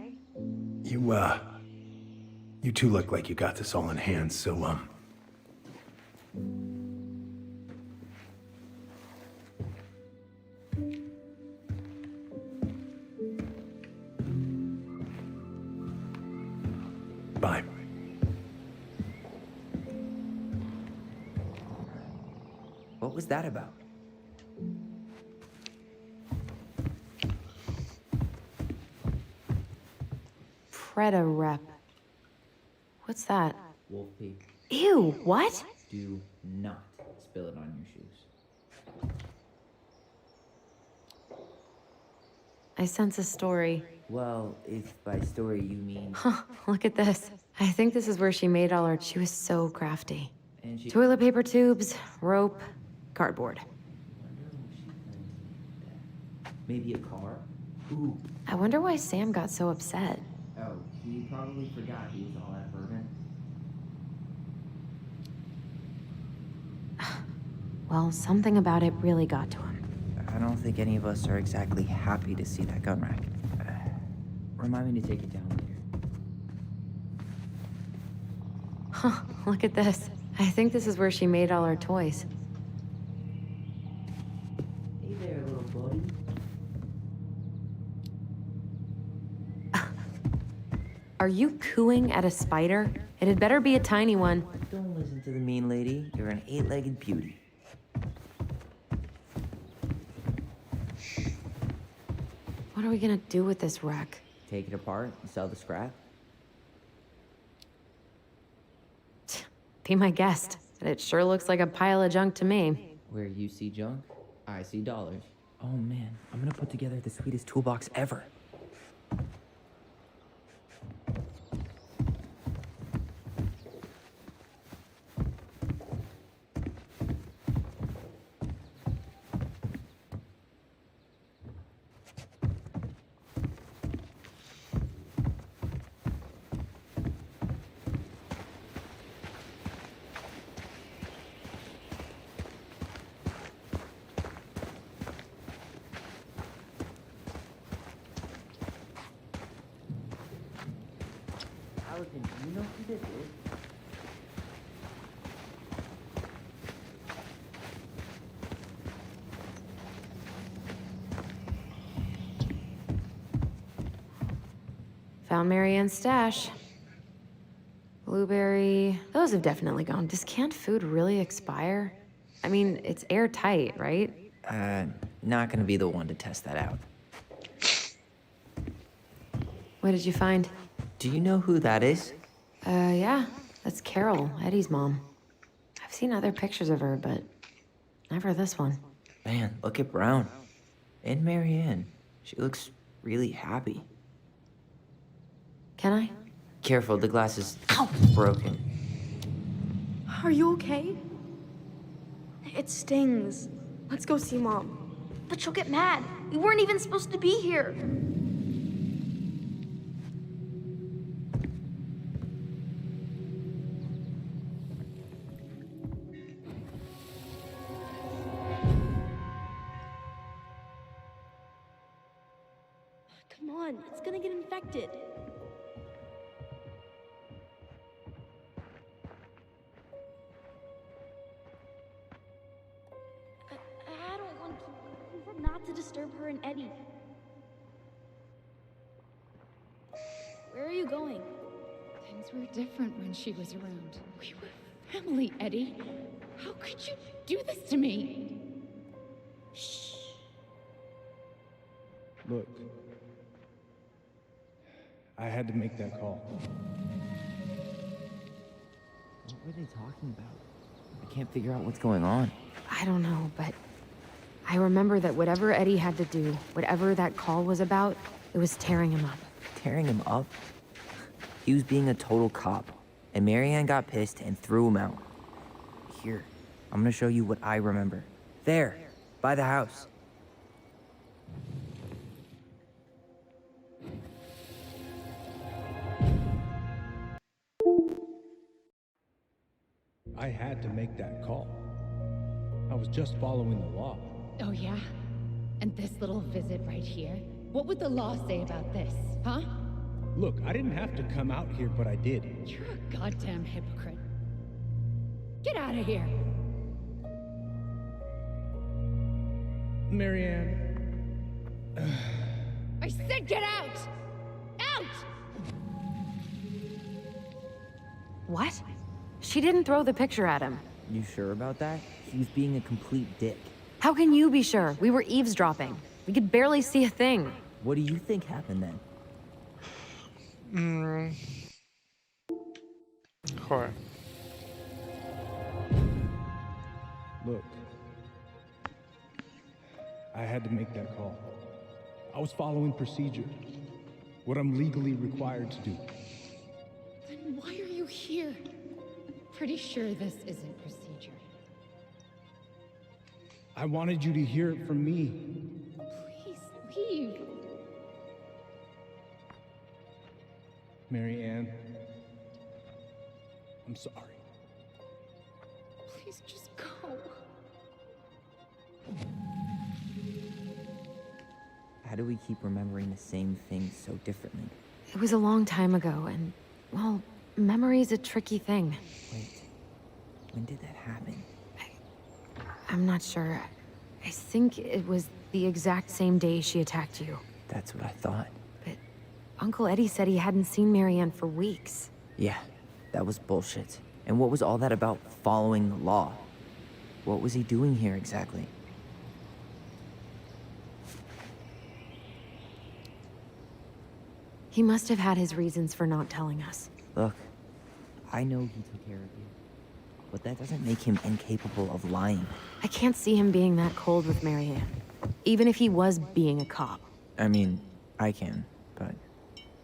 You two look like you got this all in hand, so, bye. What was that about? Preda rep. What's that? Wolf pee. Ew, what? Do not spill it on your shoes. I sense a story. Well, if by story you mean... Huh, look at this. I think this is where she made all her... She was so crafty. And she... Toilet paper tubes, rope, cardboard. Maybe a car? Ooh. I wonder why Sam got so upset. Oh, he probably forgot he was all that bourbon. Well, something about it really got to him. I don't think any of us are exactly happy to see that gun rack. Remind me to take it down later. Huh, look at this. I think this is where she made all her toys. Hey there, little buddy. Are you cooing at a spider? It had better be a tiny one. Don't listen to the mean lady. You're an 8-legged beauty. What are we gonna do with this wreck? Take it apart and sell the scrap? Be my guest. It sure looks like a pile of junk to me. Where you see junk, I see dollars. Oh man, I'm gonna put together the sweetest toolbox ever. Allison, do you know who this is? Found Marianne's stash. Blueberry. Those have definitely gone. Does canned food really expire? I mean, it's airtight, right? Not gonna be the one to test that out. What did you find? Do you know who that is? Yeah. That's Carol, Eddie's mom. I've seen other pictures of her, but never this one. Man, look at Brown. And Marianne. She looks really happy. Can I? Careful, the glass is broken. Are you okay? It stings. Let's go see Mom. But she'll get mad. We weren't even supposed to be here. Come on, it's gonna get infected. I don't want to. He said not to disturb her and Eddie. Where are you going? Things were different when she was around. We were family, Eddie. How could you do this to me? Shh. Look, I had to make that call. What were they talking about? I can't figure out what's going on. I don't know, but I remember that whatever Eddie had to do, whatever that call was about, it was tearing him up. Tearing him up? He was being a total cop, and Marianne got pissed and threw him out. Here, I'm gonna show you what I remember. There, by the house. I had to make that call. I was just following the law. Oh, yeah? And this little visit right here? What would the law say about this, huh? Look, I didn't have to come out here, but I did. You're a goddamn hypocrite. Get out of here! Marianne. I said get out! Out! What? She didn't throw the picture at him. You sure about that? He was being a complete dick. How can you be sure? We were eavesdropping. We could barely see a thing. What do you think happened then? Joder. Look, I had to make that call. I was following procedure, what I'm legally required to do. Then why are you here? Pretty sure this isn't procedure. I wanted you to hear it from me. Please leave. Marianne, I'm sorry. Please just go. How do we keep remembering the same things so differently? It was a long time ago, and, well, memory's a tricky thing. Wait, when did that happen? I'm not sure. I think it was the exact same day she attacked you. That's what I thought. But Uncle Eddie said he hadn't seen Marianne for weeks. Yeah, that was bullshit. And what was all that about following the law? What was he doing here exactly? He must have had his reasons for not telling us. Look, I know he took care of you, but that doesn't make him incapable of lying. I can't see him being that cold with Marianne, even if he was being a cop. I mean, I can, but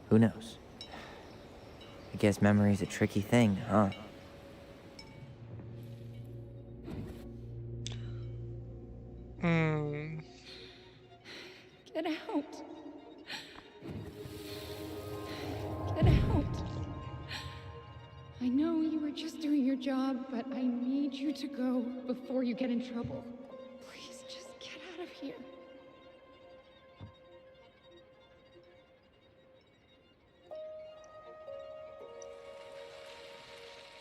who knows? I guess memory's a tricky thing, huh? Get out. Get out. I know you were just doing your job, but I need you to go before you get in trouble. Please just get out of here.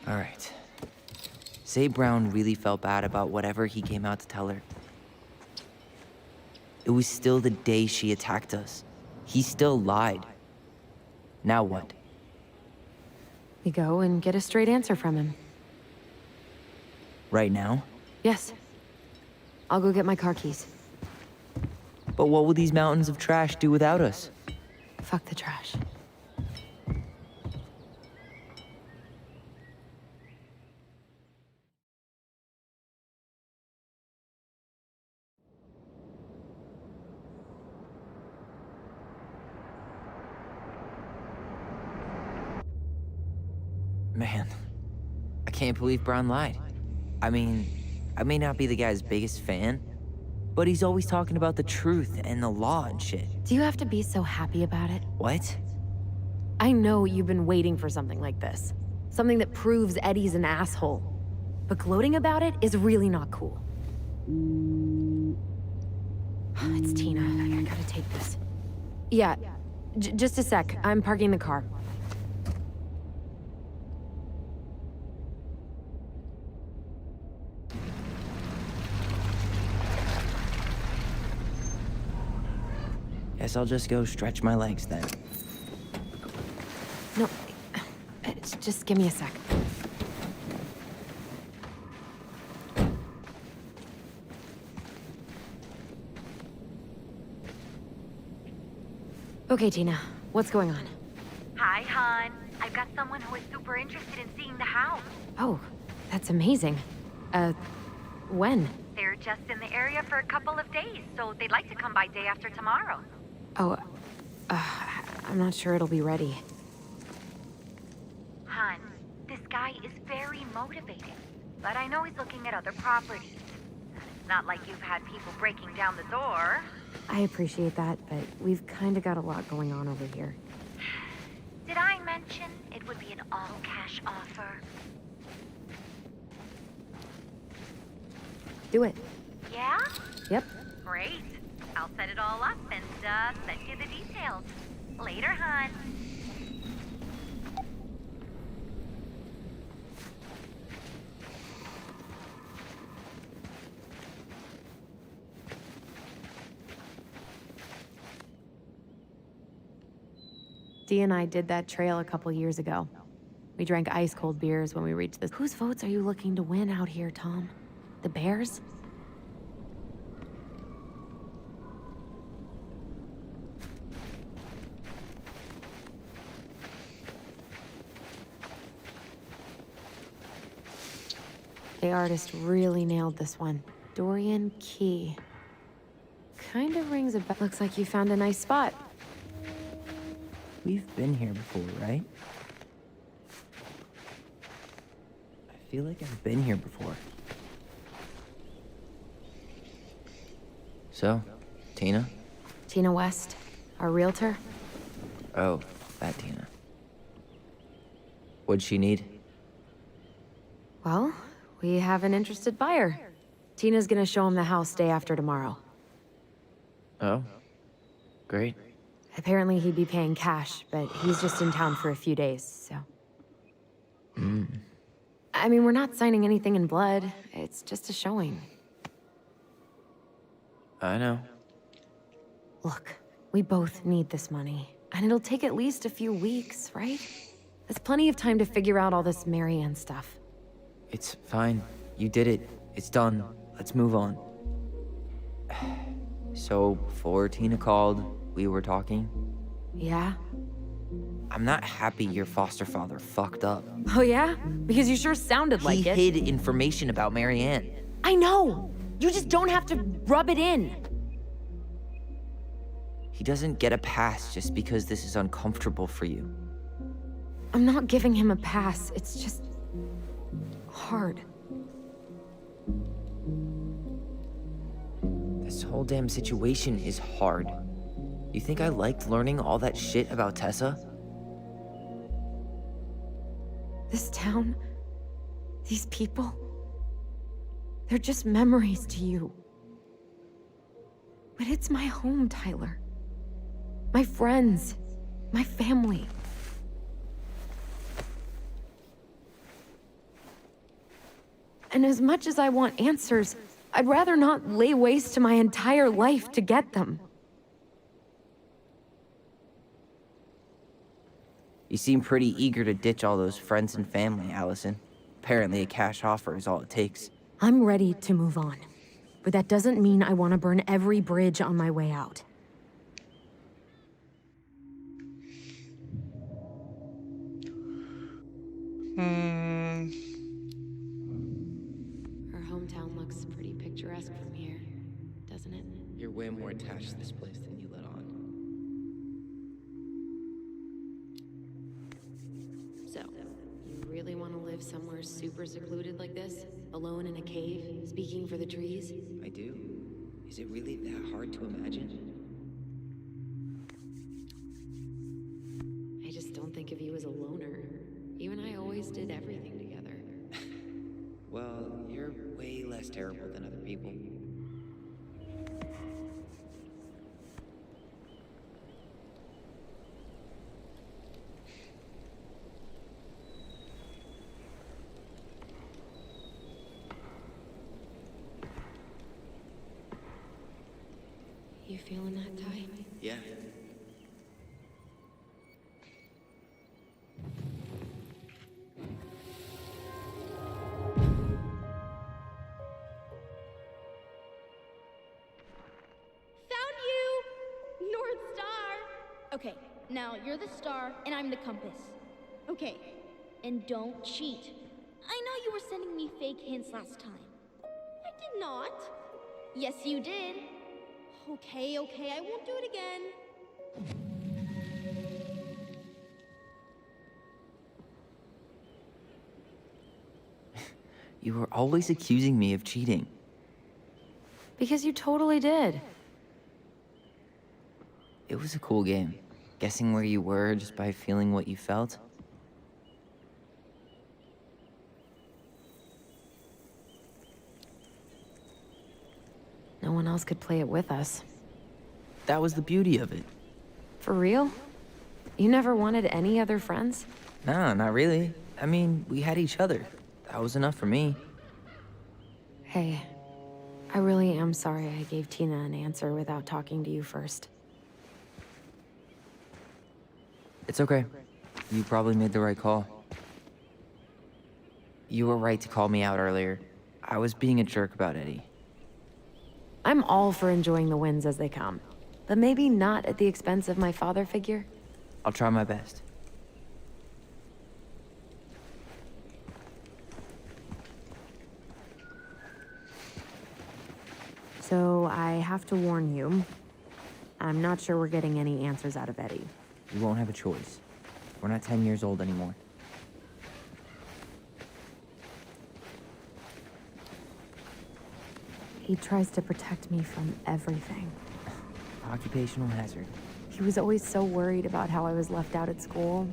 All right. Say Brown really felt bad about whatever he came out to tell her. It was still the day she attacked us. He still lied. Now what? We go and get a straight answer from him. Right now? Yes. I'll go get my car keys. But what will these mountains of trash do without us? Fuck the trash. Man, I can't believe Brown lied. I mean, I may not be the guy's biggest fan, but he's always talking about the truth and the law and shit. Do you have to be so happy about it? What? I know you've been waiting for something like this. Something that proves Eddie's an asshole. But gloating about it is really not cool. It's Tina. I gotta take this. Yeah, just a sec. I'm parking the car. Guess I'll just go stretch my legs then. No, just give me a sec. Okay, Tina, what's going on? Hi, hon. I've got someone who is super interested in seeing the house. Oh, that's amazing. When? They're just in the area for a couple of days, so they'd like to come by day after tomorrow. Oh, I'm not sure it'll be ready. Hon, this guy is very motivated, but I know he's looking at other properties. It's not like you've had people breaking down the door. I appreciate that, but we've kind of got a lot going on over here. Did I mention it would be an all-cash offer? Do it. Yeah? Yep. Great. I'll set it all up and send you the details. Later, hon. Dee and I did that trail a couple years ago. We drank ice-cold beers when we reached this. Whose votes are you looking to win out here, Tom? The Bears? The artist really nailed this one. Dorian Key. Kind of rings a bell. Looks like you found a nice spot. We've been here before, right? I feel like I've been here before. So, Tina? Tina West, our realtor. Oh, that Tina. What'd she need? Well, we have an interested buyer. Tina's gonna show him the house day after tomorrow. Oh, great. Apparently he'd be paying cash, but he's just in town for a few days, so... I mean, we're not signing anything in blood. It's just a showing. I know. Look, we both need this money. And it'll take at least a few weeks, right? There's plenty of time to figure out all this Marianne stuff. It's fine. You did it. It's done. Let's move on. So, before Tina called, we were talking. Yeah? I'm not happy your foster father fucked up. Oh yeah? Because you sure sounded like it. He hid information about Marianne. I know! You just don't have to rub it in. He doesn't get a pass just because this is uncomfortable for you. I'm not giving him a pass. It's just... hard. This whole damn situation is hard. You think I liked learning all that shit about Tessa? This town, these people, they're just memories to you. But it's my home, Tyler. My friends, my family. And as much as I want answers, I'd rather not lay waste to my entire life to get them. You seem pretty eager to ditch all those friends and family, Allison. Apparently a cash offer is all it takes. I'm ready to move on. But that doesn't mean I want to burn every bridge on my way out. Our hometown looks pretty picturesque from here, doesn't it? You're way more attached to this place than you let on. So, you really want to live somewhere super secluded like this? Alone in a cave, speaking for the trees? I do. Is it really that hard to imagine? I just don't think of you as a loner. You and I always did everything together. Well, you're way less terrible than other people. You feeling that tight? Yeah. Okay, now you're the star and I'm the compass. Okay, and don't cheat. I know you were sending me fake hints last time. I did not. Yes, you did. Okay, I won't do it again. You were always accusing me of cheating. Because you totally did. It was a cool game. Guessing where you were just by feeling what you felt. No one else could play it with us. That was the beauty of it. For real? You never wanted any other friends? No, not really. I mean, we had each other. That was enough for me. Hey, I really am sorry I gave Tina an answer without talking to you first. It's okay. You probably made the right call. You were right to call me out earlier. I was being a jerk about Eddie. I'm all for enjoying the wins as they come, but maybe not at the expense of my father figure. I'll try my best. So I have to warn you, I'm not sure we're getting any answers out of Eddie. You won't have a choice. We're not 10 years old anymore. He tries to protect me from everything. Occupational hazard. He was always so worried about how I was left out at school,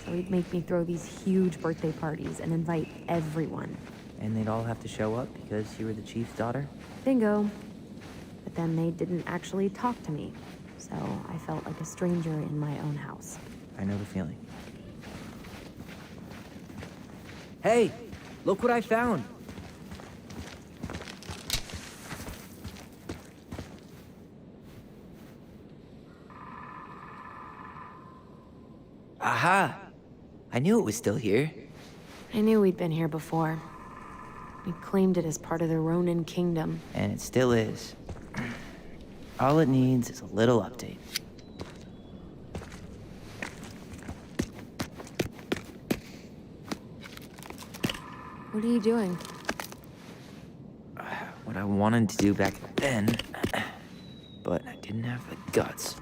so he'd make me throw these huge birthday parties and invite everyone. And they'd all have to show up because you were the chief's daughter? Bingo. But then they didn't actually talk to me, so I felt like a stranger in my own house. I know the feeling. Hey, look what I found! Aha! I knew it was still here. I knew we'd been here before. We claimed it as part of the Ronin kingdom. And it still is. All it needs is a little update. What are you doing? What I wanted to do back then, but I didn't have the guts.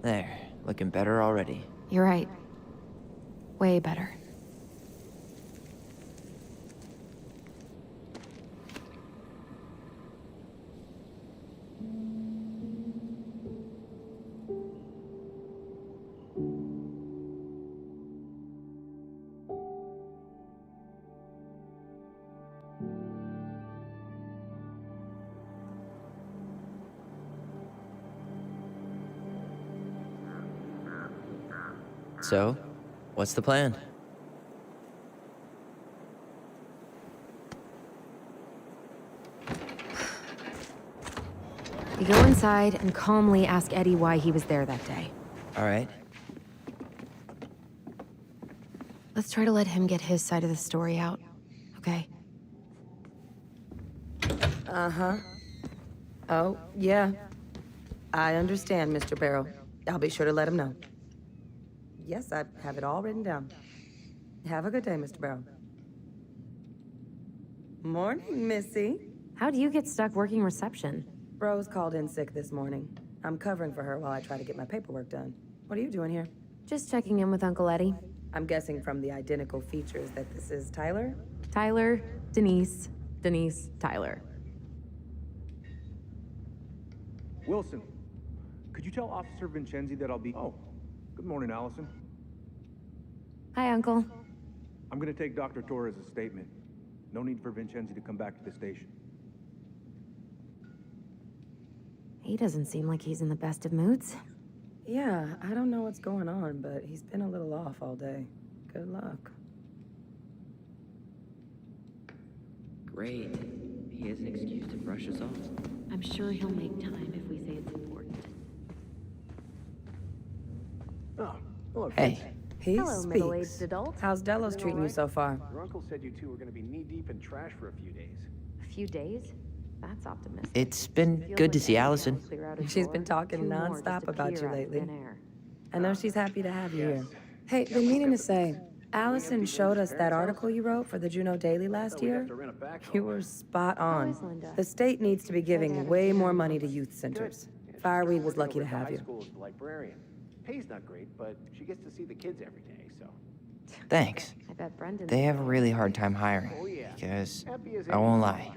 There, looking better already. You're right. Way better. So, what's the plan? You go inside and calmly ask Eddie why he was there that day. All right. Let's try to let him get his side of the story out, okay? Uh-huh. Oh, yeah. I understand, Mr. Barrow. I'll be sure to let him know. Yes, I have it all written down. Have a good day, Mr. Barrow. Morning, Missy. How do you get stuck working reception? Rose called in sick this morning. I'm covering for her while I try to get my paperwork done. What are you doing here? Just checking in with Uncle Eddie. I'm guessing from the identical features that this is Tyler? Tyler, Denise, Denise, Tyler. Wilson, could you tell Officer Vincenzi that I'll be... Oh, good morning, Allison. Hi, Uncle. I'm gonna take Dr. Torres' statement. No need for Vincenzi to come back to the station. He doesn't seem like he's in the best of moods. Yeah, I don't know what's going on, but he's been a little off all day. Good luck. Great. He has an excuse to brush us off. I'm sure he'll make time if we say it's important. Oh, hello, Hey. kids. He Hello, speaks. middle-aged adult. How's Delos treating you so far? Your uncle said you two were gonna be knee-deep in trash for a few days. A few days? That's optimistic. It's been good to see Allison. She's been talking nonstop about you lately. I know she's happy to have you here. Hey, been meaning to say, Allison showed us that article you wrote for the Juneau Daily last year. You were spot on. The state needs to be giving way more money to youth centers. Fireweed was lucky to have you. Librarian. Pay's not great, but she gets to see the kids every day, so. Thanks. I bet Brendan. They have a really hard time hiring, because, I won't lie,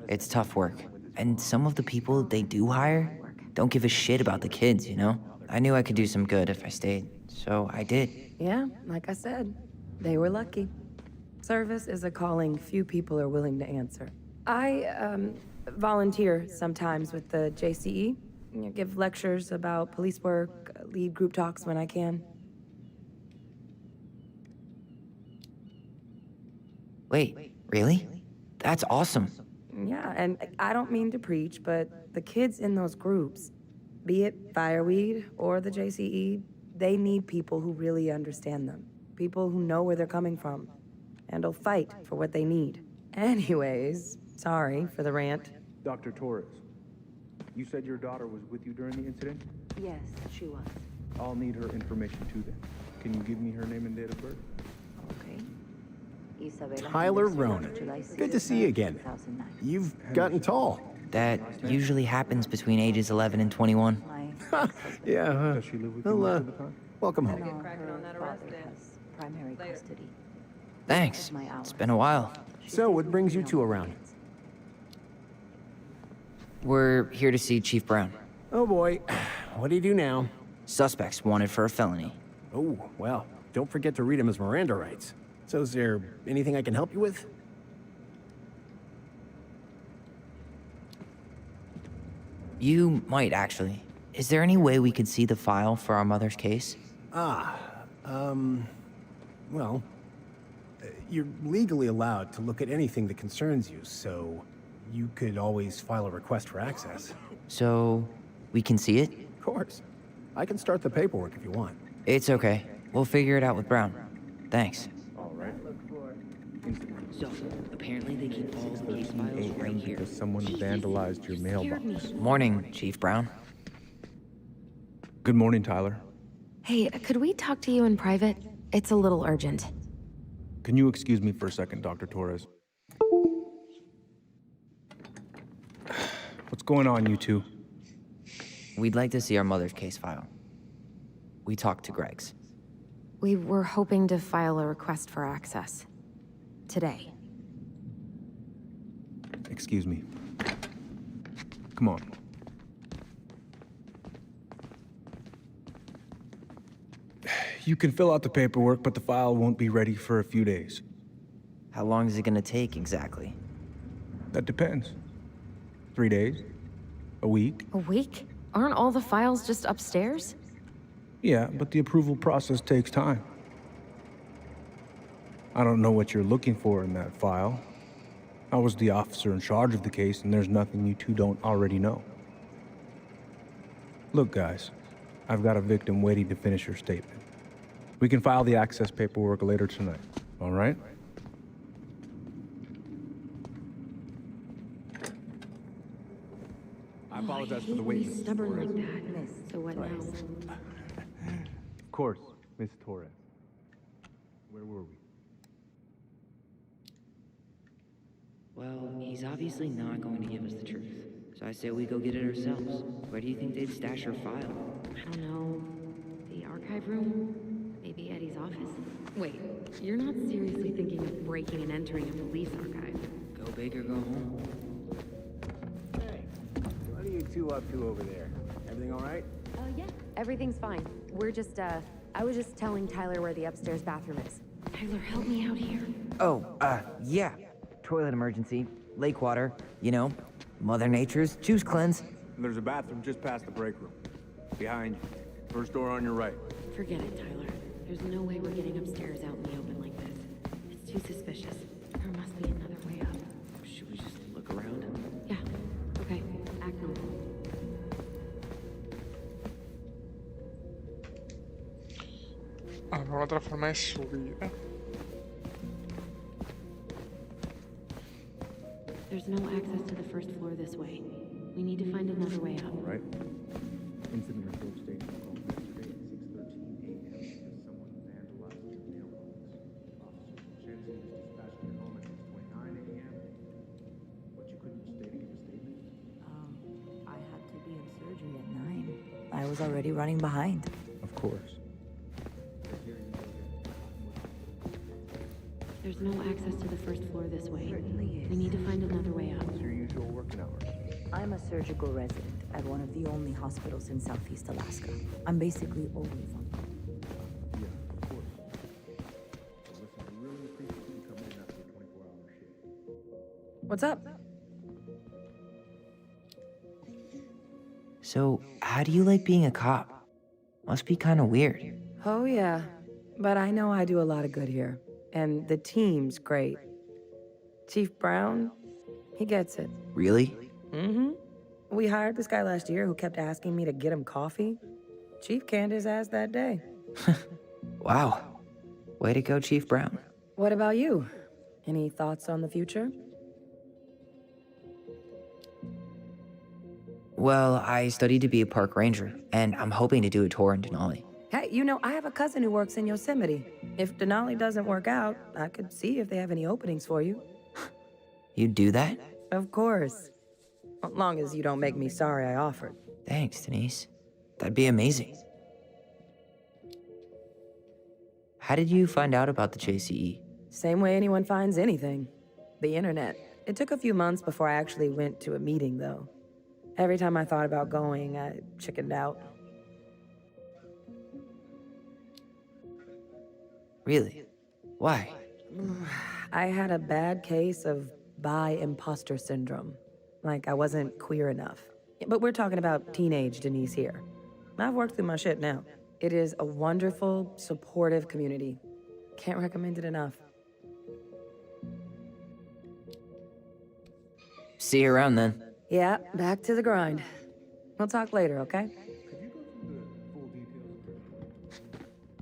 it's tough work. And some of the people they do hire don't give a shit about the kids, you know? I knew I could do some good if I stayed, so I did. Yeah, like I said, they were lucky. Service is a calling few people are willing to answer. I, volunteer sometimes with the JCE. You know, give lectures about police work, lead group talks when I can. Wait, really? That's awesome. Yeah, and I don't mean to preach, but the kids in those groups, be it Fireweed or the JCE, they need people who really understand them. People who know where they're coming from and will fight for what they need. Anyways, sorry for the rant. Dr. Torres, you said your daughter was with you during the incident? Yes, she was. I'll need her information too then. Can you give me her name and date of birth? Okay. Tyler Ronan. Good to see you again. You've gotten tall. That usually happens between ages 11 and 21. Yeah, Does she live with you well, most of the time? welcome home. Primary custody. Thanks. It's been a while. So, what brings you two around? We're here to see Chief Brown. Oh boy, what do you do now? Suspects wanted for a felony. Oh, well, don't forget to read him his Miranda rights. So is there anything I can help you with? You might, actually. Is there any way we could see the file for our mother's case? Well, you're legally allowed to look at anything that concerns you, so you could always file a request for access. So, we can see it? Of course. I can start the paperwork if you want. It's okay. We'll figure it out with Brown. Thanks. All right. So, apparently they keep all the case files right here. Because someone vandalized your mailbox. Morning, Chief Brown. Good morning, Tyler. Hey, could we talk to you in private? It's a little urgent. Can you excuse me for a second, Dr. Torres? What's going on, you two? We'd like to see our mother's case file. We talked to Greg's. We were hoping to file a request for access. Today. Excuse me. Come on. You can fill out the paperwork, but the file won't be ready for a few days. How long is it gonna take exactly? That depends. 3 days? A week? A week? Aren't all the files just upstairs? Yeah, but the approval process takes time. I don't know what you're looking for in that file. I was the officer in charge of the case, and there's nothing you two don't already know. Look, guys, I've got a victim waiting to finish her statement. We can file the access paperwork later tonight, all right? I apologize for the wait, Mrs. Stubborn Torres. Like that. So what now? Of course, Miss Torres. Where were we? Well, he's obviously not going to give us the truth. So I say we go get it ourselves. Where do you think they'd stash her file? I don't know. The archive room? Maybe Eddie's office? Wait, you're not seriously thinking of breaking and entering a police archive? Go big or go home. Hey, what are you two up to over there? Everything all right? Yeah. Everything's fine. We're just, I was just telling Tyler where the upstairs bathroom is. Tyler, help me out here. Oh, yeah. Toilet emergency, lake water, you know, Mother Nature's juice cleanse. There's a bathroom just past the break room. Behind you. First door on your right. Forget it, Tyler. There's no way we're getting upstairs out in the open like this. It's too suspicious. There must be another way up. Should we just look around? Yeah. Okay. Act normal. A lo mejor otra forma es subir. There's no access to the first floor this way. We need to find another way up. Right. Incident report states a call yesterday at 6:13 a.m. because someone vandalized your mailbox. Officer Vincenzi was dispatched to your home at 6:29 a.m. But you couldn't stay to give a statement? I had to be in surgery at 9. I was already running behind. Of course. There's no access to the first floor this way. We need to find another way up. What's your usual working hours? I'm a surgical resident at one of the only hospitals in Southeast Alaska. I'm basically always on call. Yeah, of course. So listen, I really appreciate you coming in after a 24-hour shift. What's up? So, how do you like being a cop? Must be kind of weird. Oh, yeah. But I know I do a lot of good here. And the team's great. Chief Brown, he gets it. Really? Mm-hmm. We hired this guy last year who kept asking me to get him coffee. Chief canned his ass that day. Wow. Way to go, Chief Brown. What about you? Any thoughts on the future? Well, I studied to be a park ranger, and I'm hoping to do a tour in Denali. Hey, you know, I have a cousin who works in Yosemite. If Denali doesn't work out, I could see if they have any openings for you. You'd do that? Of course. As long as you don't make me sorry I offered. Thanks, Denise. That'd be amazing. How did you find out about the JCE? Same way anyone finds anything. The internet. It took a few months before I actually went to a meeting, though. Every time I thought about going, I chickened out. Really? Why? I had a bad case of bi-imposter syndrome. Like I wasn't queer enough. But we're talking about teenage Denise here. I've worked through my shit now. It is a wonderful, supportive community. Can't recommend it enough. See you around then. Yeah, back to the grind. We'll talk later, okay? Could you go through the full details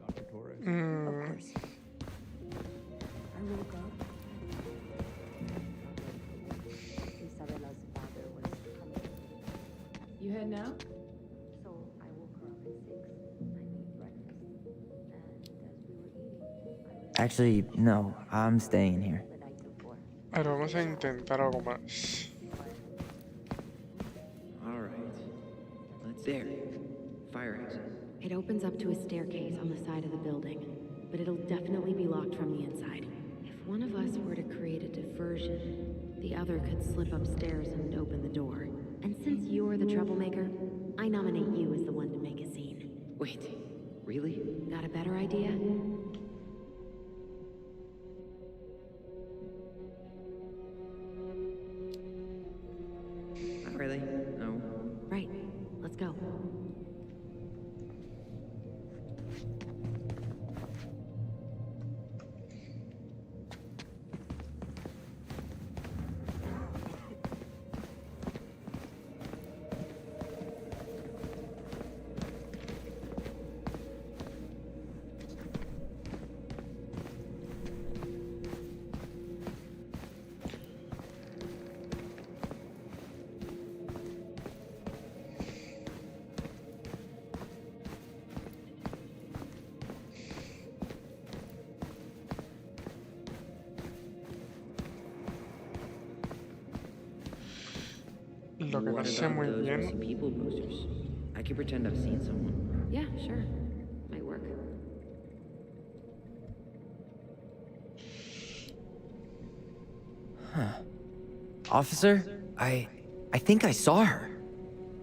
of Dr. Torres? Of course. I woke up. Isabella's father was coming. You head now? So I woke her up at 6. I made breakfast. And as we were eating, Actually, no. I'm staying here. A ver, vamos a intentar algo más. All right. There. Fire exit. It opens up to a staircase on the side of the building, but it'll definitely be locked from the inside. If one of us were to create a diversion, the other could slip upstairs and open the door. And since you're the troublemaker, I nominate you as the one to make a scene. Wait, really? Got a better idea? Not really. No. Right. Let's go. Lo que no What sé about muy those bien. missing people posters? I could pretend I've seen someone. Yeah, sure. Might work. Officer, I think I saw her.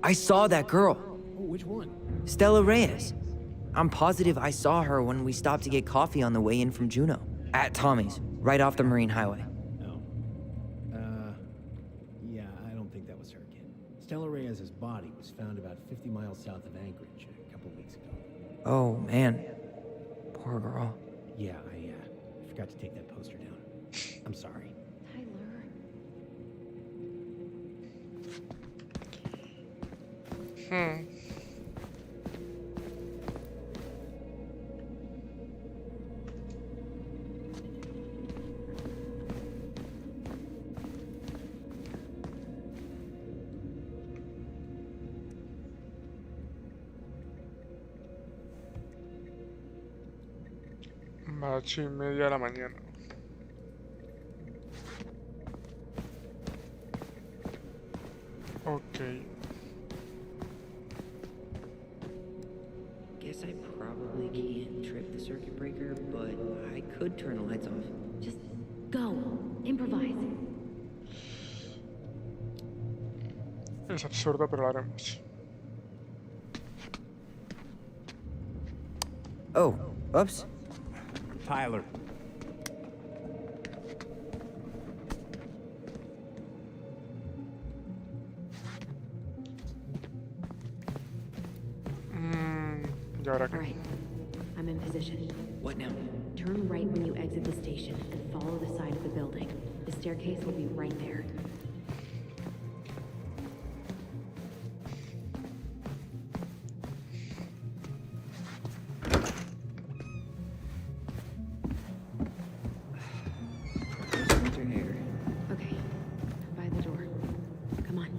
I saw that girl. Oh, which one? Stella Reyes. I'm positive I saw her when we stopped to get coffee on the way in from Juneau. At Tommy's, right off the Marine Highway. No. Yeah, I don't think that was her, kid. Stella Reyes' body was found about 50 miles south of Anchorage a couple weeks ago. Oh, man. Poor girl. Yeah, I forgot to take that poster down. I'm sorry. A 8:30 de la mañana. Ok. Guess I probably can't trip the circuit breaker, but I could turn the lights off. Just go. Improvise. Es absurdo, pero lo haremos. Oh, oops. Tyler. ¿Y ahora qué? All right. I'm in position. What now? Turn right when you exit the station and follow the side of the building. The staircase will be right there. Winter hair. Okay. By the door. Come on.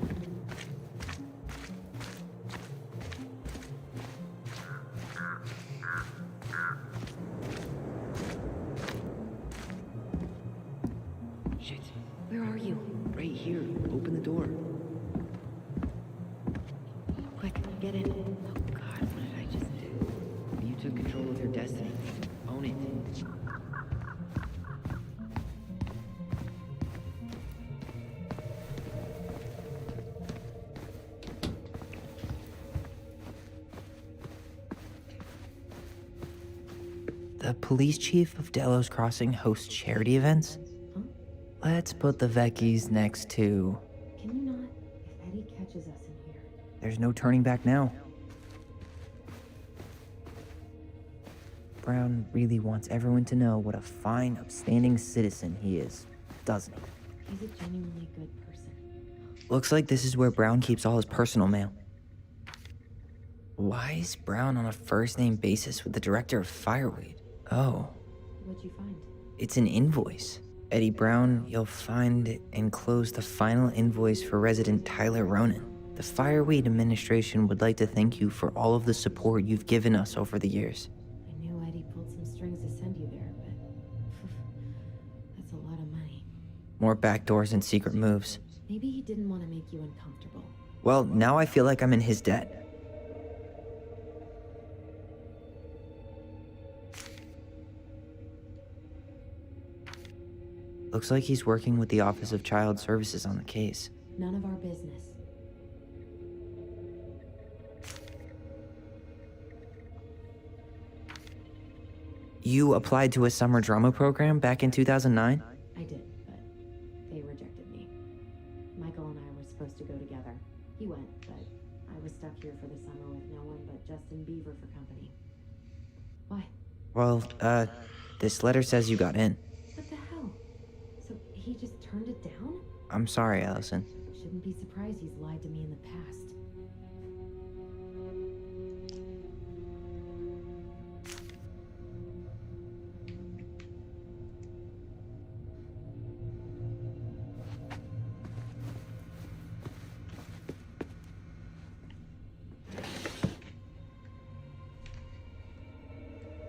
Shit. Where are you? Right here. Open the door. Quick, get in. Oh god, what did I just do? You took control of your destiny. Own it. The police chief of Delos Crossing hosts charity events? Let's put the Vecchies next to... Can you not? If Eddie catches us in here. There's no turning back now. Brown really wants everyone to know what a fine, upstanding citizen he is, doesn't he? He's a genuinely good person. Looks like this is where Brown keeps all his personal mail. Why is Brown on a first-name basis with the director of Fireweed? Oh, What'd you find? it's an invoice. Eddie Brown, you'll find enclosed the final invoice for resident Tyler Ronan. The Fireweed administration would like to thank you for all of the support you've given us over the years. I knew Eddie pulled some strings to send you there, but that's a lot of money. More backdoors and secret moves. Maybe he didn't want to make you uncomfortable. Well, now I feel like I'm in his debt. Looks like he's working with the Office of Child Services on the case. None of our business. You applied to a summer drama program back in 2009? I did, but they rejected me. Michael and I were supposed to go together. He went, but I was stuck here for the summer with no one but Justin Beaver for company. Why? Well, this letter says you got in. What the hell? So he just turned it down? I'm sorry, Allison. Shouldn't be surprised he's lied to me in the past.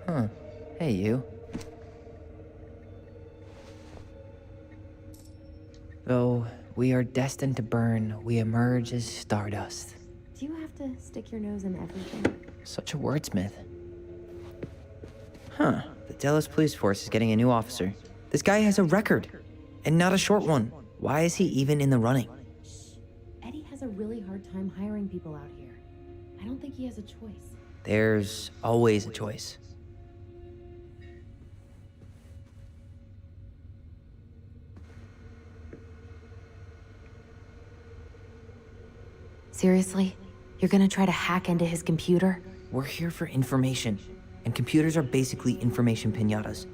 Huh. Hey, you. Though, We are destined to burn. We emerge as stardust. Do you have to stick your nose in everything? Such a wordsmith. Huh. The Delos police force is getting a new officer. This guy has a record, and not a short one. Why is he even in the running? Eddie has a really hard time hiring people out here. I don't think he has a choice. There's always a choice. Seriously? You're gonna try to hack into his computer? We're here for information, and computers are basically information piñatas.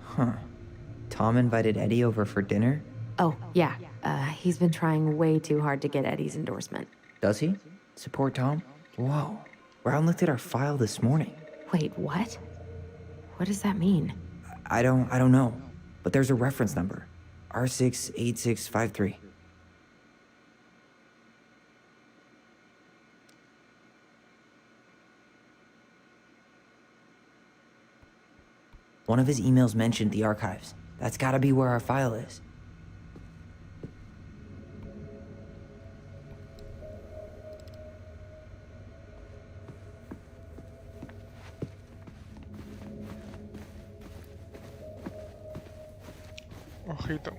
Huh. Tom invited Eddie over for dinner? Oh, yeah. He's been trying way too hard to get Eddie's endorsement. Does he? Support Tom? Whoa. Brown looked at our file this morning. Wait, what? What does that mean? I don't know. But there's a reference number. R68653. One of his emails mentioned the archives. That's gotta be where our file is. Ojito.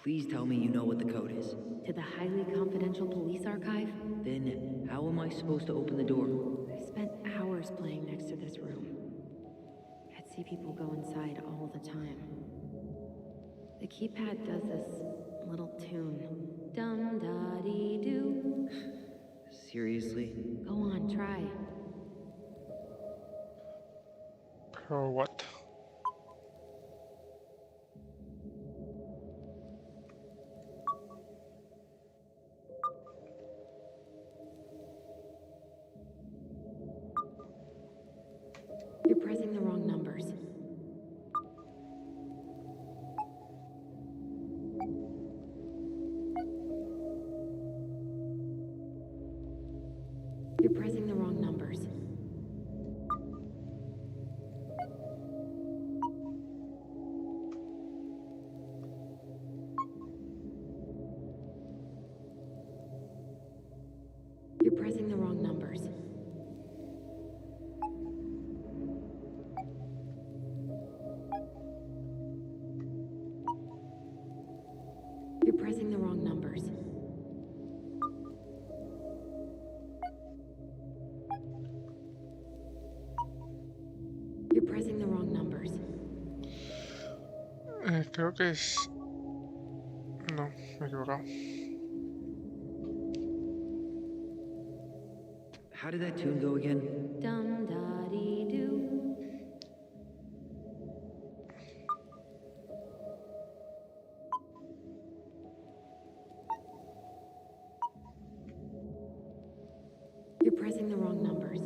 Please tell me you know what the code is. To the highly confidential police archive? Then how am I supposed to open the door? I spent hours playing next to this room. I'd see people go inside all the time. The keypad does this little tune. Dum-da-dee-doo. Seriously? Go on, try. Or what? You're pressing the wrong numbers. You're pressing the wrong numbers. You're pressing the wrong numbers. You're pressing the wrong numbers. You're pressing the wrong numbers. Creo que es... No, me he equivocado. How did that tune go again? Dum-da-dee-doo. You're pressing the wrong numbers.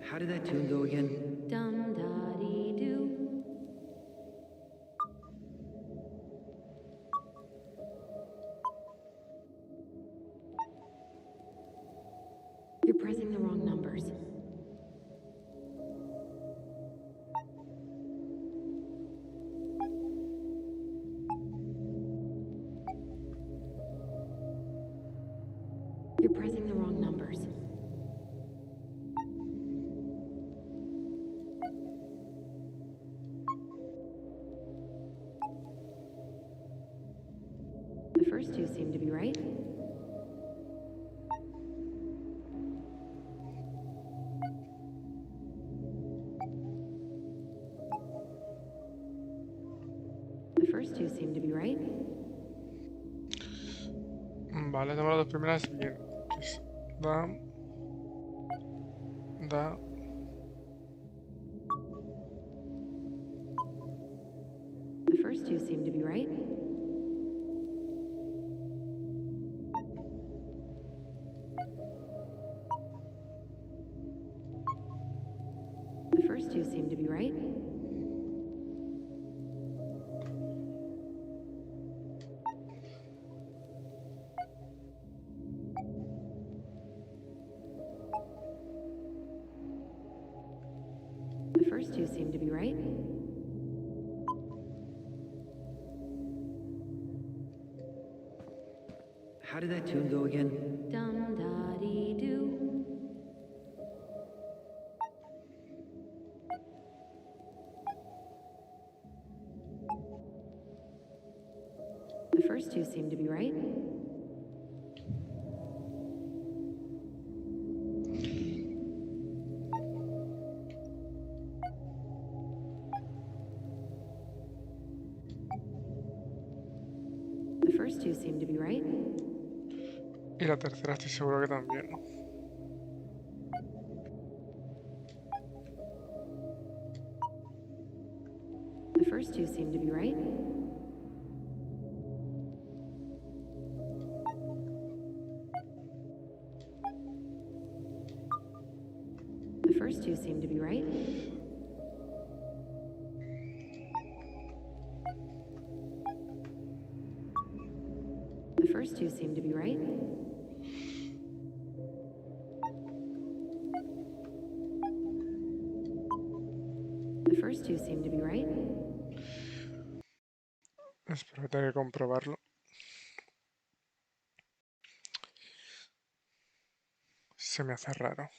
How did that tune go again? Dum-da-dee-doo. You're pressing the wrong numbers. You're pressing the wrong numbers. The first two seem to be right. The first two seem to be right. Vale, tenemos las dos primeras bien. Es da... Da... The first two seem to be right. right? The first two seem to be right. How did that tune go again? Dum da dee doo. The first two seem to be right. The first two seem to be right. Y la tercera estoy seguro que también. The first two seem to be right. The first two seem to be right. The first two seem to be right. The first two seem to be right. Espero que tenga que comprobarlo. Se me hace raro.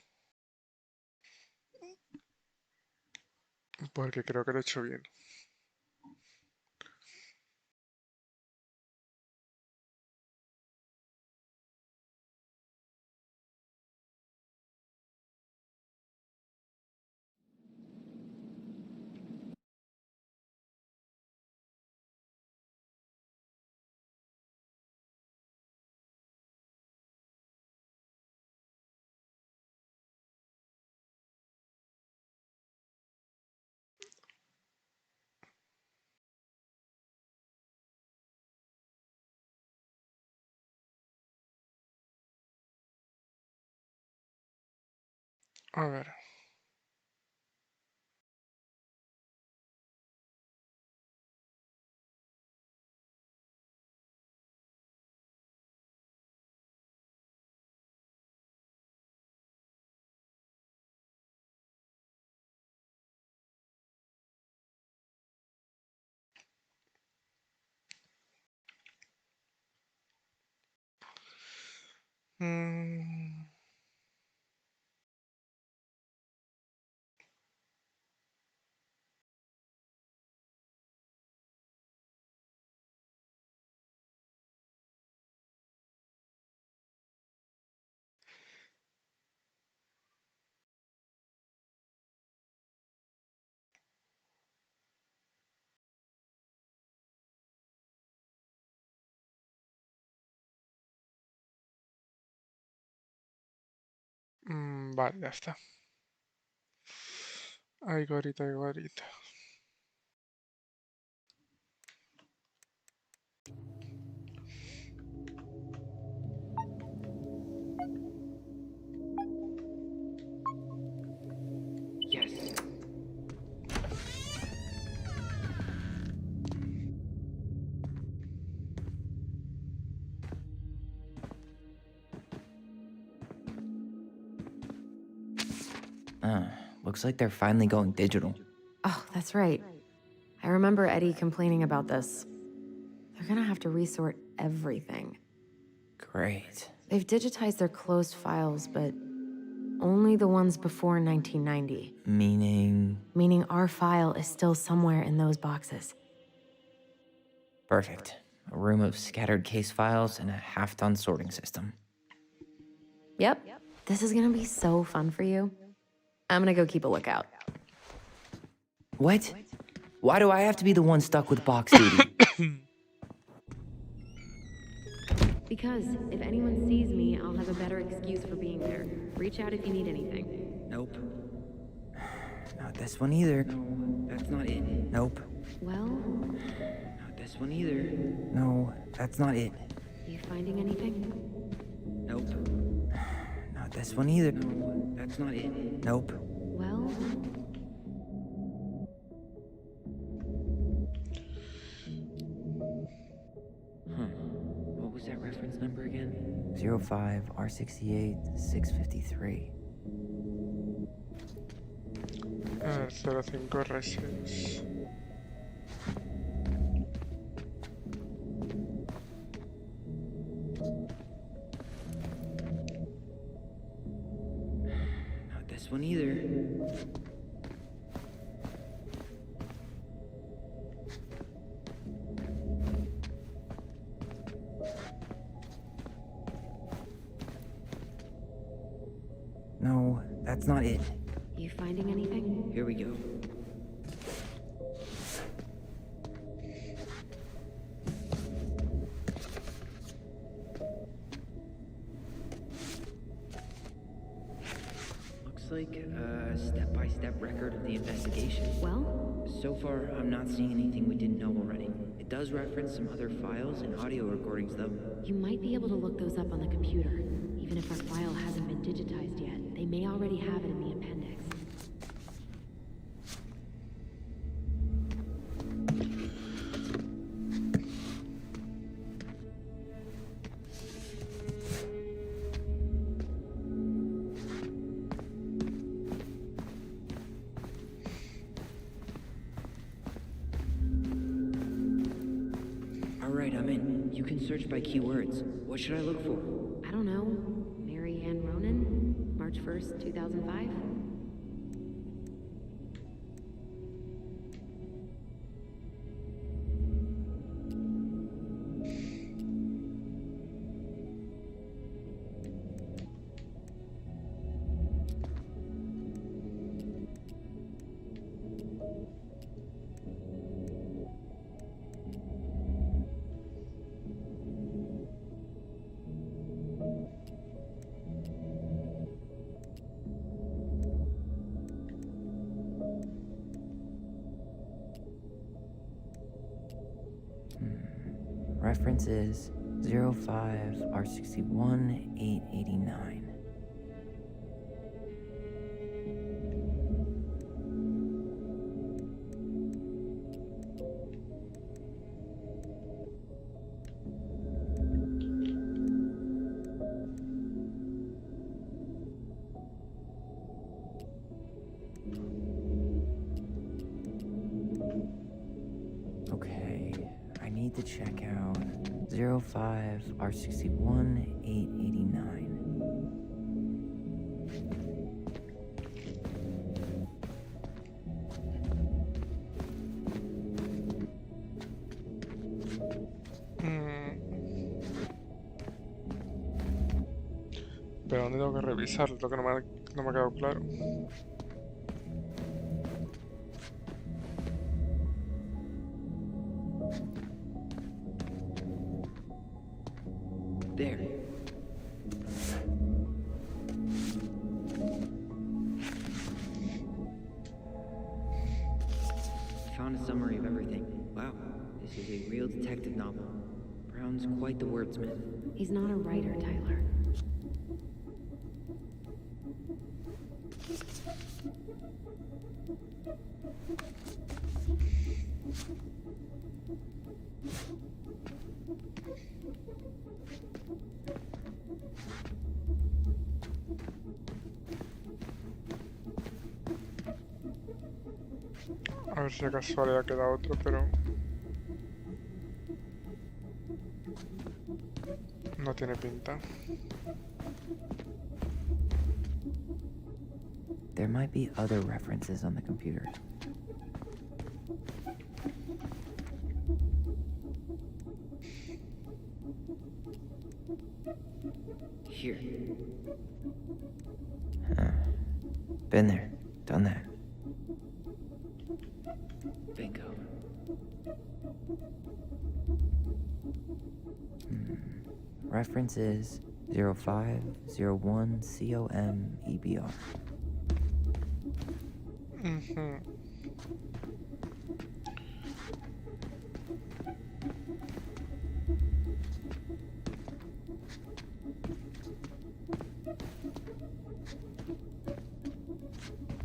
Porque creo que lo he hecho bien. A ver. Vale, ya está. Ay, gorita, ay, gorita. Yes. Looks like they're finally going digital. Oh, that's right. I remember Eddie complaining about this. They're gonna have to resort everything. Great. They've digitized their closed files, but only the ones before 1990. Meaning? Meaning our file is still somewhere in those boxes. Perfect. A room of scattered case files and a half-done sorting system. Yep. This is gonna be so fun for you. I'm gonna go keep a lookout. What? Why do I have to be the one stuck with box duty? Because if anyone sees me, I'll have a better excuse for being there. Reach out if you need anything. Nope. Not this one either. No, that's not it. Nope. Well, Not this one either. No, that's not it. you finding anything? Nope. Not this one either. No, that's not it. Nope. Well, reference number again? 05R68-653. 05 R6. Not this one either. No, that's not it. You finding anything? Here we go. Looks like a step-by-step record of the investigation. Well? So far, I'm not seeing anything we didn't know already. It does reference some other files and audio recordings, though. You might be able to look those up on the computer. Even if our file hasn't been digitized yet, they may already have it in the appendix. Alright, I'm in. You can search by keywords. What should I look for? I don't know. Mary Ann Ronan? March 1st, 2005? Reference is 05R61889. Okay, I need to check out 05R61889. Pero ¿dónde tengo que revisar? Lo que no me ha quedado claro. There. Found a summary of everything. Wow, this is a real detective novel. Brown's quite the wordsmith. He's not a writer, Tyler. A ver si de casualidad queda otro, pero no tiene pinta. There might be other references on the computer. Here. Huh. Been there, done that. Bingo. Reference is 0501COMEBR.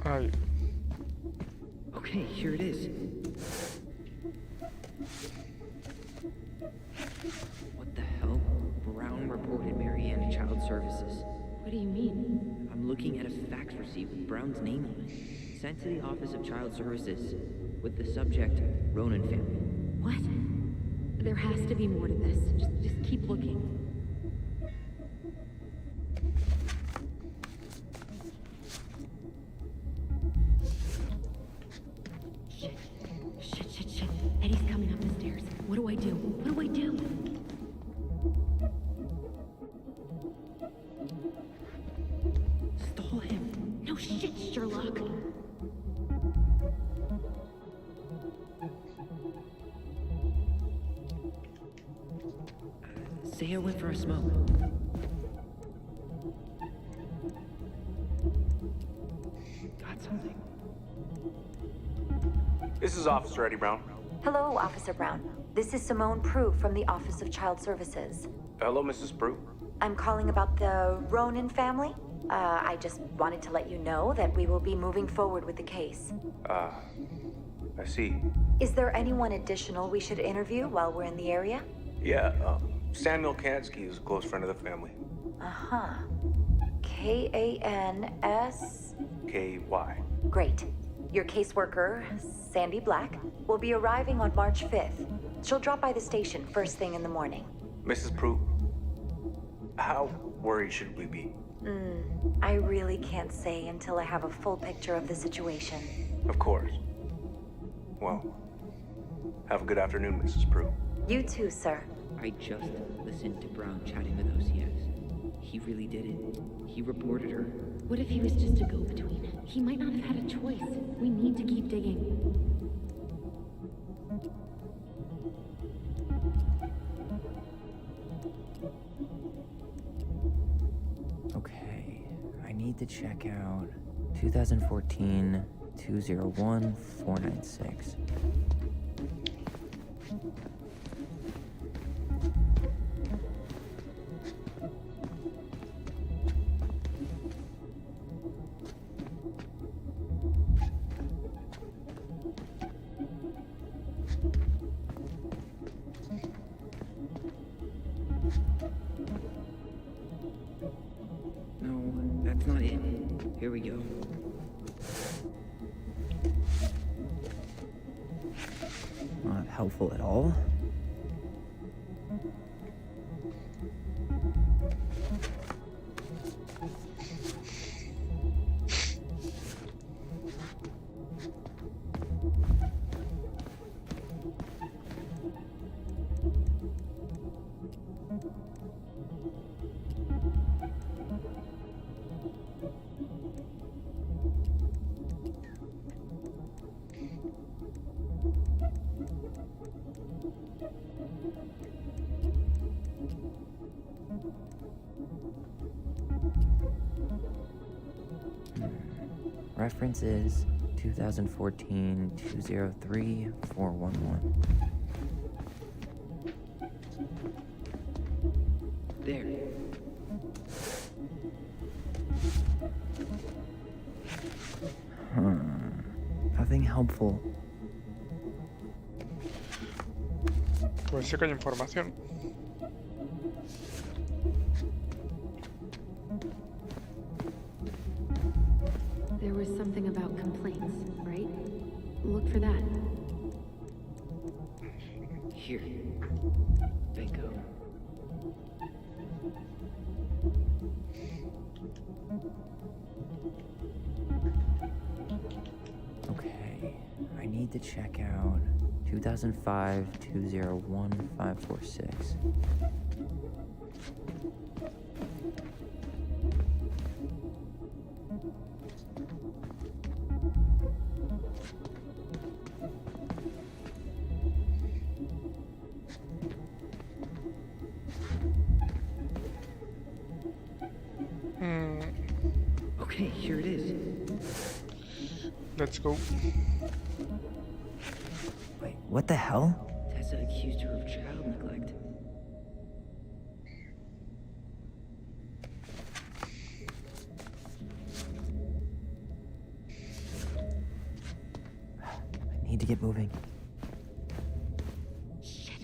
Ay. Okay, here it is. What the hell? Brown Brown reported Marianne to Child Services. What do you mean? I'm looking at a fax receipt with Brown's name on it. Sent to the Office of Child Services with the subject, Ronan family. What? There has to be more to this. Just keep looking. Shit. Eddie's coming up the stairs. What do I do? Stall him. No shit, Sherlock. Say I went for a smoke. Got something. This is Officer Eddie Brown. Hello, Officer Brown. This is Simone Prue from the Office of Child Services. Hello, Mrs. Prue. I'm calling about the Ronan family. I just wanted to let you know that we will be moving forward with the case. I see. Is there anyone additional we should interview while we're in the area? Yeah, Samuel Kansky is a close friend of the family. Uh-huh. K-A-N-S... K-Y. Great. Your caseworker, Sandy Black, will be arriving on March 5th. She'll drop by the station first thing in the morning. Mrs. Prue, how worried should we be? I really can't say until I have a full picture of the situation. Of course. Well, have a good afternoon, Mrs. Prue. You too, sir. I just listened to Brown chatting with OCS. He really did it. He reported her. What if he was just a go-between? He might not have had a choice. We need to keep digging. Okay, I need to check out 2014 201 496. No, that's not it. Here we go. Not helpful at all. Reference is 2014 203 411. There. Nothing helpful. Pues sí que hay información. There was something about complaints, right? Look for that. Here. Bingo. Okay, I need to check out 2005 201 546. Okay, here it is. Let's go. Wait, what the hell? Tessa accused her of child neglect. I need to get moving. Shit.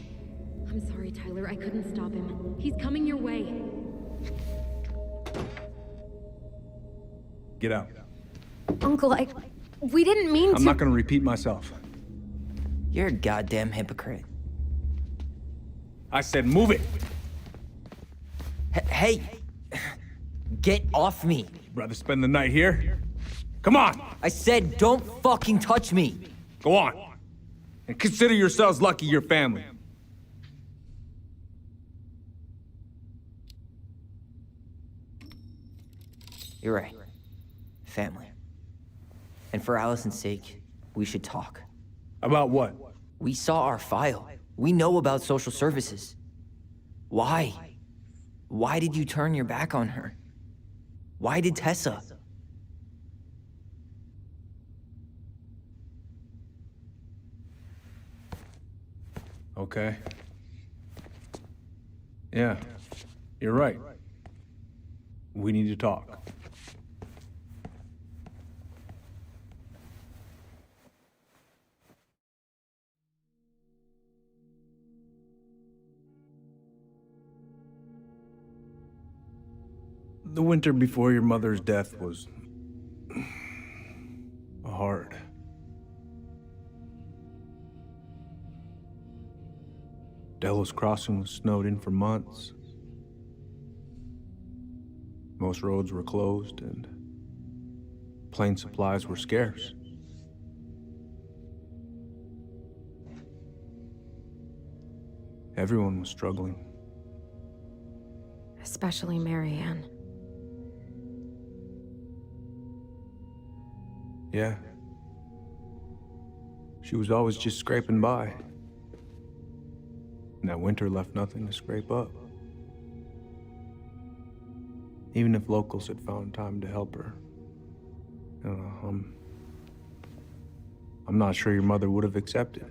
I'm I'm sorry, Tyler. I couldn't stop him. He's coming your way. Get out. Uncle, we didn't mean to. I'm not gonna repeat myself. You're a goddamn hypocrite. I said move it! Hey! Get off me! Rather spend the night here? Come on! I said don't fucking touch me! Go on! And consider yourselves lucky you're family. You're right. Family. And for Allison's sake, we should talk. About what? We saw our file. We know about social services. Why? Why did you turn your back on her? Why did Tessa? Okay. Yeah, you're right. We need to talk. The winter before your mother's death was hard. Delos Crossing was snowed in for months. Most roads were closed and plane supplies were scarce. Everyone was struggling. Especially Marianne. Yeah. She was always just scraping by. And that winter left nothing to scrape up. Even if locals had found time to help her. I don't know, I'm not sure your mother would have accepted.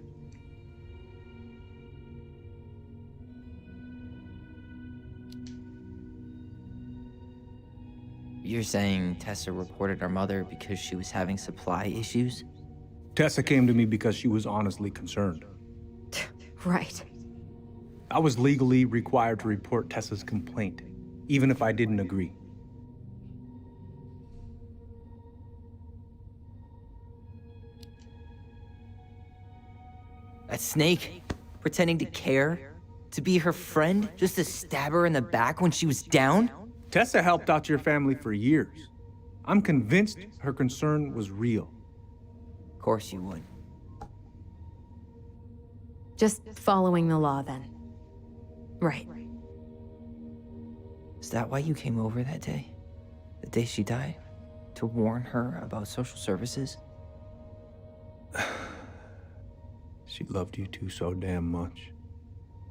You're saying Tessa reported our mother because she was having supply issues? Tessa came to me because she was honestly concerned. Right. I was legally required to report Tessa's complaint, even if I didn't agree. That snake? Pretending to care? To be her friend? Just to stab her in the back when she was down? Tessa helped out your family for years. I'm convinced her concern was real. Of course you would. Just following the law, then. Right. Is that why you came over that day? The day she died? To warn her about social services? She loved you two so damn much.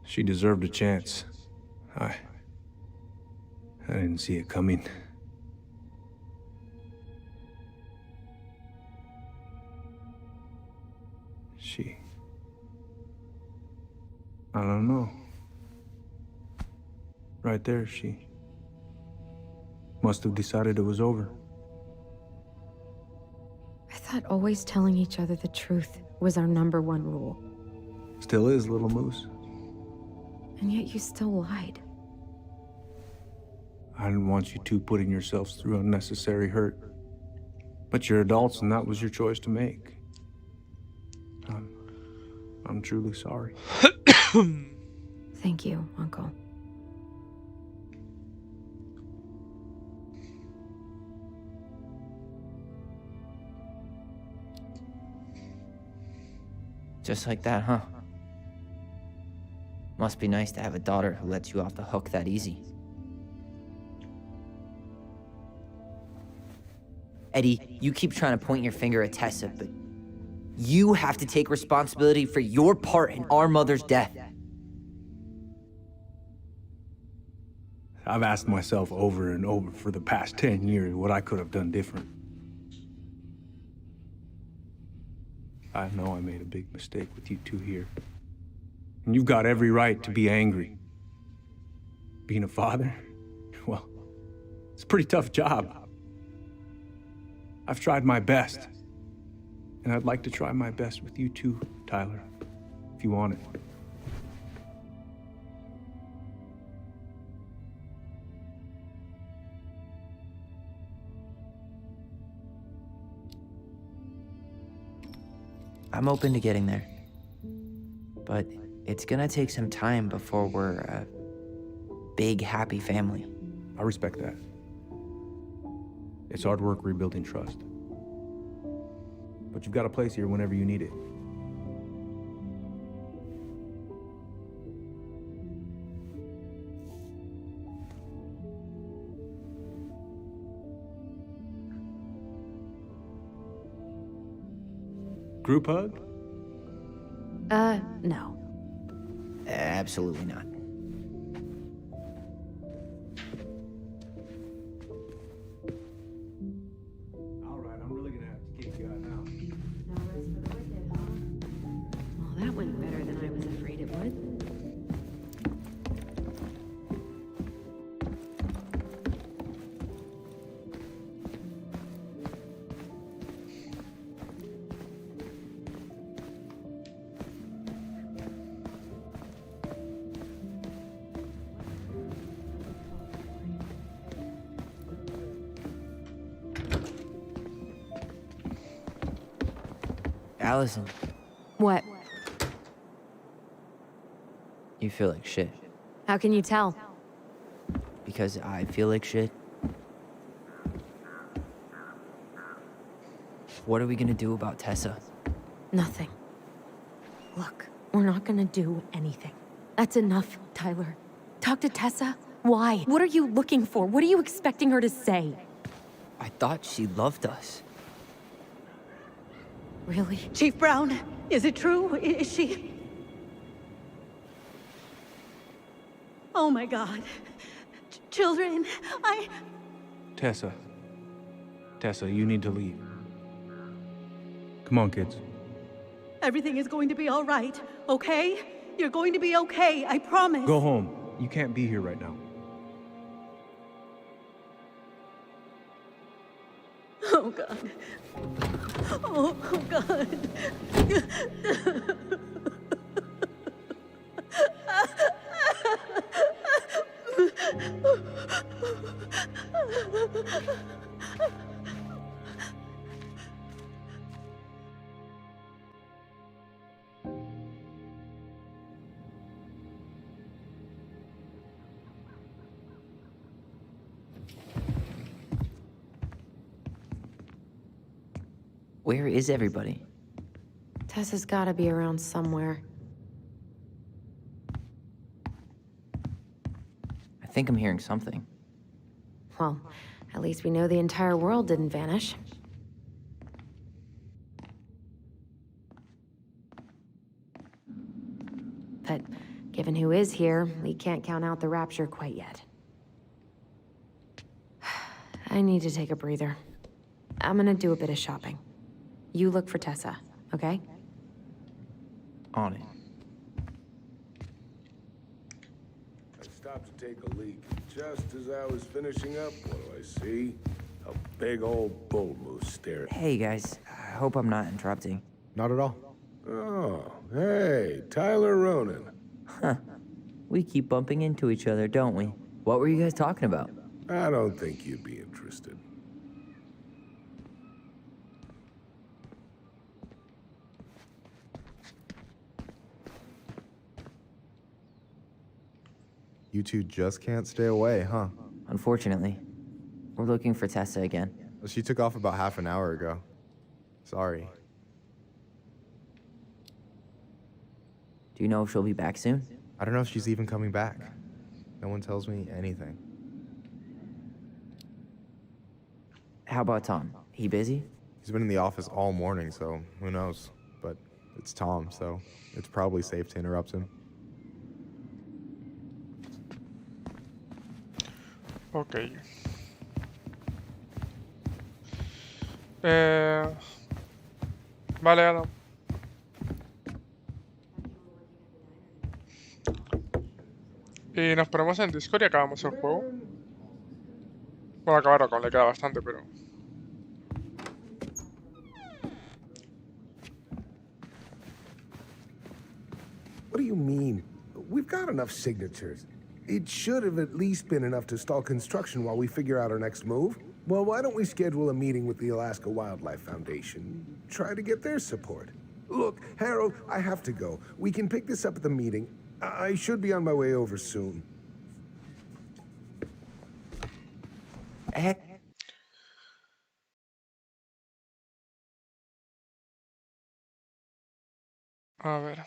She deserved a chance. I didn't see it coming. I don't know. Right there, she must have decided it was over. I thought always telling each other the truth was our #1 rule. Still is, little moose. And yet you still lied. I didn't want you two putting yourselves through unnecessary hurt. But you're adults and that was your choice to make. I'm truly sorry. Thank you, Uncle. Just like that, huh? Must be nice to have a daughter who lets you off the hook that easy. Eddie, you keep trying to point your finger at Tessa, but you have to take responsibility for your part in our mother's death. I've asked myself over and over for the past 10 years what I could have done different. I know I made a big mistake with you two here. And you've got every right to be angry. Being a father, well, it's a pretty tough job. I've tried my best. And I'd like to try my best with you too, Tyler, if you want it. I'm open to getting there. But it's gonna take some time before we're a big, happy family. I respect that. It's hard work rebuilding trust. But you've got a place here whenever you need it. Group hug? No. Absolutely not. All right, I'm really gonna have to kick you out now. Well, that went better than I was afraid it would. Allison, What? you feel like shit. How can you tell? Because I feel like shit. What are we gonna do about Tessa? Nothing. Look, we're not gonna do anything. That's enough, Tyler. Talk to Tessa? Why? What are you looking for? What are you expecting her to say? I thought she loved us. Really? Chief Brown, is it true? Is she... Oh my God. Children, Tessa. Tessa, you need to leave. Come on, kids. Everything is going to be all right, okay? You're going to be okay, I promise. Go home. You can't be here right now. Oh God. Oh God. Where is everybody? Tessa's gotta be around somewhere. I think I'm hearing something. Well, at least we know the entire world didn't vanish. But given who is here, we can't count out the rapture quite yet. I need to take a breather. I'm gonna do a bit of shopping. You look for Tessa, okay? On it. I stopped to take a leak. Just as I was finishing up, what do I see? A big old bull moose staring. Hey guys, I hope I'm not interrupting. Not at all. Oh, hey, Tyler Ronan. Huh. We keep bumping into each other, don't we? What were you guys talking about? I don't think you'd be interested. You two just can't stay away, huh? Unfortunately. We're looking for Tessa again. Well, she took off about half an hour ago. Sorry. Do you know if she'll be back soon? I don't know if she's even coming back. No one tells me anything. How about Tom? He busy? He's been in the office all morning, so who knows? But it's Tom, so it's probably safe to interrupt him. Ok. Vale, Adam. Y nos ponemos en Discord y acabamos el juego. Bueno, acabarlo, le queda bastante, pero... What do you mean? We've got enough signatures. It should have at least been enough to stall construction while we figure out our next move. Well, why don't we schedule a meeting with the Alaska Wildlife Foundation? Try to get their support. Look, Harold, I have to go. We can pick this up at the meeting. I should be on my way over soon. A ver.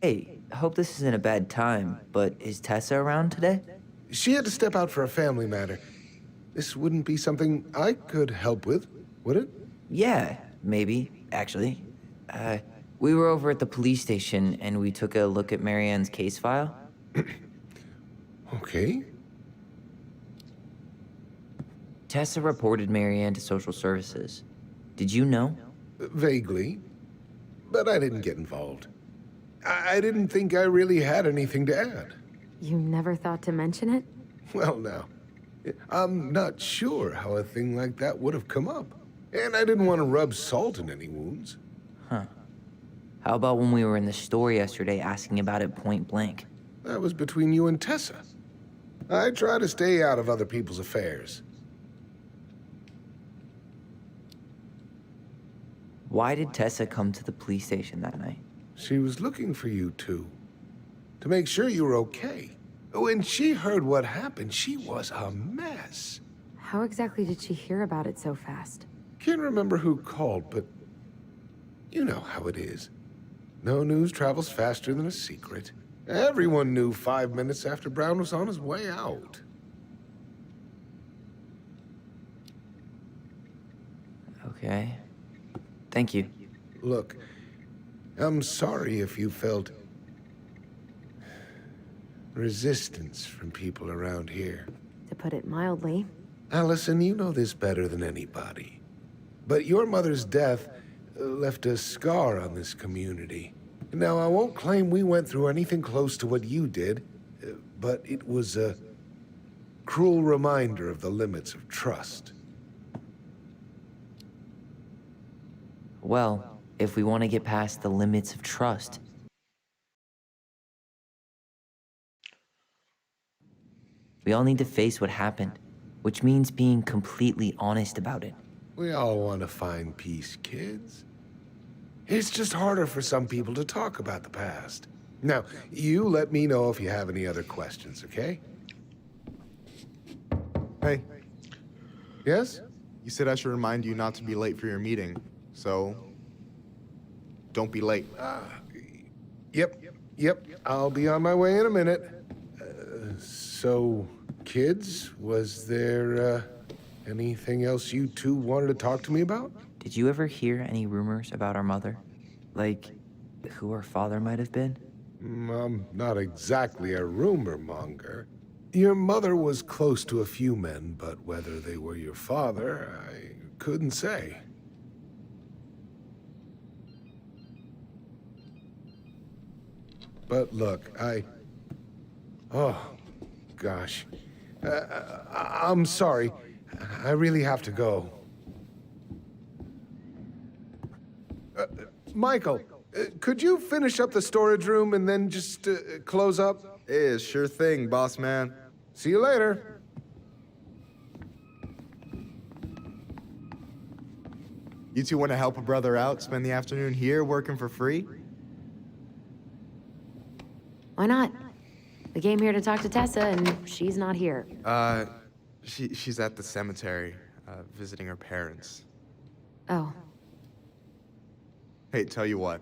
Hey, I hope this isn't a bad time, but is Tessa around today? She had to step out for a family matter. This wouldn't be something I could help with, would it? Yeah, maybe, actually. We were over at the police station and we took a look at Marianne's case file. Okay. Tessa reported Marianne to social services. Did you know? Vaguely. But I didn't get involved. I didn't think I really had anything to add. You never thought to mention it? Well, now, I'm not sure how a thing like that would have come up. And I didn't want to rub salt in any wounds. Huh. How about when we were in the store yesterday asking about it point blank? That was between you and Tessa. I try to stay out of other people's affairs. Why did Tessa come to the police station that night? She was looking for you two. To make sure you were okay. When she heard what happened, she was a mess. How exactly did she hear about it so fast? Can't remember who called, but you know how it is. No news travels faster than a secret. Everyone knew 5 minutes after Brown was on his way out. Okay. Thank you. Look, I'm sorry if you felt resistance from people around here. To put it mildly. Allison, you know this better than anybody. But your mother's death left a scar on this community. Now, I won't claim we went through anything close to what you did, but it was a cruel reminder of the limits of trust. Well, if we want to get past the limits of trust, we all need to face what happened, which means being completely honest about it. We all want to find peace, kids. It's just harder for some people to talk about the past. Now, you let me know if you have any other questions, okay? Hey. Yes? You said I should remind you not to be late for your meeting, so don't be late. Yep. I'll be on my way in a minute. So, kids, was there anything else you two wanted to talk to me about? Did you ever hear any rumors about our mother? Like, who our father might have been? I'm not exactly a rumor monger. Your mother was close to a few men, but whether they were your father, I couldn't say. But look, oh, gosh. I'm sorry. I really have to go. Michael, could you finish up the storage room and then just close up? Yeah, sure thing, boss man. See you later. You two want to help a brother out, spend the afternoon here working for free? Why not? We came here to talk to Tessa, and she's not here. She's at the cemetery, visiting her parents. Oh. Hey, tell you what.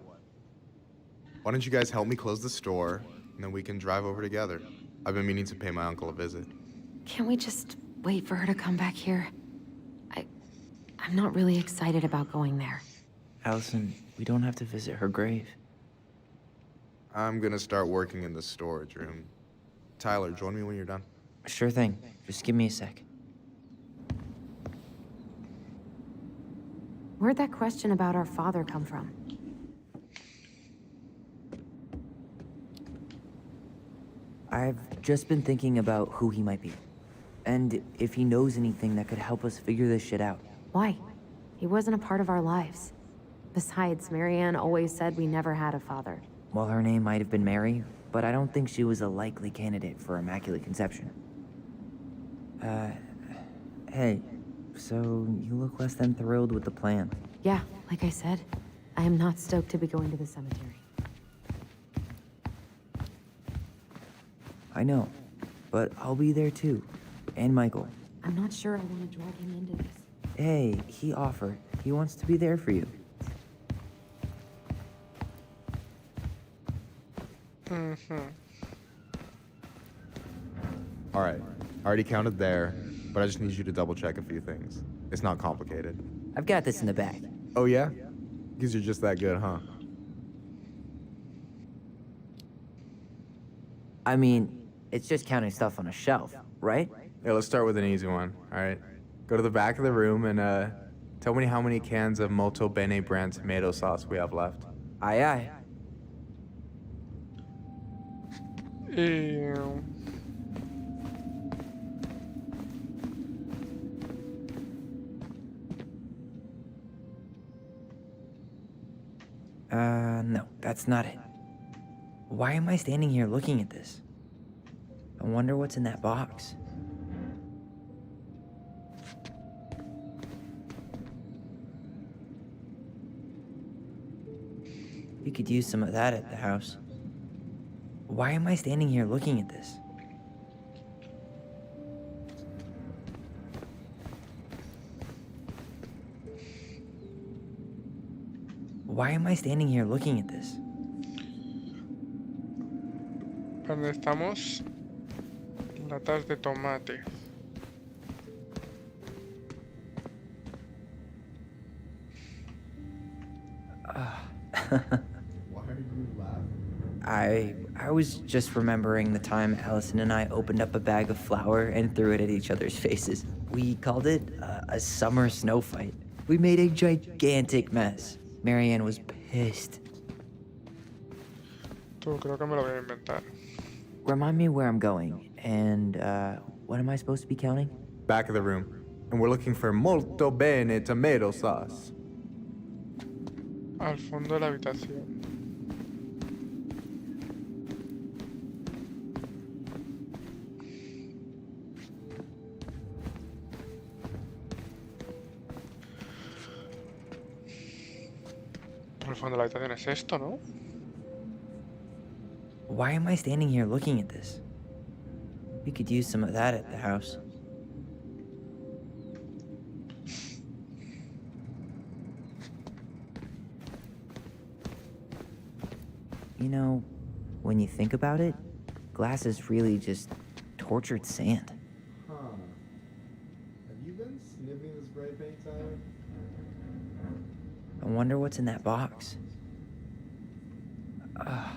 Why don't you guys help me close the store, and then we can drive over together. I've been meaning to pay my uncle a visit. Can't we just wait for her to come back here? I'm not really excited about going there. Allison, we don't have to visit her grave. I'm gonna start working in the storage room. Tyler, join me when you're done. Sure thing. Just give me a sec. Where'd that question about our father come from? I've just been thinking about who he might be. And if he knows anything that could help us figure this shit out. Why? He wasn't a part of our lives. Besides, Marianne always said we never had a father. Well, her name might have been Mary, but I don't think she was a likely candidate for Immaculate Conception. Hey, so you look less than thrilled with the plan. Yeah, like I said, I am not stoked to be going to the cemetery. I know, but I'll be there too. And Michael. I'm not sure I want to drag him into this. Hey, he offered. He wants to be there for you. All right, I already counted there, but I just need you to double check a few things. It's not complicated. I've got this in the bag. Oh yeah? Because you're just that good, huh? I mean, it's just counting stuff on a shelf, right? Yeah, let's start with an easy one, all right? Go to the back of the room and tell me how many cans of Molto Bene brand tomato sauce we have left. Aye, aye. No, that's not it. Why am I standing here looking at this? I wonder what's in that box. You could use some of that at the house. Why am I standing here looking at this? Why am I standing here looking at this? ¿Dónde estamos? Latas de tomate. Why are you laughing? I was just remembering the time Allison and I opened up a bag of flour and threw it at each other's faces. We called it a summer snow fight. We made a gigantic mess. Marianne was pissed. Tú, creo que me lo voy a inventar. Remind me where I'm going, and what am I supposed to be counting? Back of the room. And we're looking for Molto Bene tomato sauce. Al fondo de la habitación. Al fondo de la habitación es esto, ¿no? Why am I standing here looking at this? We could use some of that at the house. You know, when you think about it, glass is really just tortured sand. Huh. Have you been sniffing the spray paint, Tyler? I wonder what's in that box. Why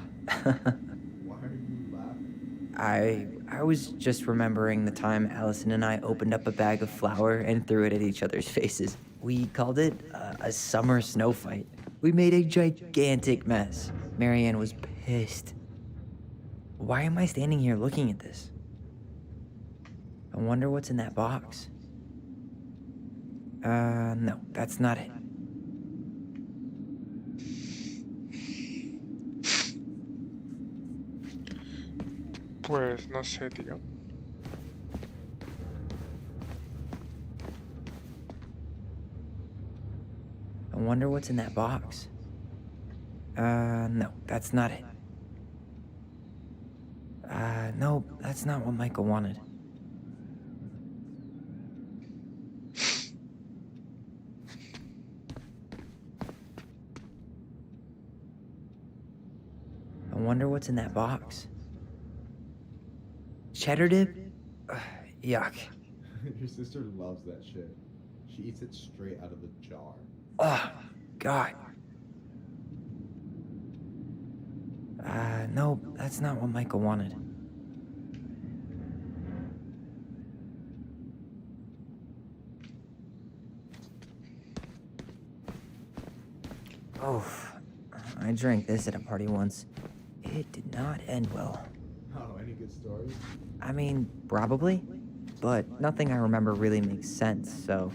are you laughing? I was just remembering the time Allison and I opened up a bag of flour and threw it at each other's faces. We called it a summer snow fight. We made a gigantic mess. Marianne was pissed. Why am I standing here looking at this? I wonder what's in that box. No, that's not it. Pues no sé, tío. I wonder what's in that box. No, that's not it. No, that's not what Michael wanted. I wonder what's in that box. Cheddar dip? Yuck. Your sister loves that shit. She eats it straight out of the jar. Oh, God. No, that's not what Michael wanted. Oh, I drank this at a party once. It did not end well. Oh, any good stories? I mean, probably. But nothing I remember really makes sense, so...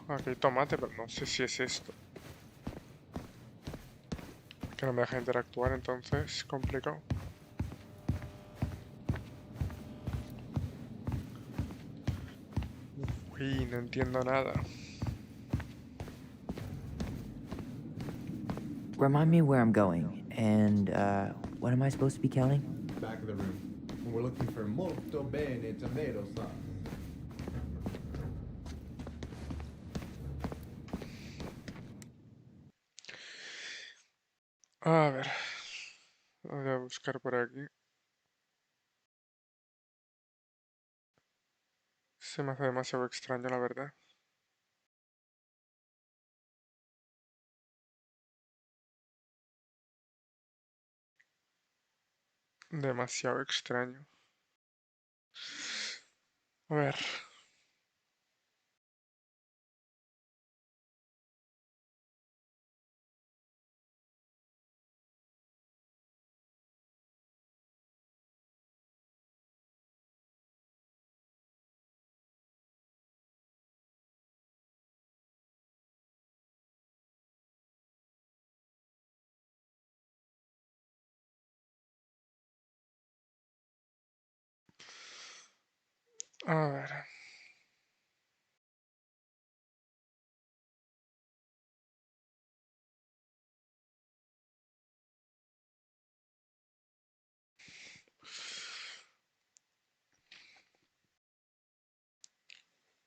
Aquí hay tomate, pero no sé si es esto. Que no me deja interactuar, entonces complicado. Uy, no entiendo nada. Remind me where I'm going, and, what am I supposed to be counting? Back of the room. We're looking for molto bene tomato sauce. A ver. Voy a buscar por aquí. Se me hace demasiado extraño, la verdad. Demasiado extraño. A ver. A ver.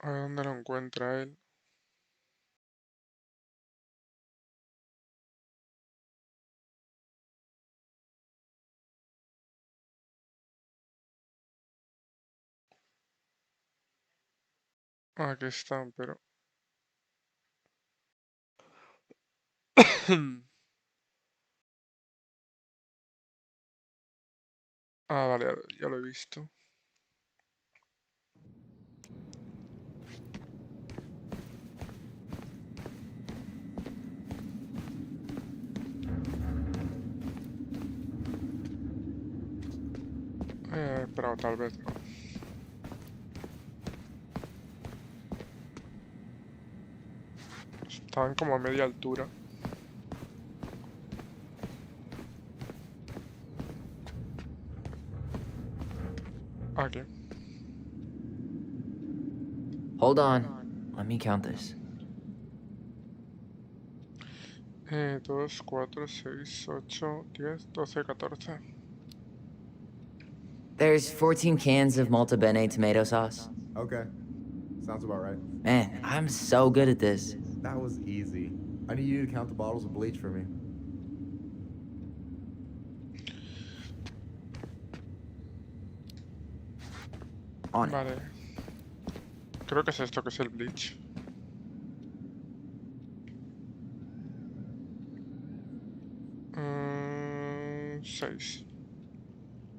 A ver dónde lo encuentra él. Aquí están, pero... Ah, vale, ya lo he visto. Pero tal vez no. Estaban como a media altura. Aquí. Hold on. Let me count this. 2, 4, 6, 8, 10, 12, 14. There's 14 cans of Malta Bene tomato sauce. Okay. Sounds about right. Man, I'm so good at this. That was easy. I need you to count the bottles of bleach for me. On it. Vale. Creo que es esto que es el bleach. Seis.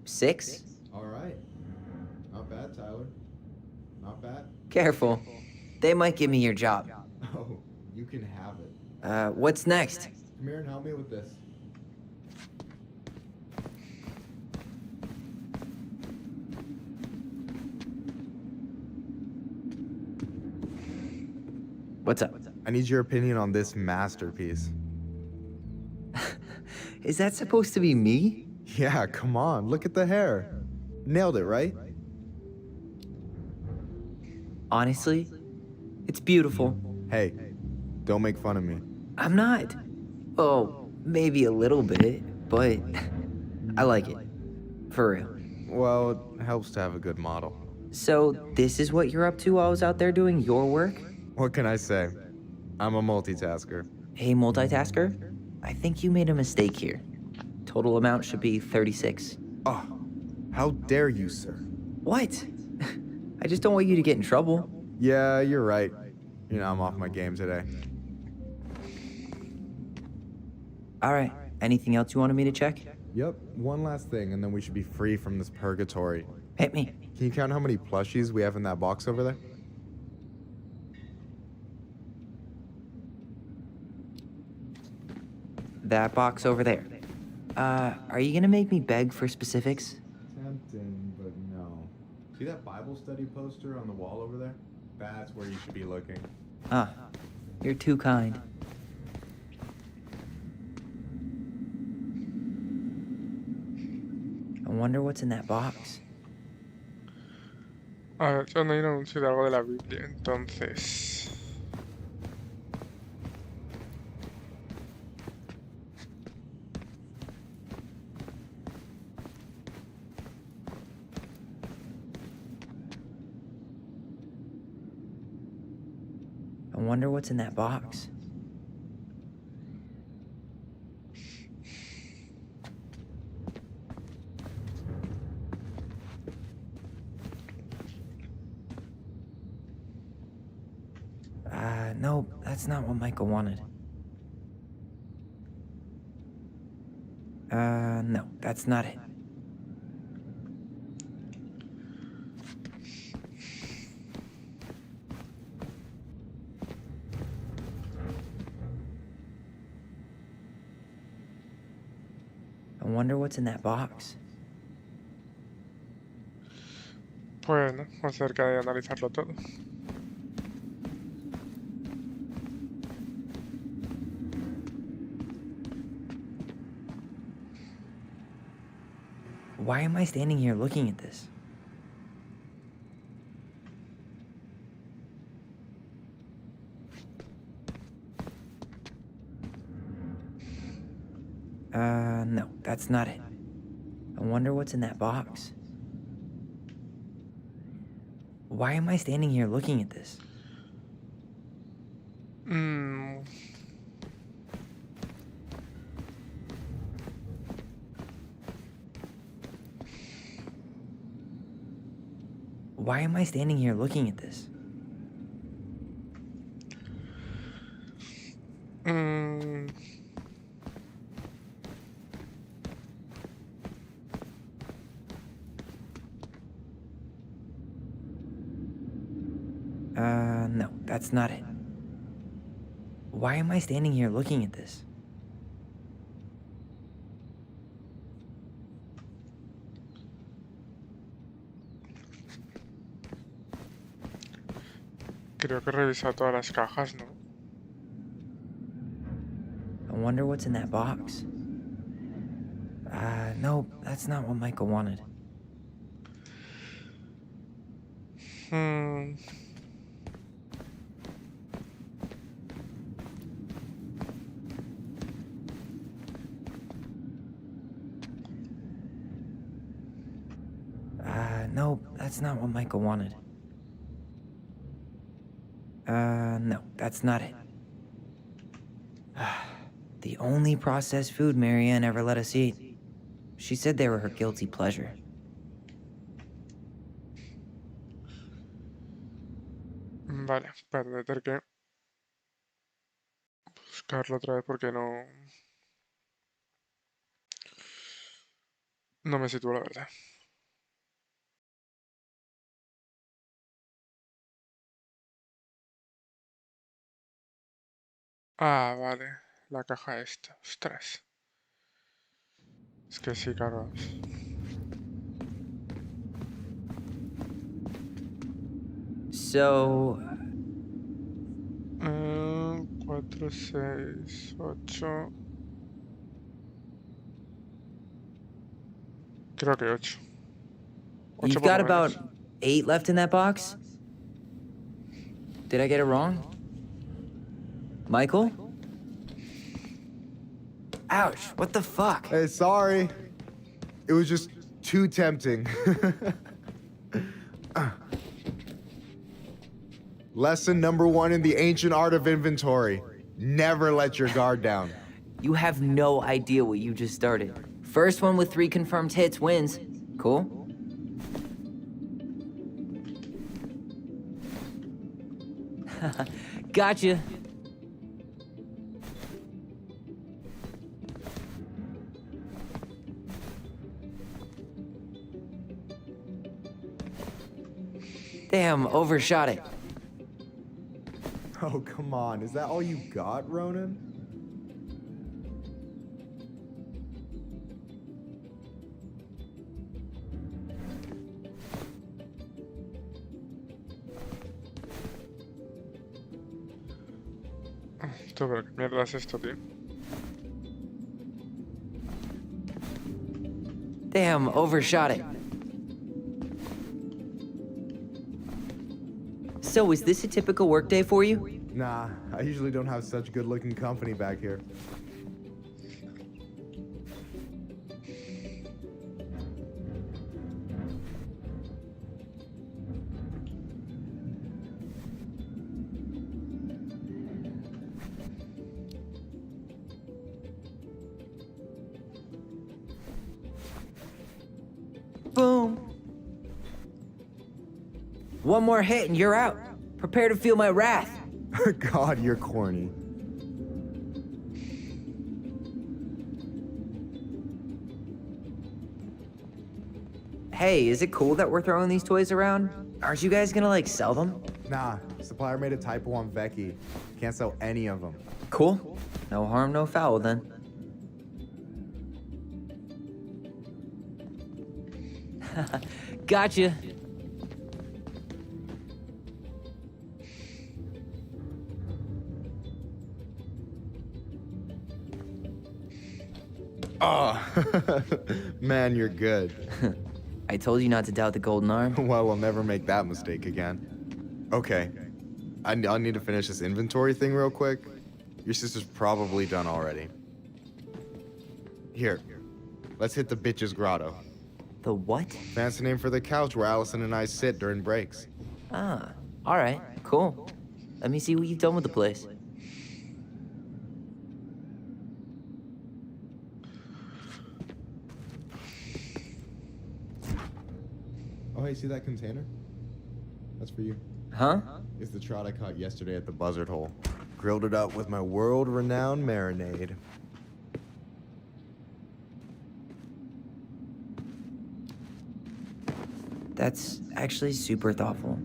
6? All right. Not bad, Tyler. Not bad. Careful. They might give me your job. Oh, you can have it. What's next? Come here and help me with this. What's up? I need your opinion on this masterpiece. Is that supposed to be me? Yeah, come on. Look at the hair. Nailed it, right? Honestly, it's beautiful. Hey, don't make fun of me. I'm not. Oh, maybe a little bit, but I like it. For real. Well, it helps to have a good model. So, this is what you're up to while I was out there doing your work? What can I say? I'm a multitasker. Hey, multitasker. I think you made a mistake here. Total amount should be 36. Oh, how dare you, sir? What? I just don't want you to get in trouble. Yeah, you're right. You know, I'm off my game today. All right. Anything else you wanted me to check? Yep, one last thing, and then we should be free from this purgatory. Hit me. Can you count how many plushies we have in that box over there? That box over there. Are you gonna make me beg for specifics? Tempting, but no. See that Bible study poster on the wall over there? That's where you should be looking. Ah, you're too kind. I wonder what's in that box. A ver, yo no hay un anuncio de algo de la Biblia, entonces... I wonder what's in that box. No, that's not what Michael wanted. No, that's not it. I wonder what's in that box. Bueno, acerca de analizarlo todo. Why am I standing here looking at this? No, that's not it. I wonder what's in that box. Why am I standing here looking at this? Why am I standing here looking at this? No, that's not it. Why am I standing here looking at this? Creo que he revisado todas las cajas, ¿no? I wonder what's in that box. No, that's not what Michael wanted. No, that's not what Michael wanted. No, that's not it. The only processed food Marianne ever let us eat. She said they were her guilty pleasure. Vale, para tener que buscarlo otra vez porque no me sitúo, la verdad. Ah, vale. La caja esta. Ostras. Es que sí, claro. So... 4, 6, 8... Creo que 8. You've got about 8 left in that box? Did I get it wrong? Michael? Ouch, what the fuck? Hey, sorry. It was just too tempting. Lesson number 1 in the ancient art of inventory. Never let your guard down. You have no idea what you just started. First one with 3 confirmed hits wins. Cool? Gotcha. Damn, overshot it. Oh, come on. Is that all you got, Ronan? Tú, pero qué mierda es esto, tío. Damn, overshot it. So, is this a typical workday for you? Nah, I usually don't have such good-looking company back here. Boom. One more hit and you're out. Prepare to feel my wrath. God, you're corny. Hey, is it cool that we're throwing these toys around? Aren't you guys gonna, like, sell them? Nah, supplier made a typo on Vecchi. Can't sell any of them. Cool. No harm, no foul then. Gotcha. Oh, man, you're good. I told you not to doubt the golden arm. Well, I'll never make that mistake again. Okay, I need to finish this inventory thing real quick. Your sister's probably done already. Here, let's hit the bitch's grotto. The what? Fancy name for the couch where Allison and I sit during breaks. Ah, alright, cool. Let me see what you've done with the place. Oh, hey, see that container? That's for you. Huh? It's the trout I caught yesterday at the buzzard hole. Grilled it up with my world-renowned marinade. That's actually super thoughtful.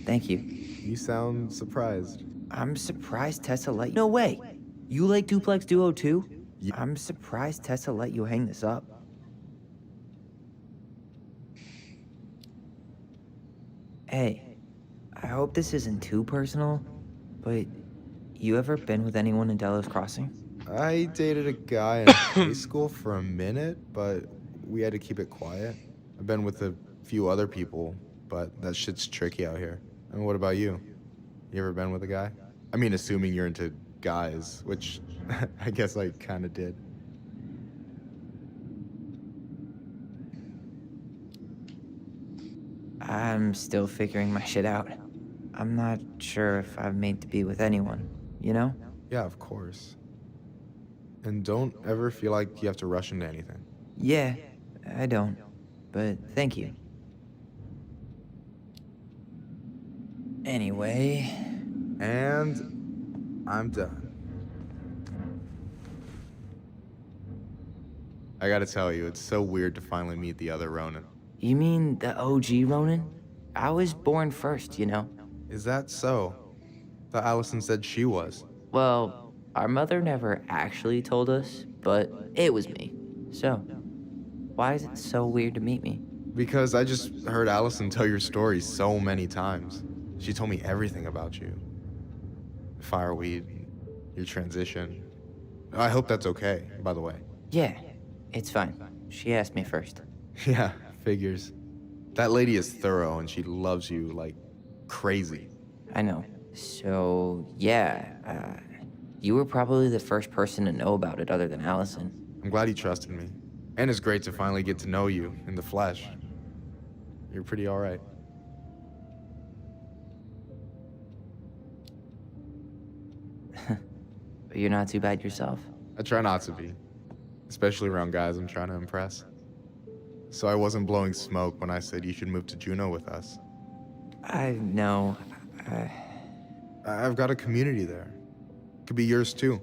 Thank you. You sound surprised. I'm surprised Tessa let you. No way! You like Duplex Duo too? Yeah. I'm surprised Tessa let you hang this up. Hey, I hope this isn't too personal, but you ever been with anyone in Delos Crossing? I dated a guy in high school for a minute, but we had to keep it quiet. I've been with a few other people, but that shit's tricky out here. And what about you? You ever been with a guy? I mean, assuming you're into guys, which I guess I kind of did. I'm still figuring my shit out. I'm not sure if I'm made to be with anyone, you know? Yeah, of course. And don't ever feel like you have to rush into anything. Yeah, I don't. But thank you. Anyway... And I'm done. I gotta tell you, it's so weird to finally meet the other Ronan. You mean the OG Ronan? I was born first, you know? Is that so? Thought Allison said she was. Well, our mother never actually told us, but it was me. So, why is it so weird to meet me? Because I just heard Allison tell your story so many times. She told me everything about you. Fireweed, your transition. I hope that's okay, by the way. Yeah, it's fine. She asked me first. Yeah, figures. That lady is thorough and she loves you like crazy. I know. So, yeah, you were probably the first person to know about it other than Allison. I'm glad you trusted me. And it's great to finally get to know you in the flesh. You're pretty all right. But you're not too bad yourself. I try not to be, especially around guys I'm trying to impress. So I wasn't blowing smoke when I said you should move to Juneau with us. I know. I've got a community there. Could be yours too.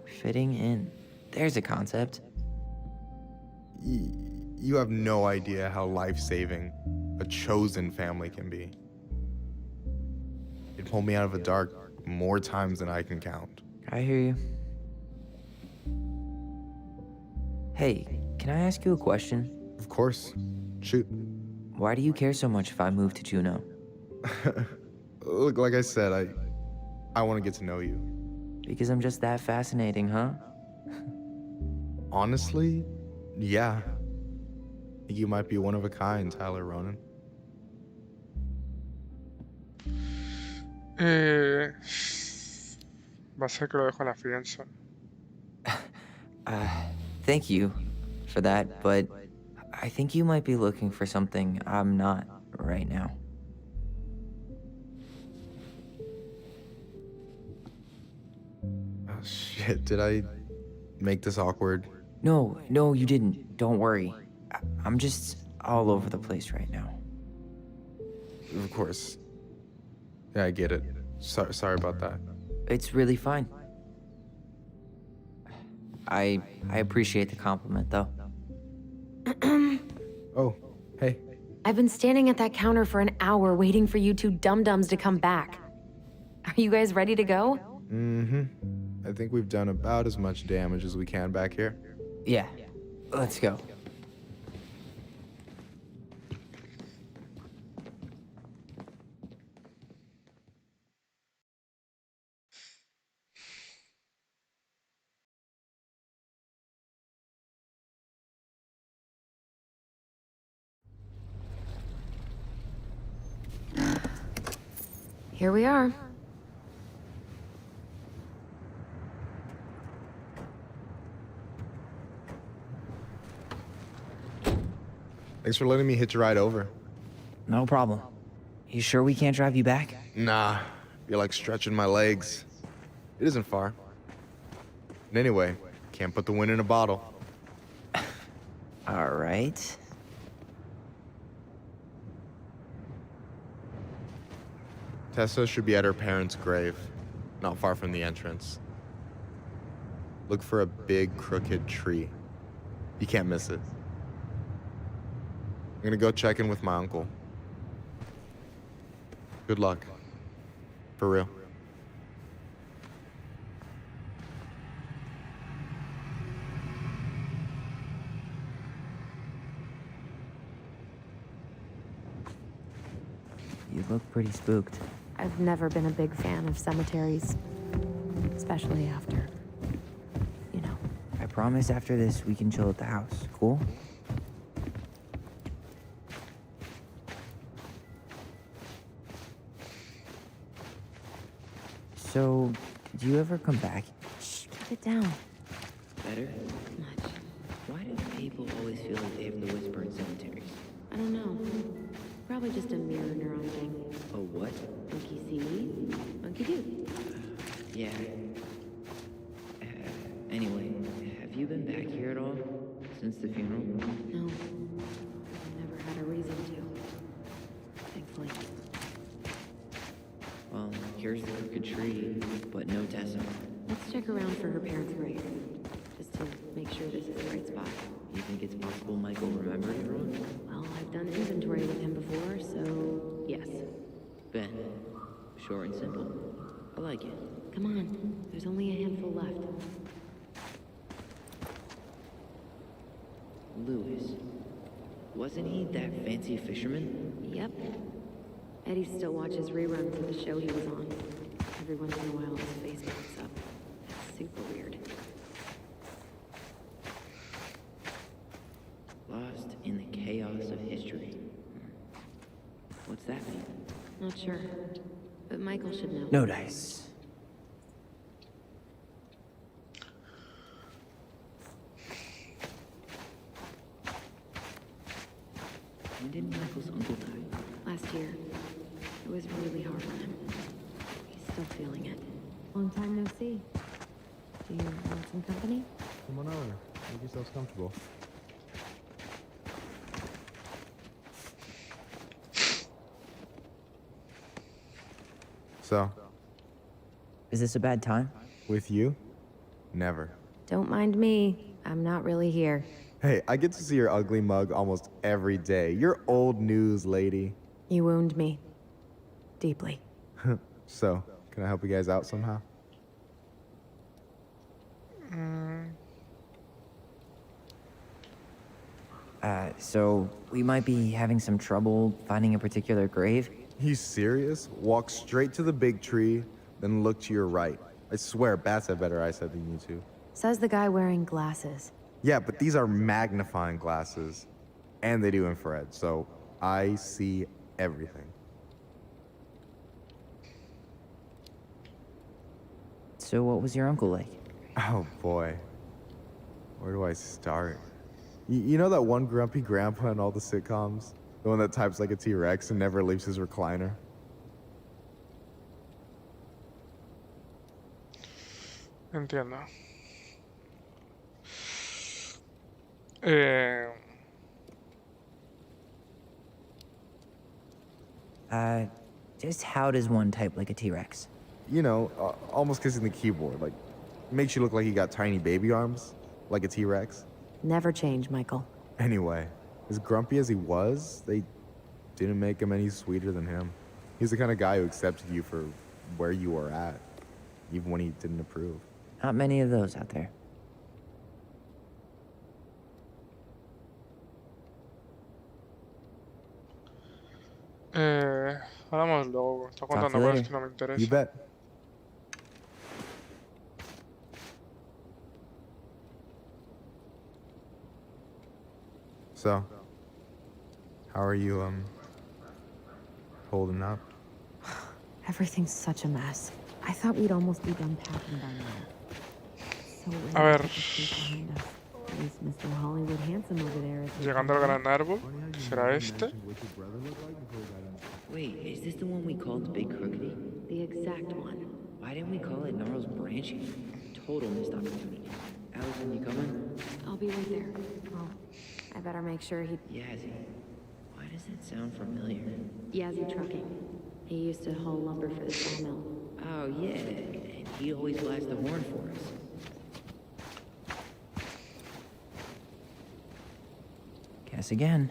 Fitting in. There's a concept. You have no idea how life-saving a chosen family can be. It pulled me out of the dark more times than I can count. I hear you. Hey, can I ask you a question? Of course. Shoot. Why do you care so much if I move to Juneau? Look, like I said, I want to get to know you. Because I'm just that fascinating, huh? Honestly, yeah. You might be one of a kind, Tyler Ronan. Va a ser que lo dejo en la friendzone. Thank you for that, but I think you might be looking for something I'm not right now. Oh, shit, did I make this awkward? No, you didn't. Don't worry. I'm just all over the place right now. Of course. Yeah, I get it. Sorry about that. It's really fine. I appreciate the compliment, though. Oh, hey. I've been standing at that counter for an hour waiting for you two dum-dums to come back. Are you guys ready to go? Mm-hmm. I think we've done about as much damage as we can back here. Yeah, let's go. Here we are. Thanks for letting me hitch a ride over. No problem. You sure we can't drive you back? Nah, you're like stretching my legs. It isn't far. And anyway, can't put the wind in a bottle. All right. Tessa should be at her parents' grave, not far from the entrance. Look for a big, crooked tree. You can't miss it. I'm gonna go check in with my uncle. Good luck. For real. You look pretty spooked. I've never been a big fan of cemeteries, especially after, you know. I promise after this we can chill at the house, cool? So, did you ever come back? Shh, keep it down. Better? Much. Why do people always feel like they have to whisper in cemeteries? I don't know. Probably just a mirror neuron thing. A what? Monkey see me, monkey do. Yeah. Anyway, have you been back here at all? Since the funeral? No. I never had a reason to. Thankfully. Well, here's the crooked tree, but no Tessa. Let's check around for her parents' grave. Just to make sure this is the right spot. You think it's possible Michael remembered everyone? Well, I've done inventory with him before, so yes. Ben. Short and simple. I like it. Come on, there's only a handful left. Lewis. Wasn't he that fancy fisherman? Yep. Eddie still watches reruns of the show he was on. Every once in a while his face pops up. It's super weird. Lost in the chaos of history. What's that mean? Not sure. But Michael should know. No dice. When did Michael's uncle die? Last year. It was really hard on him. He's still feeling it. Long time no see. Do you want some company? Come on over. Make yourselves comfortable. So, Is this a bad time? with you? Never. Don't mind me. I'm not really here. Hey, I get to see your ugly mug almost every day. You're old news, lady. You wound me. Deeply. So, can I help you guys out somehow? So we might be having some trouble finding a particular grave? You serious? Walk straight to the big tree, then look to your right. I swear, bats have better eyesight than you two. Says the guy wearing glasses. Yeah, but these are magnifying glasses. And they do infrared, so I see everything. So what was your uncle like? Oh boy. Where do I start? You know that one grumpy grandpa in all the sitcoms? The one that types like a T-Rex and never leaves his recliner? Entiendo. Just how does one type like a T-Rex? You know, almost kissing the keyboard. Like, makes you look like you got tiny baby arms, like a T-Rex. Never change, Michael. Anyway, as grumpy as he was, they didn't make him any sweeter than him. He's the kind of guy who accepted you for where you were at, even when he didn't approve. Not many of those out there. Hablamos luego. Está contando cosas que no me interesan. You bet. So, how are you, holding up? Everything's such a mess. I thought we'd almost be done packing by now. So A ver. At least Mr. Hollywood Handsome over there is... Llegando al gran árbol. ¿Será este? Wait, is this the one we called the Big Crookedy? The exact one. Why didn't we call it Gnarls Branching? Total missed opportunity. Allison, you coming? I'll be right there. Oh, I better make sure he... Yazzie. Why does that sound familiar? Yazzie Trucking. He used to haul lumber for the sawmill. Oh, yeah. And he always blasted the horn for us. Guess again.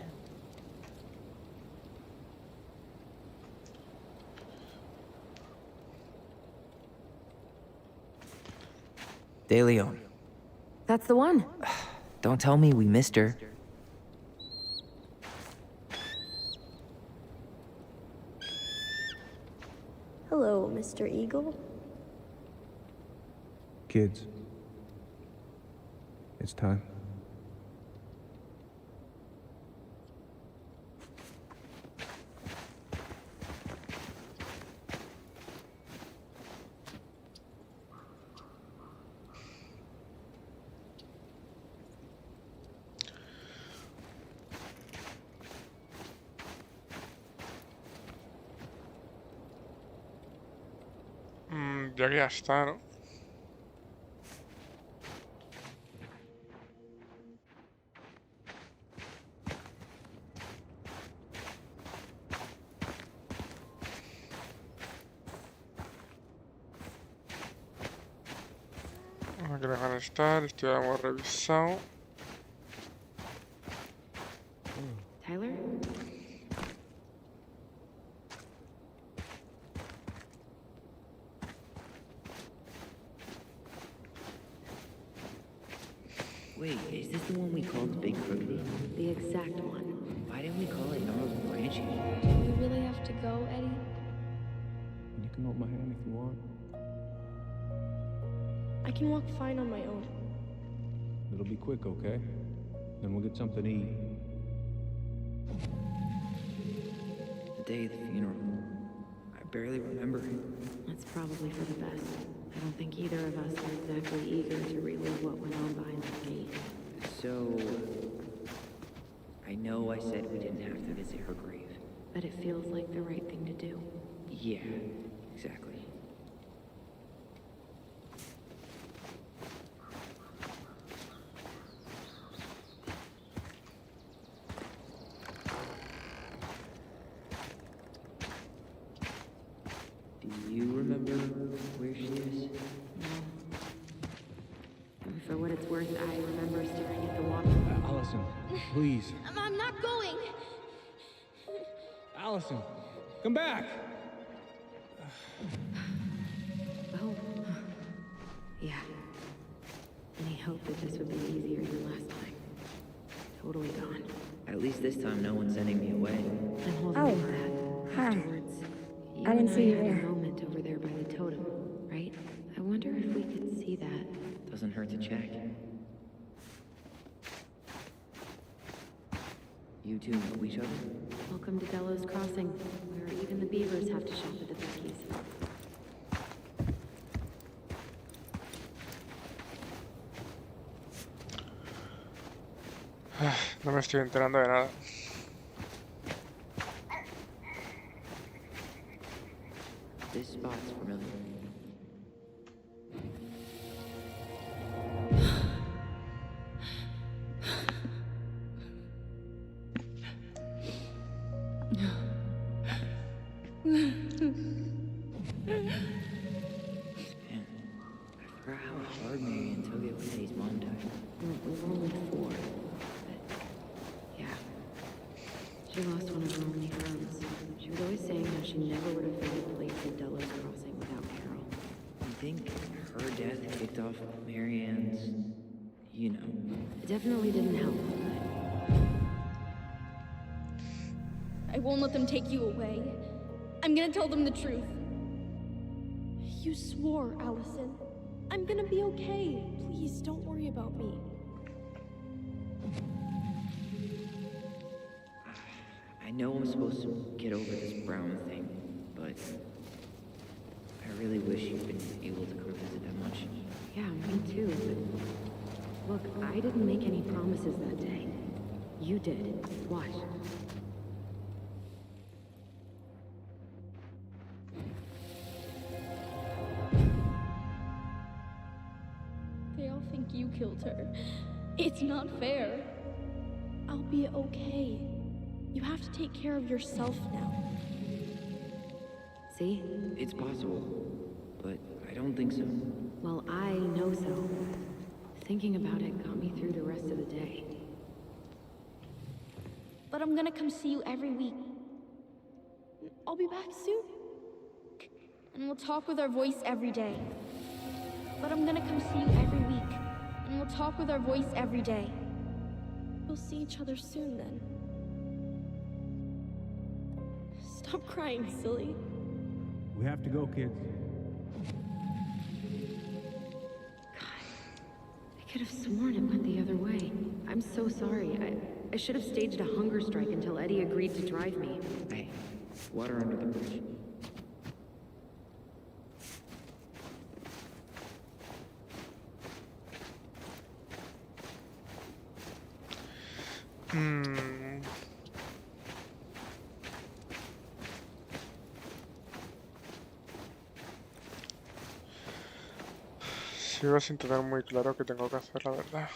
De Leon. That's the one. Don't tell me we missed her. Hello, Mr. Eagle. Kids. It's time. Ya que ya está, ¿no? Aquí dejan estar, esto ya lo hemos revisado. Tyler? Wait, is this the one we called the Big Crookedy? The exact one. Why didn't we call it Gnarls Branching? Do we really have to go, Eddie? You can hold my hand if you want. I can walk fine on my own. It'll be quick, okay? Then we'll get something to eat. The day of the funeral. I barely remember it. That's probably for the best. I don't think either of us are exactly eager to relive what went on behind the gate. So... I know I said we didn't have to visit her grave. But it feels like the right thing to do. Yeah, exactly. Do you remember where she is? No. And for what it's worth, I remember staring at the wall. Alice, Allison, please. I'm not going. Allison, come back! Oh. Yeah. Any hope that this would be easier than last time? Totally gone. At least this time no one's sending me away. I'm holding Oh, that. hi. Afterwards, you I didn't and see you had there. a moment over there by the totem, right? I wonder if we could see that. Doesn't hurt to check. You two know each other? Welcome to Delos Crossing, where even the beavers have to shop at the Becky's. No me estoy enterando de nada. This spot's familiar. Man, I forgot how hard Marianne took it when Eddie's mom died. We were only 4, but yeah. She lost one of her only friends. She was always saying how she never would have found a place in Delos Crossing without Carol. You think her death kicked off Marianne's, you know? It definitely didn't help, I won't let them take you away. I'm gonna tell them the truth. You swore, Allison. I'm gonna be okay. Please, don't worry about me. I know I'm supposed to get over this Brown thing, but I really wish you'd been able to come visit that much. yeah, me too, but look, I didn't make any promises that day. You did. Watch. They all think you killed her. It's not fair. I'll be okay. You have to take care of yourself now. See? It's possible, but I don't think so. Well, I know so. Thinking about it got me through the rest of the day. But I'm gonna come see you every week. I'll be back soon. And we'll talk with our voice every day. But I'm gonna come see you every week. And we'll talk with our voice every day. We'll see each other soon then. Stop crying, silly. We have to go, kids. I could have sworn it went the other way. I'm so sorry. I should have staged a hunger strike until Eddie agreed to drive me. Hey, water under the bridge. Sigo sin tener muy claro qué tengo que hacer, la verdad.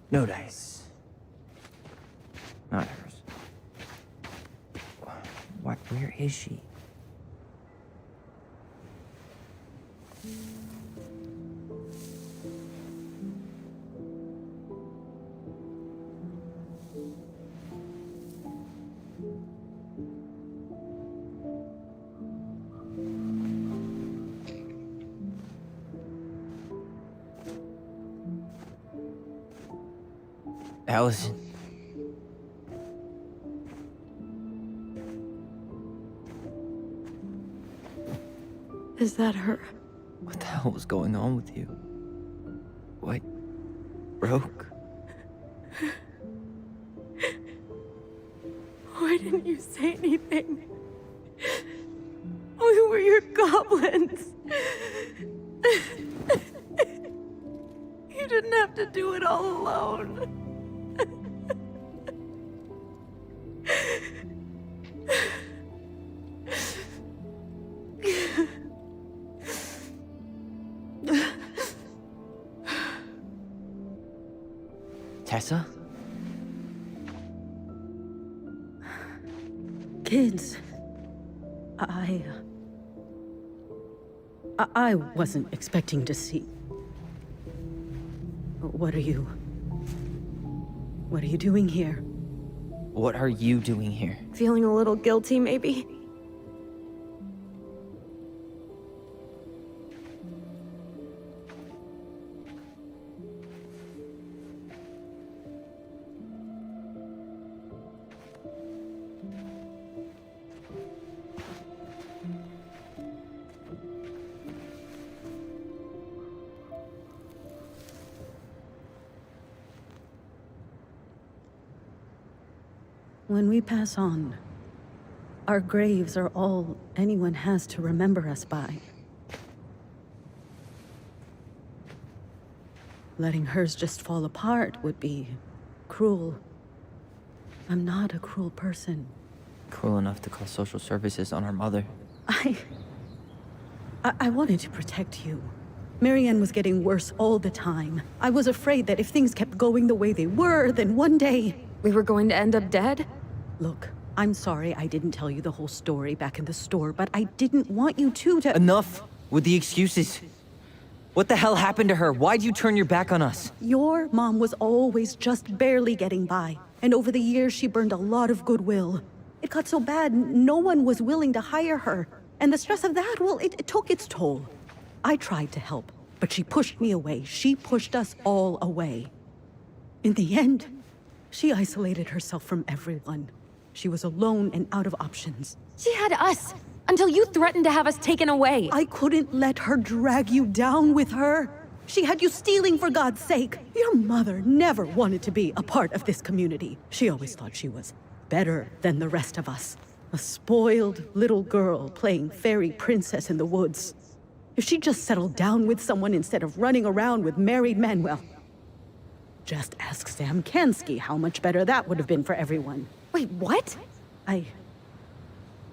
No dice. Not hers. What? Where is she? Allison. Is that her? What the hell was going on with you? What broke? Why didn't you say anything? We were your goblins. You didn't have to do it all alone. Tessa? Kids, I wasn't expecting to see. What are you doing here? What are you doing here? Feeling a little guilty, maybe? When we pass on, our graves are all anyone has to remember us by. Letting hers just fall apart would be cruel. I'm not a cruel person. Cruel enough to call social services on our mother. I wanted to protect you. Marianne was getting worse all the time. I was afraid that if things kept going the way they were, then one day... We were going to end up dead? Look, I'm sorry I didn't tell you the whole story back in the store, but I didn't want you to... Enough with the excuses. What the hell happened to her? Why'd you turn your back on us? Your mom was always just barely getting by, and over the years she burned a lot of goodwill. It got so bad, no one was willing to hire her. And the stress of that, well, it took its toll. I tried to help, but she pushed me away. She pushed us all away. In the end, she isolated herself from everyone. She was alone and out of options. She had us, until you threatened to have us taken away. I couldn't let her drag you down with her. She had you stealing for God's sake. Your mother never wanted to be a part of this community. She always thought she was better than the rest of us. A spoiled little girl playing fairy princess in the woods. If she just settled down with someone instead of running around with married men, well... Just ask Sam Kansky how much better that would have been for everyone. Wait, what?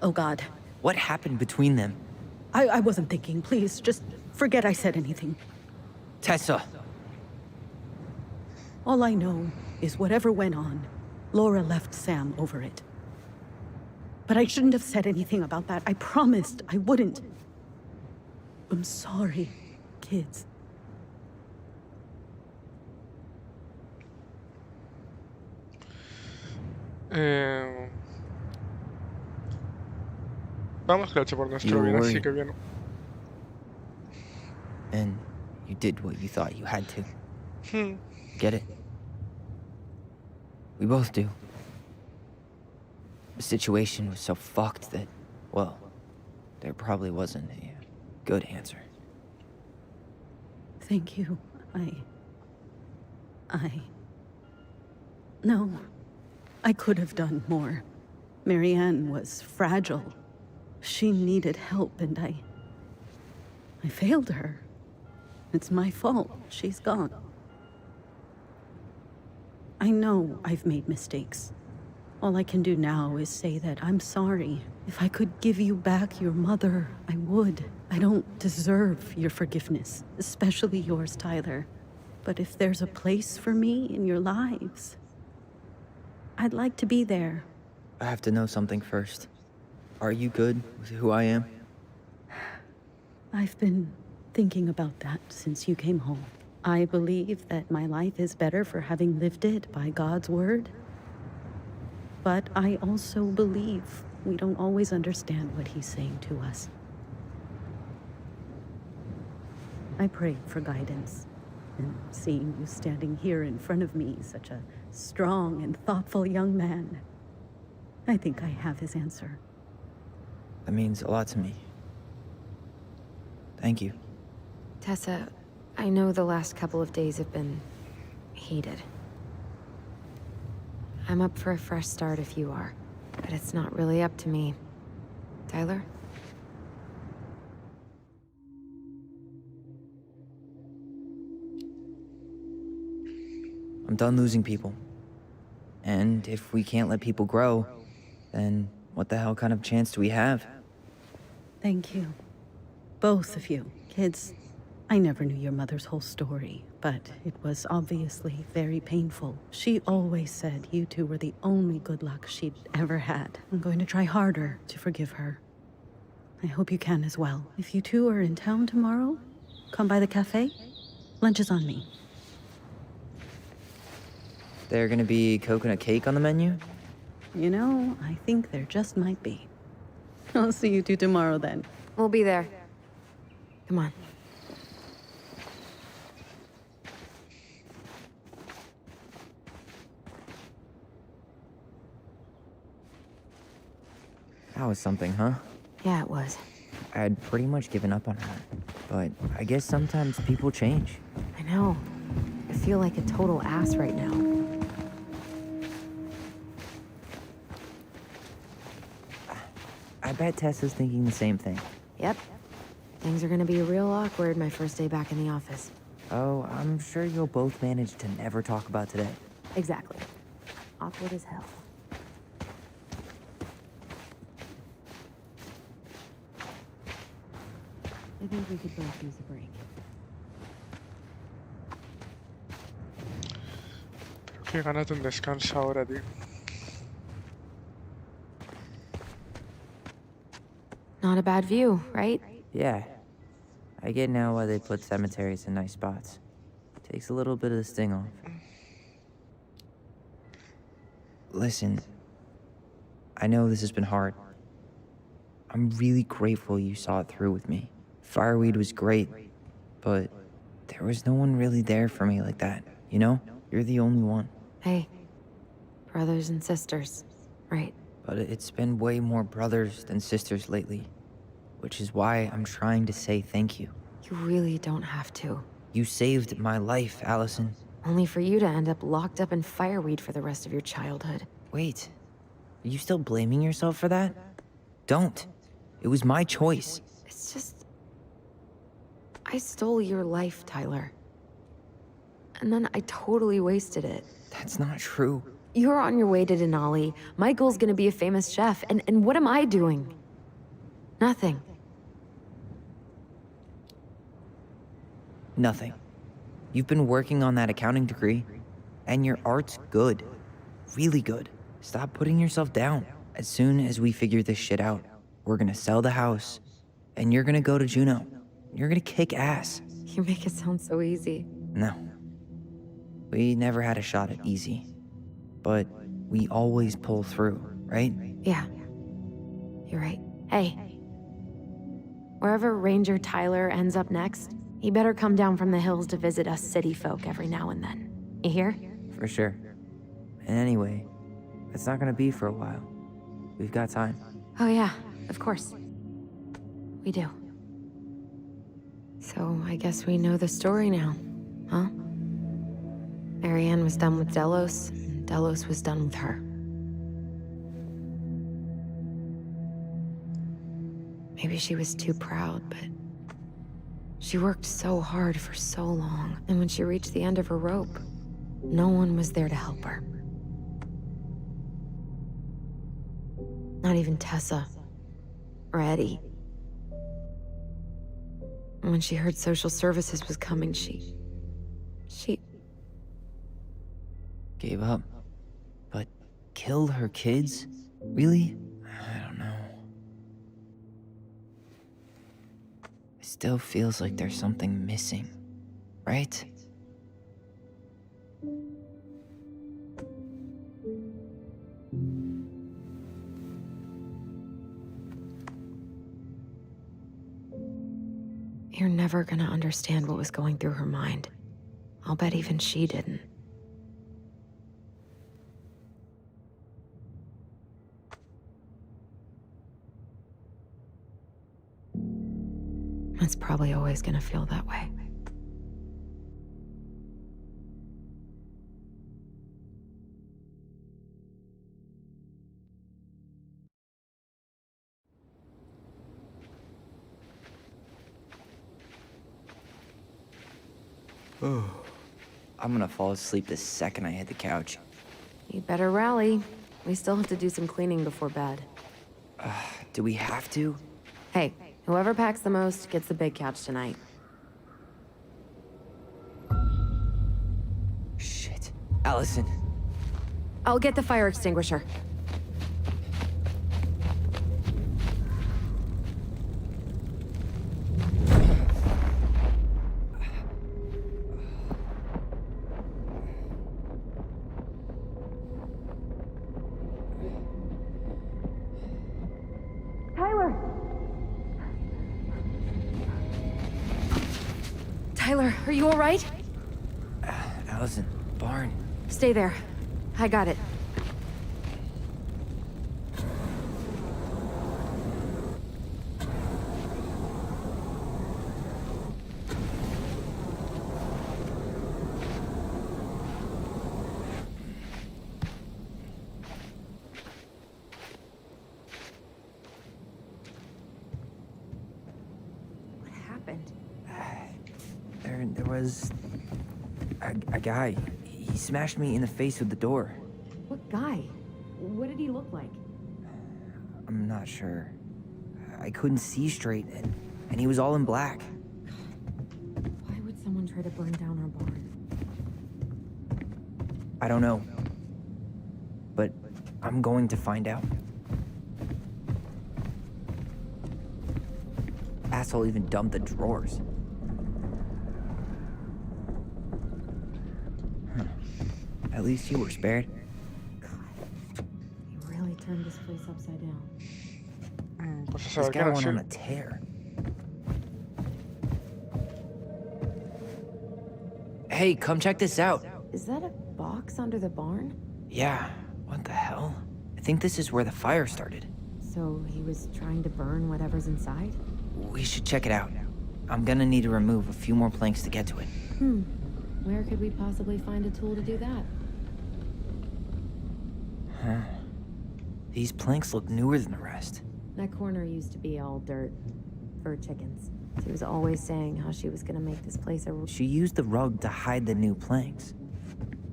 Oh God. What happened between them? I wasn't thinking. Please, just forget I said anything. Tessa! All I know is whatever went on, Laura left Sam over it. But I shouldn't have said anything about that. I promised I wouldn't. I'm sorry, kids. Vamos que lo he hecho por nuestro bien, así que bien. And you did what you thought you had to. Get it? We both do. The situation was so fucked that, well, there probably wasn't a good answer. Thank you. No. I could have done more. Marianne was fragile. She needed help, and I failed her. It's my fault. She's gone. I know I've made mistakes. All I can do now is say that I'm sorry. If I could give you back your mother, I would. I don't deserve your forgiveness, especially yours, Tyler. But if there's a place for me in your lives, I'd like to be there. I have to know something first. Are you good with who I am? I've been thinking about that since you came home. I believe that my life is better for having lived it by God's word. But I also believe we don't always understand what he's saying to us. I prayed for guidance, and seeing you standing here in front of me, such a strong and thoughtful young man, I think I have his answer. That means a lot to me. Thank you. Tessa, I know the last couple of days have been heated. I'm up for a fresh start if you are, but it's not really up to me. Tyler? I'm done losing people. And if we can't let people grow, then what the hell kind of chance do we have? Thank you. Both of you. Kids, I never knew your mother's whole story, but it was obviously very painful. She always said you two were the only good luck she'd ever had. I'm going to try harder to forgive her. I hope you can as well. If you two are in town tomorrow, come by the cafe. Lunch is on me. There gonna be coconut cake on the menu? You know, I think there just might be. I'll see you two tomorrow then. We'll be there. Come on. That was something, huh? Yeah, it was. I had pretty much given up on her. But I guess sometimes people change. I know. I feel like a total ass right now. I bet Tessa's thinking the same thing. Yep. Things are gonna be real awkward my first day back in the office. Oh, I'm sure you'll both manage to never talk about today. Exactly. Awkward as hell. I think we could both use a break. Pero qué ganas de un descanso ahora, tío. Not a bad view, right? Yeah. I get now why they put cemeteries in nice spots. Takes a little bit of the sting off. Listen, I know this has been hard. I'm really grateful you saw it through with me. Fireweed was great, but there was no one really there for me like that, you know? You're the only one. Hey, brothers and sisters, right? But it's been way more brothers than sisters lately, which is why I'm trying to say thank you. You really don't have to. You saved my life, Allison. Only for you to end up locked up in fireweed for the rest of your childhood. Wait, are you still blaming yourself for that? Don't. It was my choice. It's just... I stole your life, Tyler. And then I totally wasted it. That's not true. You're on your way to Denali. Michael's gonna be a famous chef, and what am I doing? Nothing. Nothing. You've been working on that accounting degree, and your art's good. Really good. Stop putting yourself down. As soon as we figure this shit out, we're gonna sell the house, and you're gonna go to Juneau. You're gonna kick ass. You make it sound so easy. No. We never had a shot at easy. But we always pull through, right? Yeah. You're right. Hey. Wherever Ranger Tyler ends up next, he better come down from the hills to visit us city folk every now and then. You hear? For sure. And anyway, it's not gonna be for a while. We've got time. Oh yeah, of course. We do. So I guess we know the story now, huh? Marianne was done with Delos, and Delos was done with her. Maybe she was too proud, but she worked so hard for so long, and when she reached the end of her rope, no one was there to help her. Not even Tessa or Eddie. And when she heard social services was coming, she gave up. But killed her kids? Really? I don't know. It still feels like there's something missing, right? You're never gonna understand what was going through her mind. I'll bet even she didn't. It's probably always gonna feel that way. I'm gonna fall asleep the second I hit the couch. You better rally. We still have to do some cleaning before bed. Do we have to? Hey, whoever packs the most gets the big couch tonight. Allison. I'll get the fire extinguisher. Tyler, are you all right? Allison, barn. Stay there. I got it. What happened? There was a guy. He smashed me in the face with the door. What guy? What did he look like? I'm not sure. I couldn't see straight, and he was all in black. Why would someone try to burn down our barn? I don't know. But I'm going to find out. Asshole even dumped the drawers. At least you were spared. You really turned this place upside down. Pues a This saber qué guy ha went on sido. a tear. Hey, come check this out. Is that a box under the barn? Yeah, what the hell? I think this is where the fire started. So he was trying to burn whatever's inside? We should check it out. I'm gonna need to remove a few more planks to get to it. Where could we possibly find a tool to do that? Huh. These planks look newer than the rest. That corner used to be all dirt for chickens. She was always saying how she was gonna make this place a... She used the rug to hide the new planks.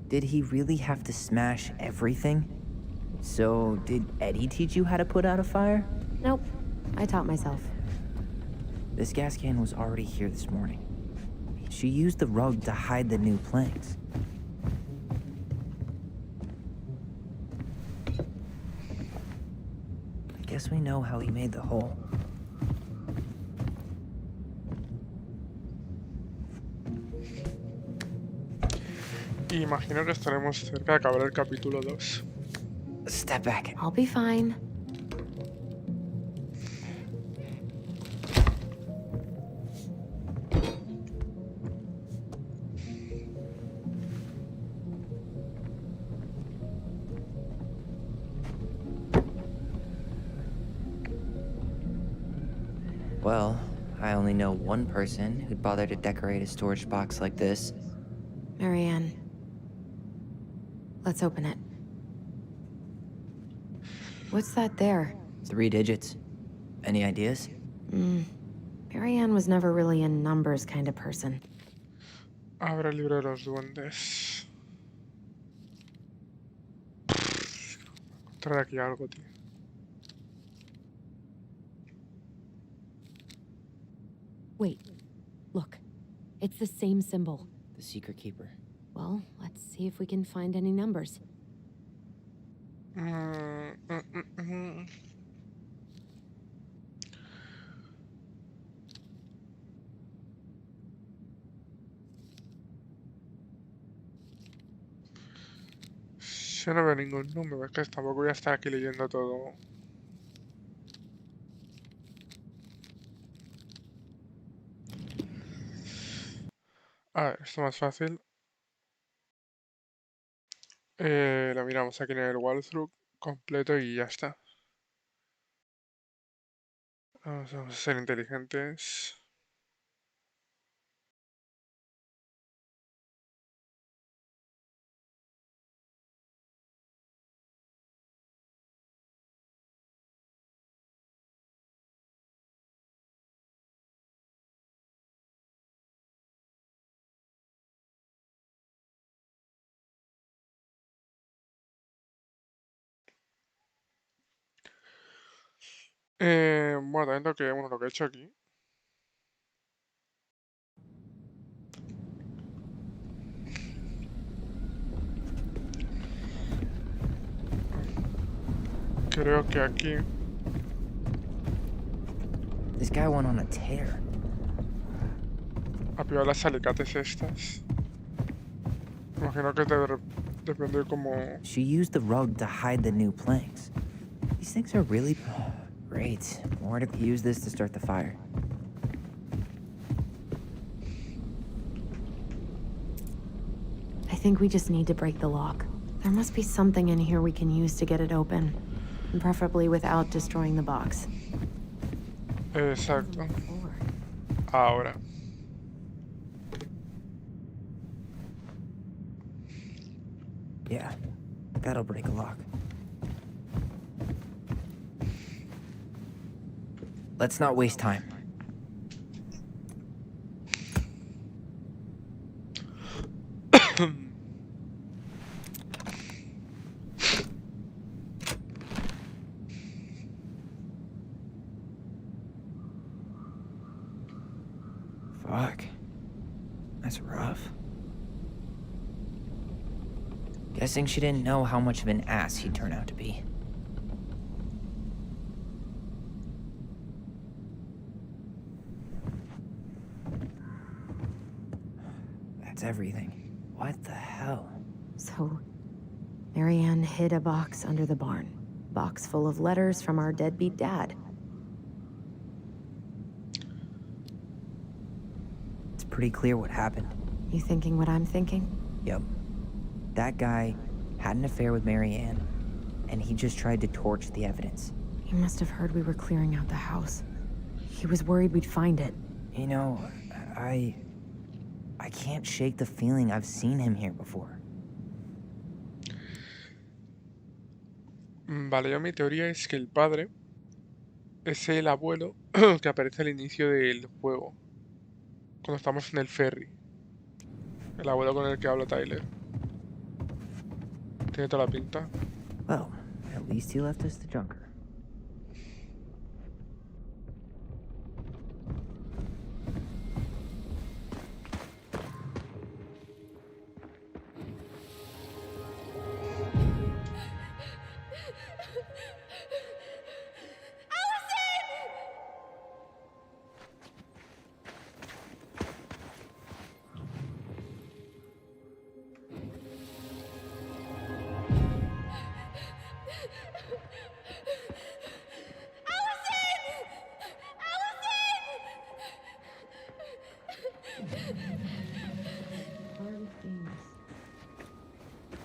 Did he really have to smash everything? So, did Eddie teach you how to put out a fire? Nope. I taught myself. This gas can was already here this morning. She used the rug to hide the new planks. I guess we know how he made the hole. Imagino que estaremos cerca de acabar el capítulo 2. Step back. I'll be fine. Well, I only know one person who'd bother to decorate a storage box like this. Marianne. Let's open it. What's that there? 3 digits. Any ideas? Marianne was never really a numbers kind of person. Abre el libro de los duendes. Encontrar aquí algo, tío. Wait. Look. It's the same symbol. The secret keeper. Well, let's see if we can find any numbers. Yo no veo ningún número, es que tampoco voy a estar aquí leyendo todo. A ver, esto más fácil. Lo miramos aquí en el walkthrough completo y ya está. Vamos a ser inteligentes. Bueno, también lo que he hecho aquí. Creo que aquí. This guy went on a tear. Apió las alicates estas. Imagino que depende como. She used the rug to hide the new planks. These things are really great. More to use this to start the fire. I think we just need to break the lock. There must be something in here we can use to get it open. And preferably without destroying the box. Exacto. Ahora. Yeah, that'll break a lock. Let's not waste time. Fuck. That's rough. Guessing she didn't know how much of an ass he'd turn out to be. That's everything. What the hell? So, Marianne hid a box under the barn. Box full of letters from our deadbeat dad. It's pretty clear what happened. You thinking what I'm thinking? Yep. That guy had an affair with Marianne, and he just tried to torch the evidence. He must have heard we were clearing out the house. He was worried we'd find it. You know, I can't shake the feeling I've seen him here before. Vale, yo mi teoría es que el padre es el abuelo que aparece al inicio del juego. Cuando estamos en el ferry. El abuelo con el que habla Tyler. Tiene toda la pinta. Well, at least he left us the junker.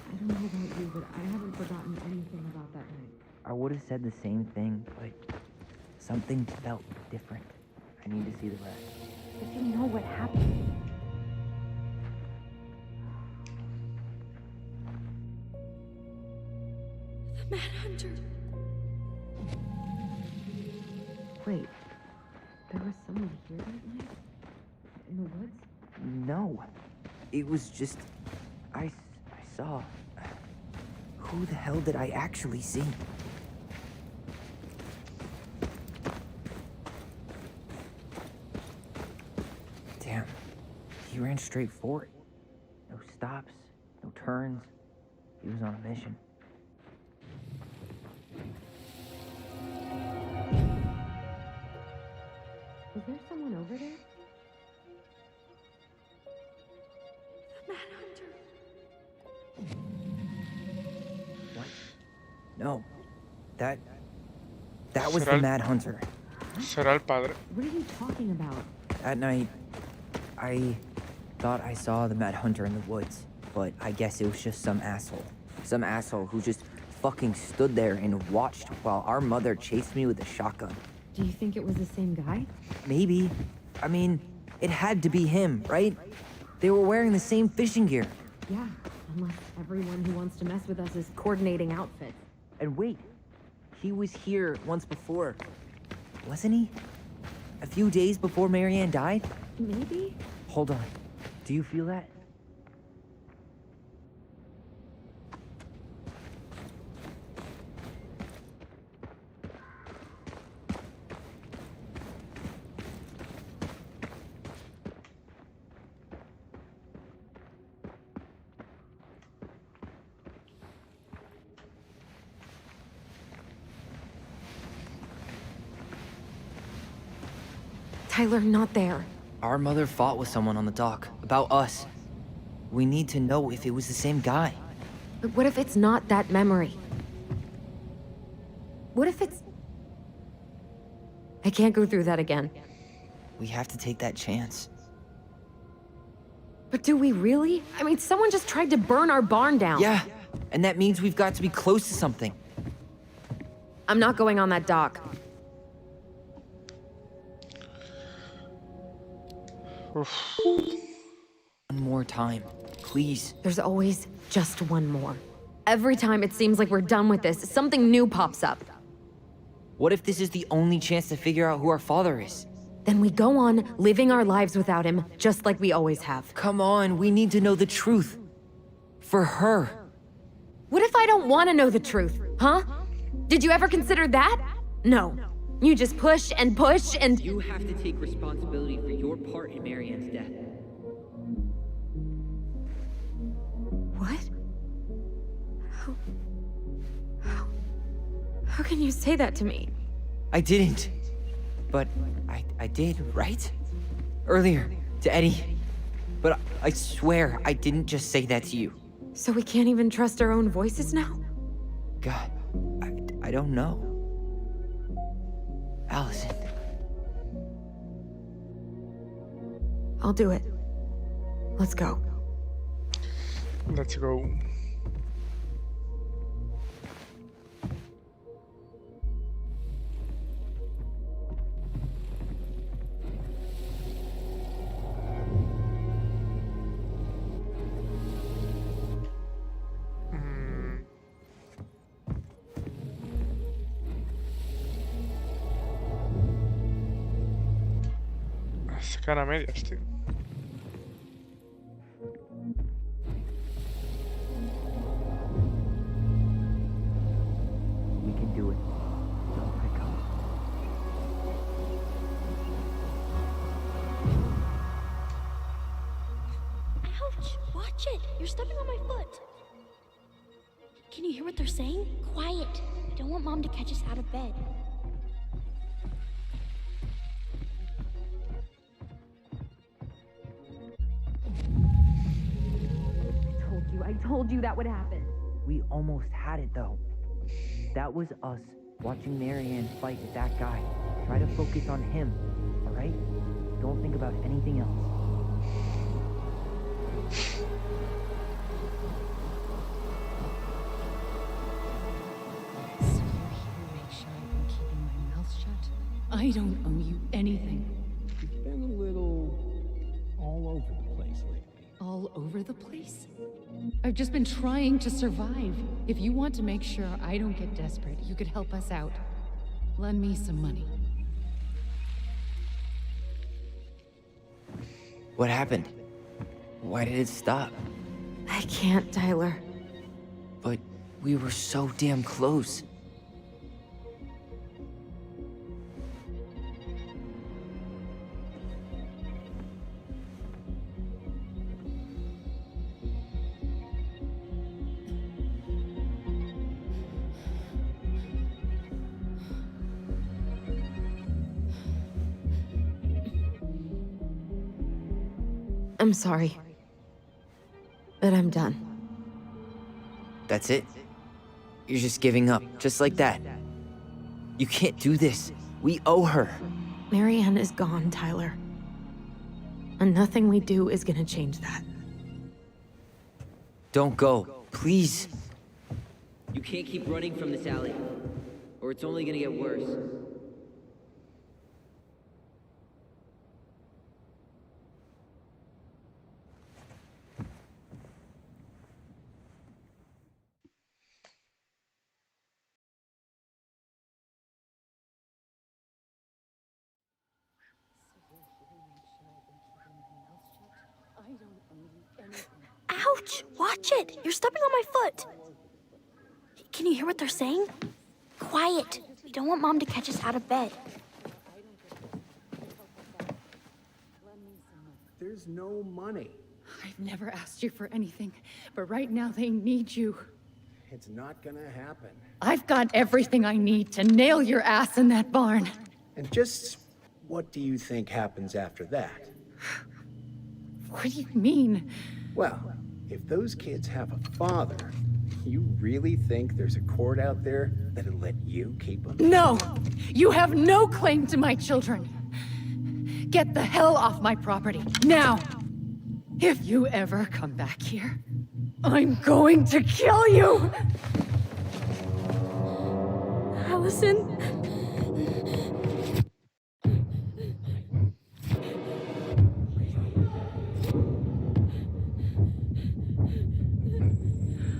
I don't know about you, but I haven't forgotten anything about that night. I would have said the same thing, but something felt different. I need to see the rest. If you know what happened. The Mad Hunter. Wait, there was someone here that night? In the woods? No. It was just... I saw... Who the hell did I actually see? Damn. He ran straight for it. No stops, no turns. He was on a mission. Is there someone over there? The Mad Hunter. What? No. That was the Mad Hunter. Será el padre. What are you talking about? That night, I thought I saw the Mad Hunter in the woods, but I guess it was just some asshole. Some asshole who just fucking stood there and watched while our mother chased me with a shotgun. Do you think it was the same guy? Maybe. I mean, it had to be him, right? They were wearing the same fishing gear. Yeah, unless everyone who wants to mess with us is coordinating outfits. And wait, he was here once before, wasn't he? A few days before Marianne died? Maybe? Hold on. Do you feel that? Tyler, not there. Our mother fought with someone on the dock about us. We need to know if it was the same guy. But what if it's not that memory? What if it's... I can't go through that again. We have to take that chance. But do we really? I mean, someone just tried to burn our barn down. Yeah, and that means we've got to be close to something. I'm not going on that dock. One more time, please. There's always just one more. Every time it seems like we're done with this, something new pops up. What if this is the only chance to figure out who our father is? Then we go on living our lives without him, just like we always have. Come on, we need to know the truth. For her. What if I don't want to know the truth, huh? Did you ever consider that? No. You just push and push and... You have to take responsibility for your part in Marianne's death. What? How can you say that to me? I didn't. But I did, right? Earlier, to Eddie. But I swear I didn't just say that to you. So we can't even trust our own voices now? God, I don't know. Allison. I'll do it. Let's go. Let's go. Se quedan a medias, tío. We can do it. Don't pick up. Ouch! Watch it! You're stepping on my foot. Can you hear what they're saying? Quiet. I don't want Mom to catch us out of bed. I told you that would happen. We almost had it, though. That was us watching Marianne fight with that guy. Try to focus on him, all right? Don't think about anything else. So you're here to make sure I've been keeping my mouth shut? I don't owe you anything. You've been a little all over the place lately. All over the place? I've just been trying to survive. If you want to make sure I don't get desperate, you could help us out. Lend me some money. What happened? Why did it stop? I can't, Tyler. But we were so damn close. I'm sorry. But I'm done. That's it? You're just giving up, just like that. You can't do this. We owe her. Marianne is gone, Tyler. And nothing we do is gonna change that. Don't go, please. You can't keep running from this alley, or it's only gonna get worse. Ouch! Watch it! You're stepping on my foot! Can you hear what they're saying? Quiet! We don't want Mom to catch us out of bed. There's no money. I've never asked you for anything, but right now they need you. It's not gonna happen. I've got everything I need to nail your ass in that barn. And just what do you think happens after that? What do you mean? Well, if those kids have a father, you really think there's a court out there that'll let you keep them? No! You have no claim to my children! Get the hell off my property, now! If you ever come back here, I'm going to kill you! Allison?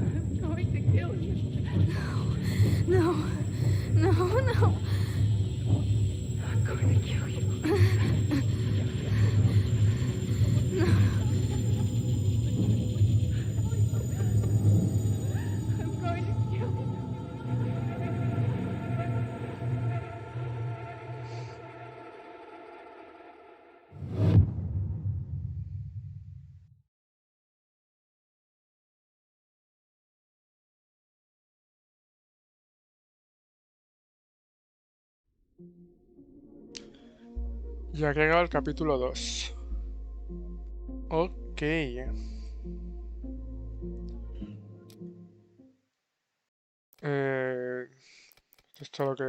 I'm going to kill you. No. No, no. I'm going to kill you. No. I'm going to kill you. Ya que llegado el capítulo 2. Ok. Esto es todo lo que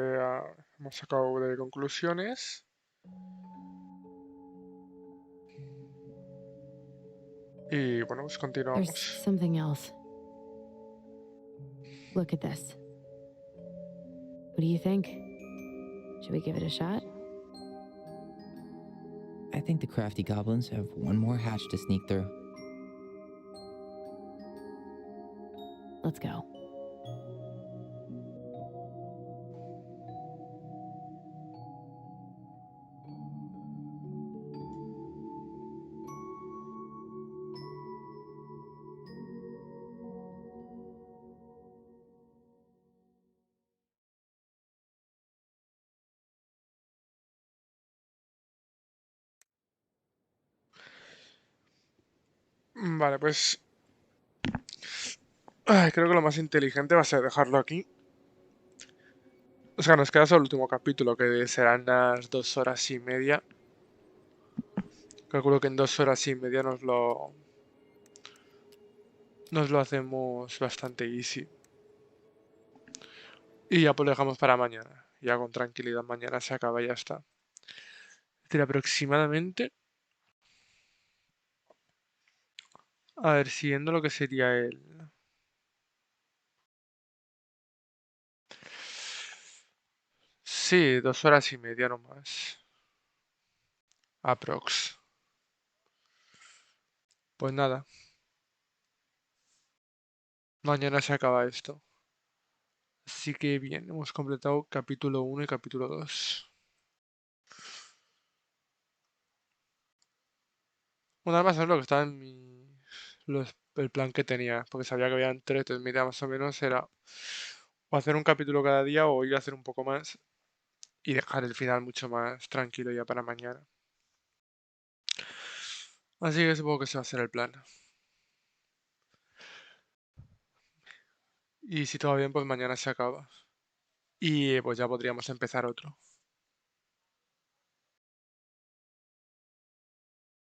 hemos sacado de conclusiones. Y bueno, pues There's continuamos. something else. Look at this. What do you think? Should we give it a shot? I think the crafty goblins have one more hatch to sneak through. Let's go. Vale, pues creo que lo más inteligente va a ser dejarlo aquí. O sea, nos queda solo el último capítulo, que serán las 2 horas y media. Calculo que en 2 horas y media nos lo hacemos bastante easy. Y ya pues lo dejamos para mañana. Ya con tranquilidad mañana se acaba y ya está. Es decir, aproximadamente... A ver, siguiendo lo que sería el... Sí, 2 horas y media nomás. Aprox. Pues nada. Mañana se acaba esto. Así que bien, hemos completado capítulo 1 y capítulo 2. Una más es lo que estaba en el plan que tenía, porque sabía que habían 3, entonces mi idea más o menos era o hacer un capítulo cada día o ir a hacer un poco más y dejar el final mucho más tranquilo ya para mañana. Así que supongo que ese va a ser el plan. Y si todo va bien, pues mañana se acaba. Y pues ya podríamos empezar otro.